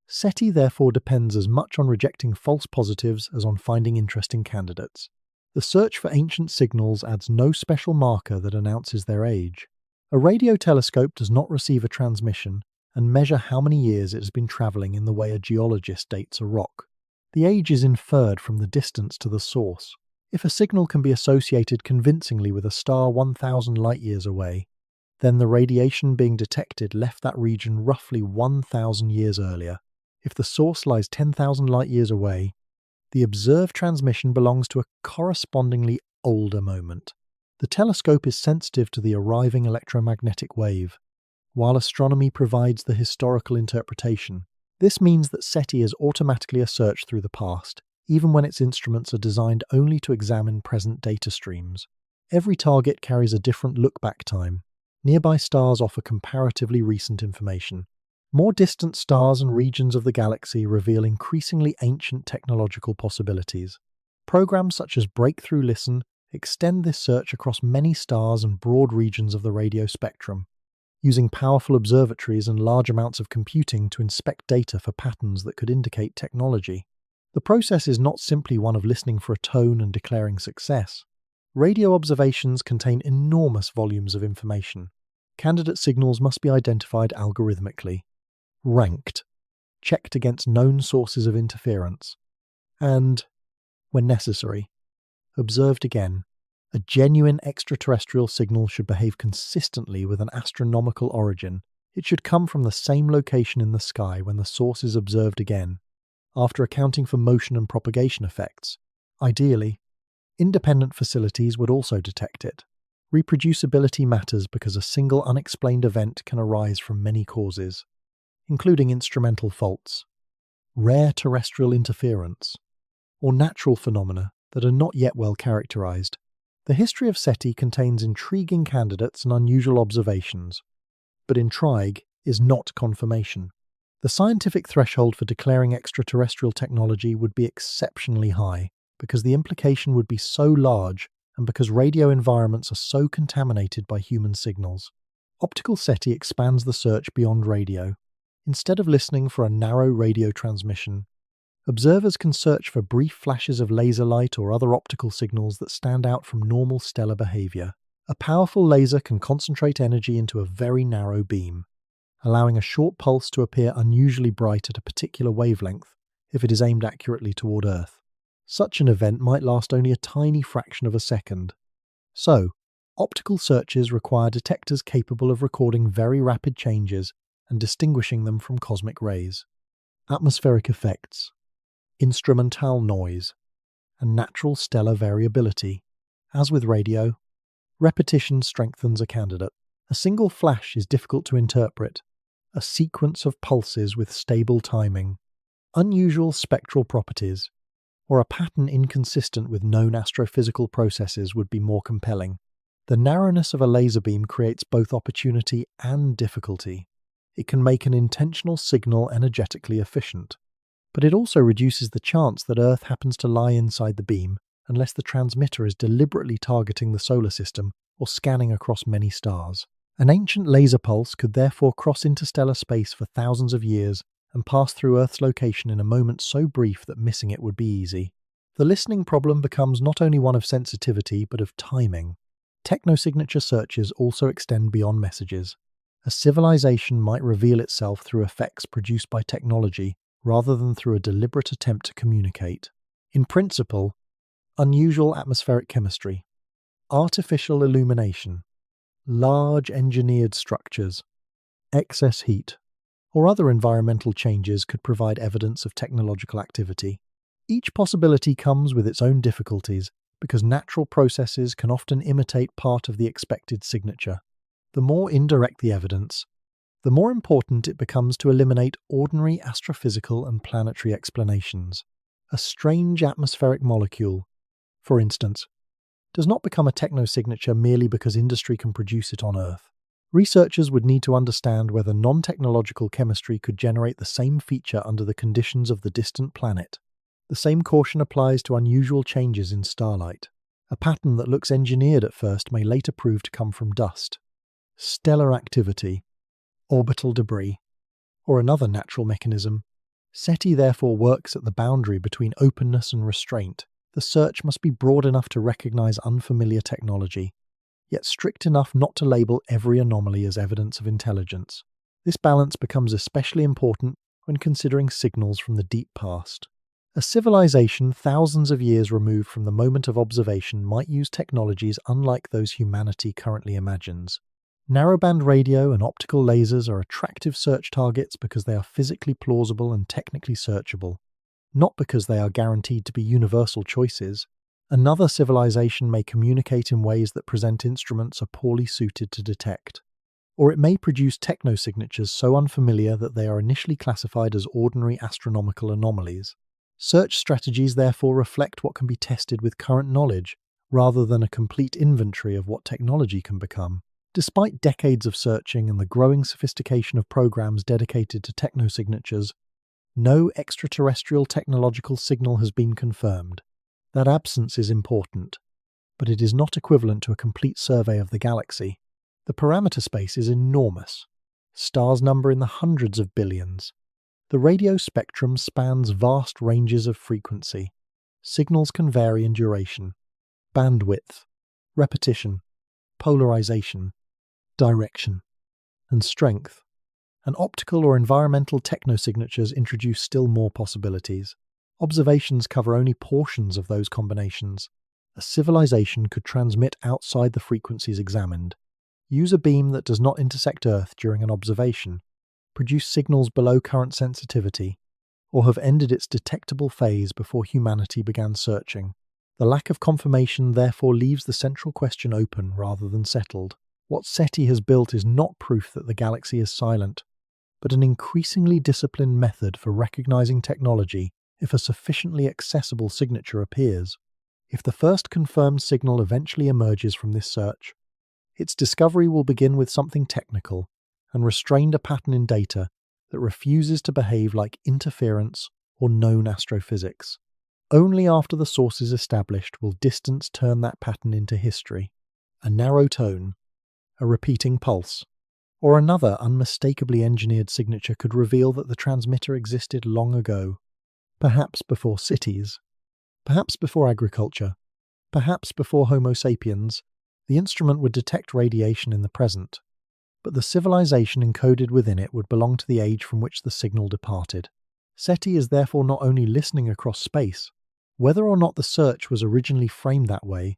SETI therefore depends as much on rejecting false positives as on finding interesting candidates. The search for ancient signals adds no special marker that announces their age. A radio telescope does not receive a transmission and measure how many years it has been travelling in the way a geologist dates a rock. The age is inferred from the distance to the source. If a signal can be associated convincingly with a star 1,000 light-years away, then the radiation being detected left that region roughly 1,000 years earlier. If the source lies 10,000 light-years away, the observed transmission belongs to a correspondingly older moment. The telescope is sensitive to the arriving electromagnetic wave, while astronomy provides the historical interpretation. This means that SETI is automatically a search through the past, even when its instruments are designed only to examine present data streams. Every target carries a different look-back time. Nearby stars offer comparatively recent information. More distant stars and regions of the galaxy reveal increasingly ancient technological possibilities. Programs such as Breakthrough Listen extend this search across many stars and broad regions of the radio spectrum, using powerful observatories and large amounts of computing to inspect data for patterns that could indicate technology. The process is not simply one of listening for a tone and declaring success. Radio observations contain enormous volumes of information. Candidate signals must be identified algorithmically, ranked, checked against known sources of interference, and, when necessary, observed again. A genuine extraterrestrial signal should behave consistently with an astronomical origin. It should come from the same location in the sky when the source is observed again, after accounting for motion and propagation effects. Ideally, independent facilities would also detect it. Reproducibility matters because a single unexplained event can arise from many causes, including instrumental faults, rare terrestrial interference, or natural phenomena that are not yet well characterized. The history of SETI contains intriguing candidates and unusual observations, but intrigue is not confirmation. The scientific threshold for declaring extraterrestrial technology would be exceptionally high, because the implication would be so large and because radio environments are so contaminated by human signals. Optical SETI expands the search beyond radio. Instead of listening for a narrow radio transmission, observers can search for brief flashes of laser light or other optical signals that stand out from normal stellar behavior. A powerful laser can concentrate energy into a very narrow beam, allowing a short pulse to appear unusually bright at a particular wavelength if it is aimed accurately toward Earth. Such an event might last only a tiny fraction of a second. So, optical searches require detectors capable of recording very rapid changes and distinguishing them from cosmic rays. Atmospheric effects, instrumental noise, and natural stellar variability. As with radio, repetition strengthens a candidate. A single flash is difficult to interpret. A sequence of pulses with stable timing, unusual spectral properties, or a pattern inconsistent with known astrophysical processes would be more compelling. The narrowness of a laser beam creates both opportunity and difficulty. It can make an intentional signal energetically efficient, but it also reduces the chance that Earth happens to lie inside the beam unless the transmitter is deliberately targeting the solar system or scanning across many stars. An ancient laser pulse could therefore cross interstellar space for thousands of years and pass through Earth's location in a moment so brief that missing it would be easy. The listening problem becomes not only one of sensitivity but of timing. Technosignature searches also extend beyond messages. A civilization might reveal itself through effects produced by technology rather than through a deliberate attempt to communicate. In principle, unusual atmospheric chemistry, artificial illumination, large engineered structures, excess heat, or other environmental changes could provide evidence of technological activity. Each possibility comes with its own difficulties because natural processes can often imitate part of the expected signature. The more indirect the evidence, the more important it becomes to eliminate ordinary astrophysical and planetary explanations. A strange atmospheric molecule, for instance, does not become a technosignature merely because industry can produce it on Earth. Researchers would need to understand whether non-technological chemistry could generate the same feature under the conditions of the distant planet. The same caution applies to unusual changes in starlight. A pattern that looks engineered at first may later prove to come from dust, stellar activity, orbital debris, or another natural mechanism. SETI therefore works at the boundary between openness and restraint. The search must be broad enough to recognize unfamiliar technology, yet strict enough not to label every anomaly as evidence of intelligence. This balance becomes especially important when considering signals from the deep past. A civilization thousands of years removed from the moment of observation might use technologies unlike those humanity currently imagines. Narrowband radio and optical lasers are attractive search targets because they are physically plausible and technically searchable, not because they are guaranteed to be universal choices. Another civilization may communicate in ways that present instruments are poorly suited to detect. Or it may produce technosignatures so unfamiliar that they are initially classified as ordinary astronomical anomalies. Search strategies therefore reflect what can be tested with current knowledge, rather than a complete inventory of what technology can become. Despite decades of searching and the growing sophistication of programs dedicated to technosignatures, no extraterrestrial technological signal has been confirmed. That absence is important, but it is not equivalent to a complete survey of the galaxy. The parameter space is enormous. Stars number in the hundreds of billions. The radio spectrum spans vast ranges of frequency. Signals can vary in duration, bandwidth, repetition, polarization, direction, and strength. And optical or environmental technosignatures introduce still more possibilities. Observations cover only portions of those combinations. A civilization could transmit outside the frequencies examined, use a beam that does not intersect Earth during an observation, produce signals below current sensitivity, or have ended its detectable phase before humanity began searching. The lack of confirmation therefore leaves the central question open rather than settled. What SETI has built is not proof that the galaxy is silent, but an increasingly disciplined method for recognizing technology if a sufficiently accessible signature appears. If the first confirmed signal eventually emerges from this search, its discovery will begin with something technical and restrained a pattern in data that refuses to behave like interference or known astrophysics. Only after the source is established will distance turn that pattern into history. A narrow tone, a repeating pulse, or another unmistakably engineered signature could reveal that the transmitter existed long ago, perhaps before cities, perhaps before agriculture, perhaps before Homo sapiens. The instrument would detect radiation in the present, but the civilization encoded within it would belong to the age from which the signal departed. SETI is therefore not only listening across space. Whether or not the search was originally framed that way,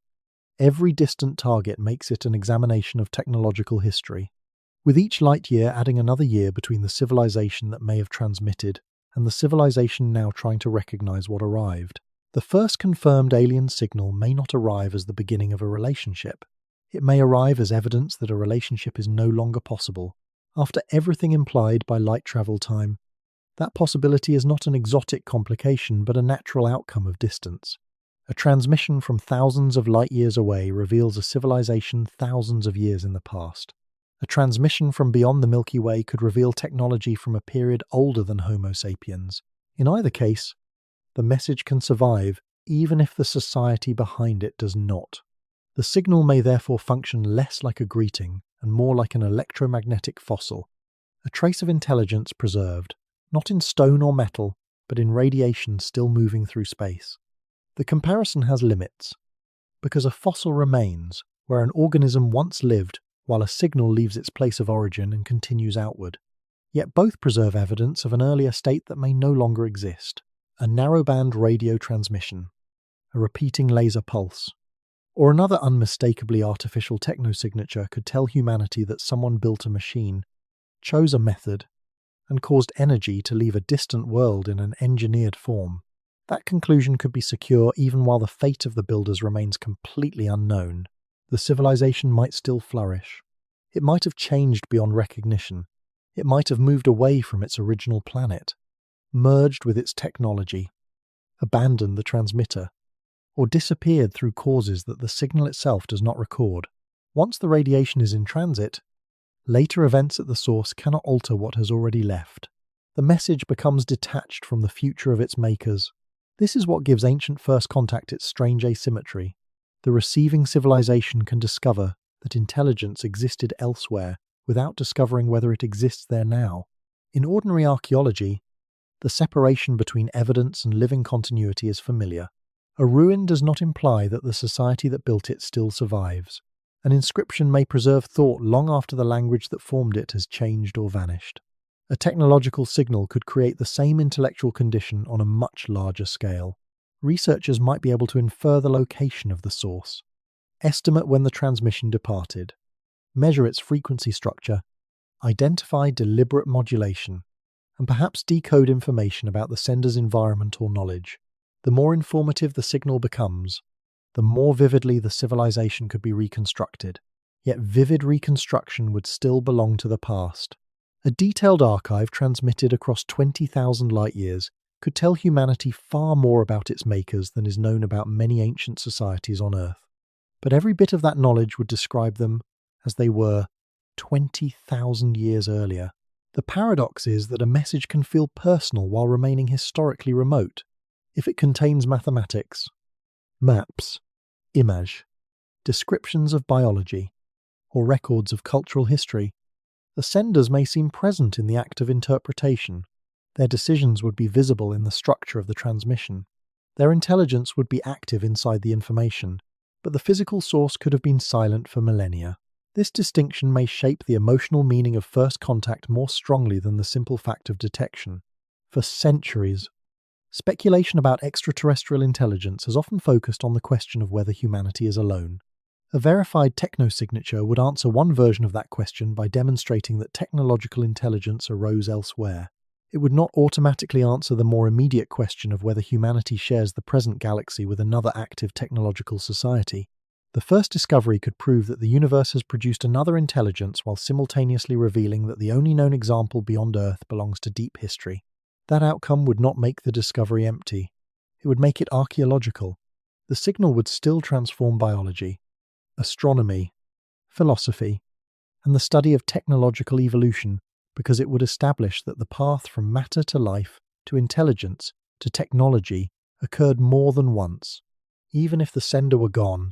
every distant target makes it an examination of technological history, with each light year adding another year between the civilization that may have transmitted and the civilization now trying to recognize what arrived. The first confirmed alien signal may not arrive as the beginning of a relationship. It may arrive as evidence that a relationship is no longer possible. After everything implied by light travel time, that possibility is not an exotic complication but a natural outcome of distance. A transmission from thousands of light years away reveals a civilization thousands of years in the past. A transmission from beyond the Milky Way could reveal technology from a period older than Homo sapiens. In either case, the message can survive even if the society behind it does not. The signal may therefore function less like a greeting and more like an electromagnetic fossil, a trace of intelligence preserved, not in stone or metal, but in radiation still moving through space. The comparison has limits, because a fossil remains where an organism once lived while a signal leaves its place of origin and continues outward. Yet both preserve evidence of an earlier state that may no longer exist. A narrowband radio transmission, a repeating laser pulse, or another unmistakably artificial technosignature could tell humanity that someone built a machine, chose a method, and caused energy to leave a distant world in an engineered form. That conclusion could be secure even while the fate of the builders remains completely unknown. The civilization might still flourish. It might have changed beyond recognition. It might have moved away from its original planet, merged with its technology, abandoned the transmitter, or disappeared through causes that the signal itself does not record. Once the radiation is in transit, later events at the source cannot alter what has already left. The message becomes detached from the future of its makers. This is what gives ancient first contact its strange asymmetry. The receiving civilization can discover that intelligence existed elsewhere without discovering whether it exists there now. In ordinary archaeology, the separation between evidence and living continuity is familiar. A ruin does not imply that the society that built it still survives. An inscription may preserve thought long after the language that formed it has changed or vanished. A technological signal could create the same intellectual condition on a much larger scale. Researchers might be able to infer the location of the source, estimate when the transmission departed, measure its frequency structure, identify deliberate modulation, and perhaps decode information about the sender's environment or knowledge. The more informative the signal becomes, the more vividly the civilization could be reconstructed. Yet vivid reconstruction would still belong to the past. A detailed archive transmitted across 20,000 light-years could tell humanity far more about its makers than is known about many ancient societies on Earth. But every bit of that knowledge would describe them as they were 20,000 years earlier. The paradox is that a message can feel personal while remaining historically remote. If it contains mathematics, maps, image, descriptions of biology, or records of cultural history, the senders may seem present in the act of interpretation. Their decisions would be visible in the structure of the transmission. Their intelligence would be active inside the information, but the physical source could have been silent for millennia. This distinction may shape the emotional meaning of first contact more strongly than the simple fact of detection. For centuries, speculation about extraterrestrial intelligence has often focused on the question of whether humanity is alone. A verified technosignature would answer one version of that question by demonstrating that technological intelligence arose elsewhere. It would not automatically answer the more immediate question of whether humanity shares the present galaxy with another active technological society. The first discovery could prove that the universe has produced another intelligence while simultaneously revealing that the only known example beyond Earth belongs to deep history. That outcome would not make the discovery empty. It would make it archaeological. The signal would still transform biology, astronomy, philosophy, and the study of technological evolution, because it would establish that the path from matter to life, to intelligence, to technology occurred more than once. Even if the sender were gone,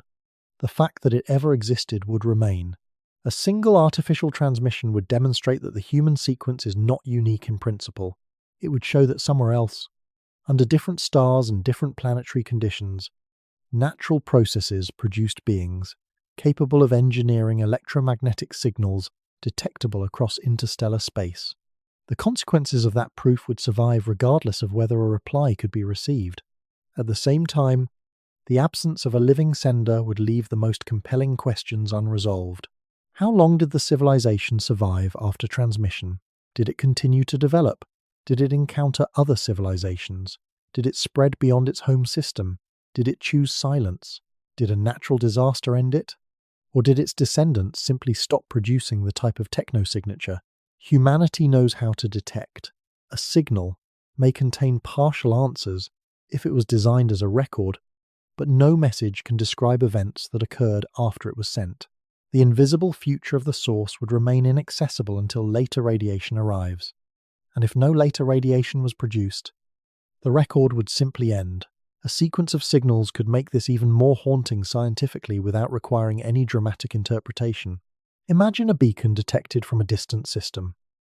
the fact that it ever existed would remain. A single artificial transmission would demonstrate that the human sequence is not unique in principle. It would show that somewhere else, under different stars and different planetary conditions, natural processes produced beings capable of engineering electromagnetic signals detectable across interstellar space. The consequences of that proof would survive regardless of whether a reply could be received. At the same time, the absence of a living sender would leave the most compelling questions unresolved. How long did the civilization survive after transmission? Did it continue to develop? Did it encounter other civilizations? Did it spread beyond its home system? Did it choose silence? Did a natural disaster end it? Or did its descendants simply stop producing the type of technosignature? Humanity knows how to detect. A signal may contain partial answers if it was designed as a record, but no message can describe events that occurred after it was sent. The invisible future of the source would remain inaccessible until later radiation arrives. And if no later radiation was produced, the record would simply end. A sequence of signals could make this even more haunting scientifically without requiring any dramatic interpretation. Imagine a beacon detected from a distant system,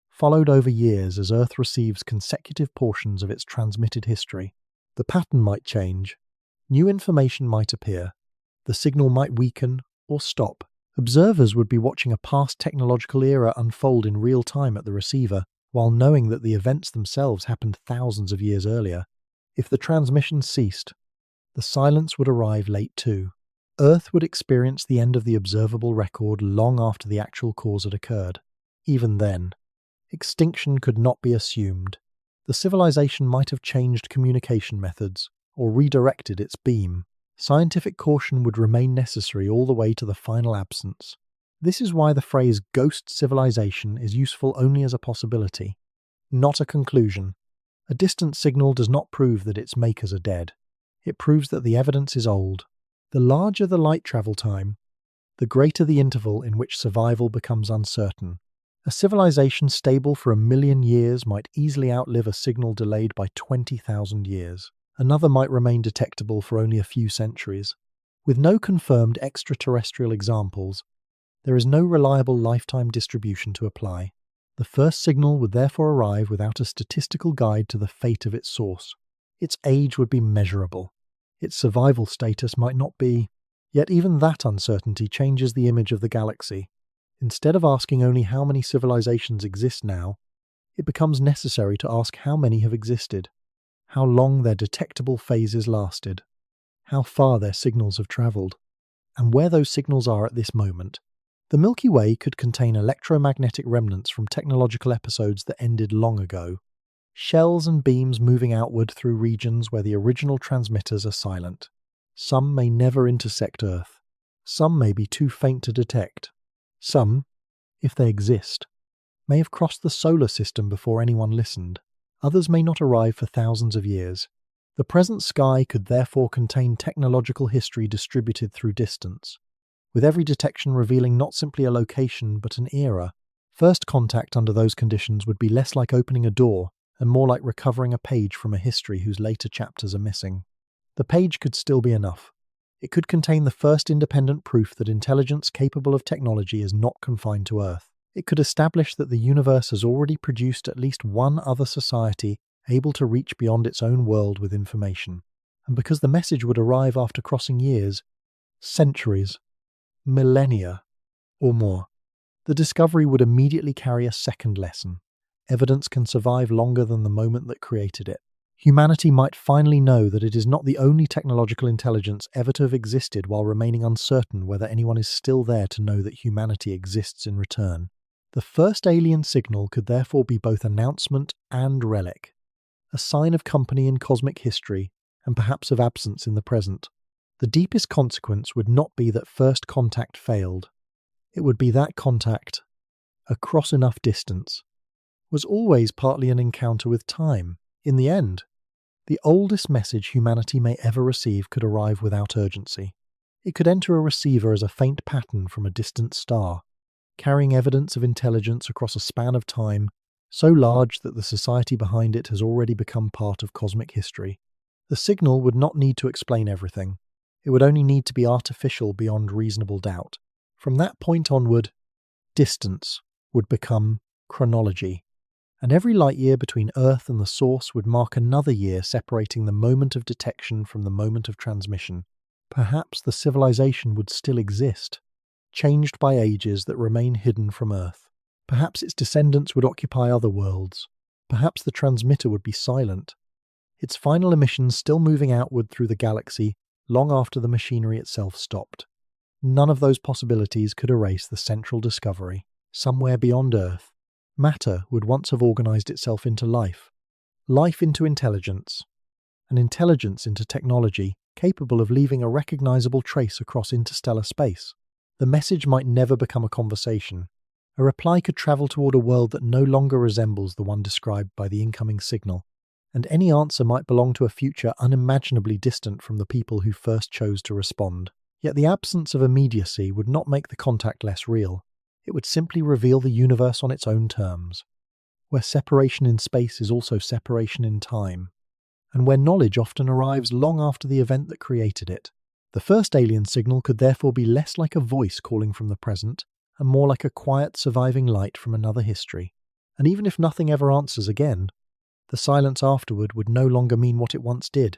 followed over years as Earth receives consecutive portions of its transmitted history. The pattern might change. New information might appear. The signal might weaken or stop. Observers would be watching a past technological era unfold in real time at the receiver, while knowing that the events themselves happened thousands of years earlier. If the transmission ceased, the silence would arrive late too. Earth would experience the end of the observable record long after the actual cause had occurred. Even then, extinction could not be assumed. The civilization might have changed communication methods, or redirected its beam. Scientific caution would remain necessary all the way to the final absence. This is why the phrase ghost civilization is useful only as a possibility, not a conclusion. A distant signal does not prove that its makers are dead. It proves that the evidence is old. The larger the light travel time, the greater the interval in which survival becomes uncertain. A civilization stable for 1,000,000 years might easily outlive a signal delayed by 20,000 years. Another might remain detectable for only a few centuries. With no confirmed extraterrestrial examples, there is no reliable lifetime distribution to apply. The first signal would therefore arrive without a statistical guide to the fate of its source. Its age would be measurable. Its survival status might not be Yet even that uncertainty changes the image of the galaxy. Instead of asking only how many civilizations exist now, it becomes necessary to ask how many have existed, how long their detectable phases lasted, how far their signals have travelled, and where those signals are at this moment. The Milky Way could contain electromagnetic remnants from technological episodes that ended long ago, shells and beams moving outward through regions where the original transmitters are silent. Some may never intersect Earth. Some may be too faint to detect. Some, if they exist, may have crossed the solar system before anyone listened. Others may not arrive for thousands of years. The present sky could therefore contain technological history distributed through distance, with every detection revealing not simply a location but an era. First contact under those conditions would be less like opening a door and more like recovering a page from a history whose later chapters are missing. The page could still be enough. It could contain the first independent proof that intelligence capable of technology is not confined to Earth. It could establish that the universe has already produced at least one other society able to reach beyond its own world with information. And because the message would arrive after crossing years, centuries, millennia, or more, the discovery would immediately carry a second lesson. Evidence can survive longer than the moment that created it. Humanity might finally know that it is not the only technological intelligence ever to have existed while remaining uncertain whether anyone is still there to know that humanity exists in return. The first alien signal could therefore be both announcement and relic, a sign of company in cosmic history and perhaps of absence in the present. The deepest consequence would not be that first contact failed. It would be that contact, across enough distance, was always partly an encounter with time. In the end, the oldest message humanity may ever receive could arrive without urgency. It could enter a receiver as a faint pattern from a distant star, carrying evidence of intelligence across a span of time so large that the society behind it has already become part of cosmic history. The signal would not need to explain everything. It would only need to be artificial beyond reasonable doubt. From that point onward, distance would become chronology, and every light year between Earth and the source would mark another year separating the moment of detection from the moment of transmission. Perhaps the civilization would still exist, changed by ages that remain hidden from Earth. Perhaps its descendants would occupy other worlds. Perhaps the transmitter would be silent, its final emissions still moving outward through the galaxy long after the machinery itself stopped. None of those possibilities could erase the central discovery. Somewhere beyond Earth, matter would once have organized itself into life, life into intelligence, and intelligence into technology capable of leaving a recognizable trace across interstellar space. The message might never become a conversation. A reply could travel toward a world that no longer resembles the one described by the incoming signal, and any answer might belong to a future unimaginably distant from the people who first chose to respond. Yet the absence of immediacy would not make the contact less real. It would simply reveal the universe on its own terms, where separation in space is also separation in time, and where knowledge often arrives long after the event that created it. The first alien signal could therefore be less like a voice calling from the present, and more like a quiet surviving light from another history. And even if nothing ever answers again, the silence afterward would no longer mean what it once did.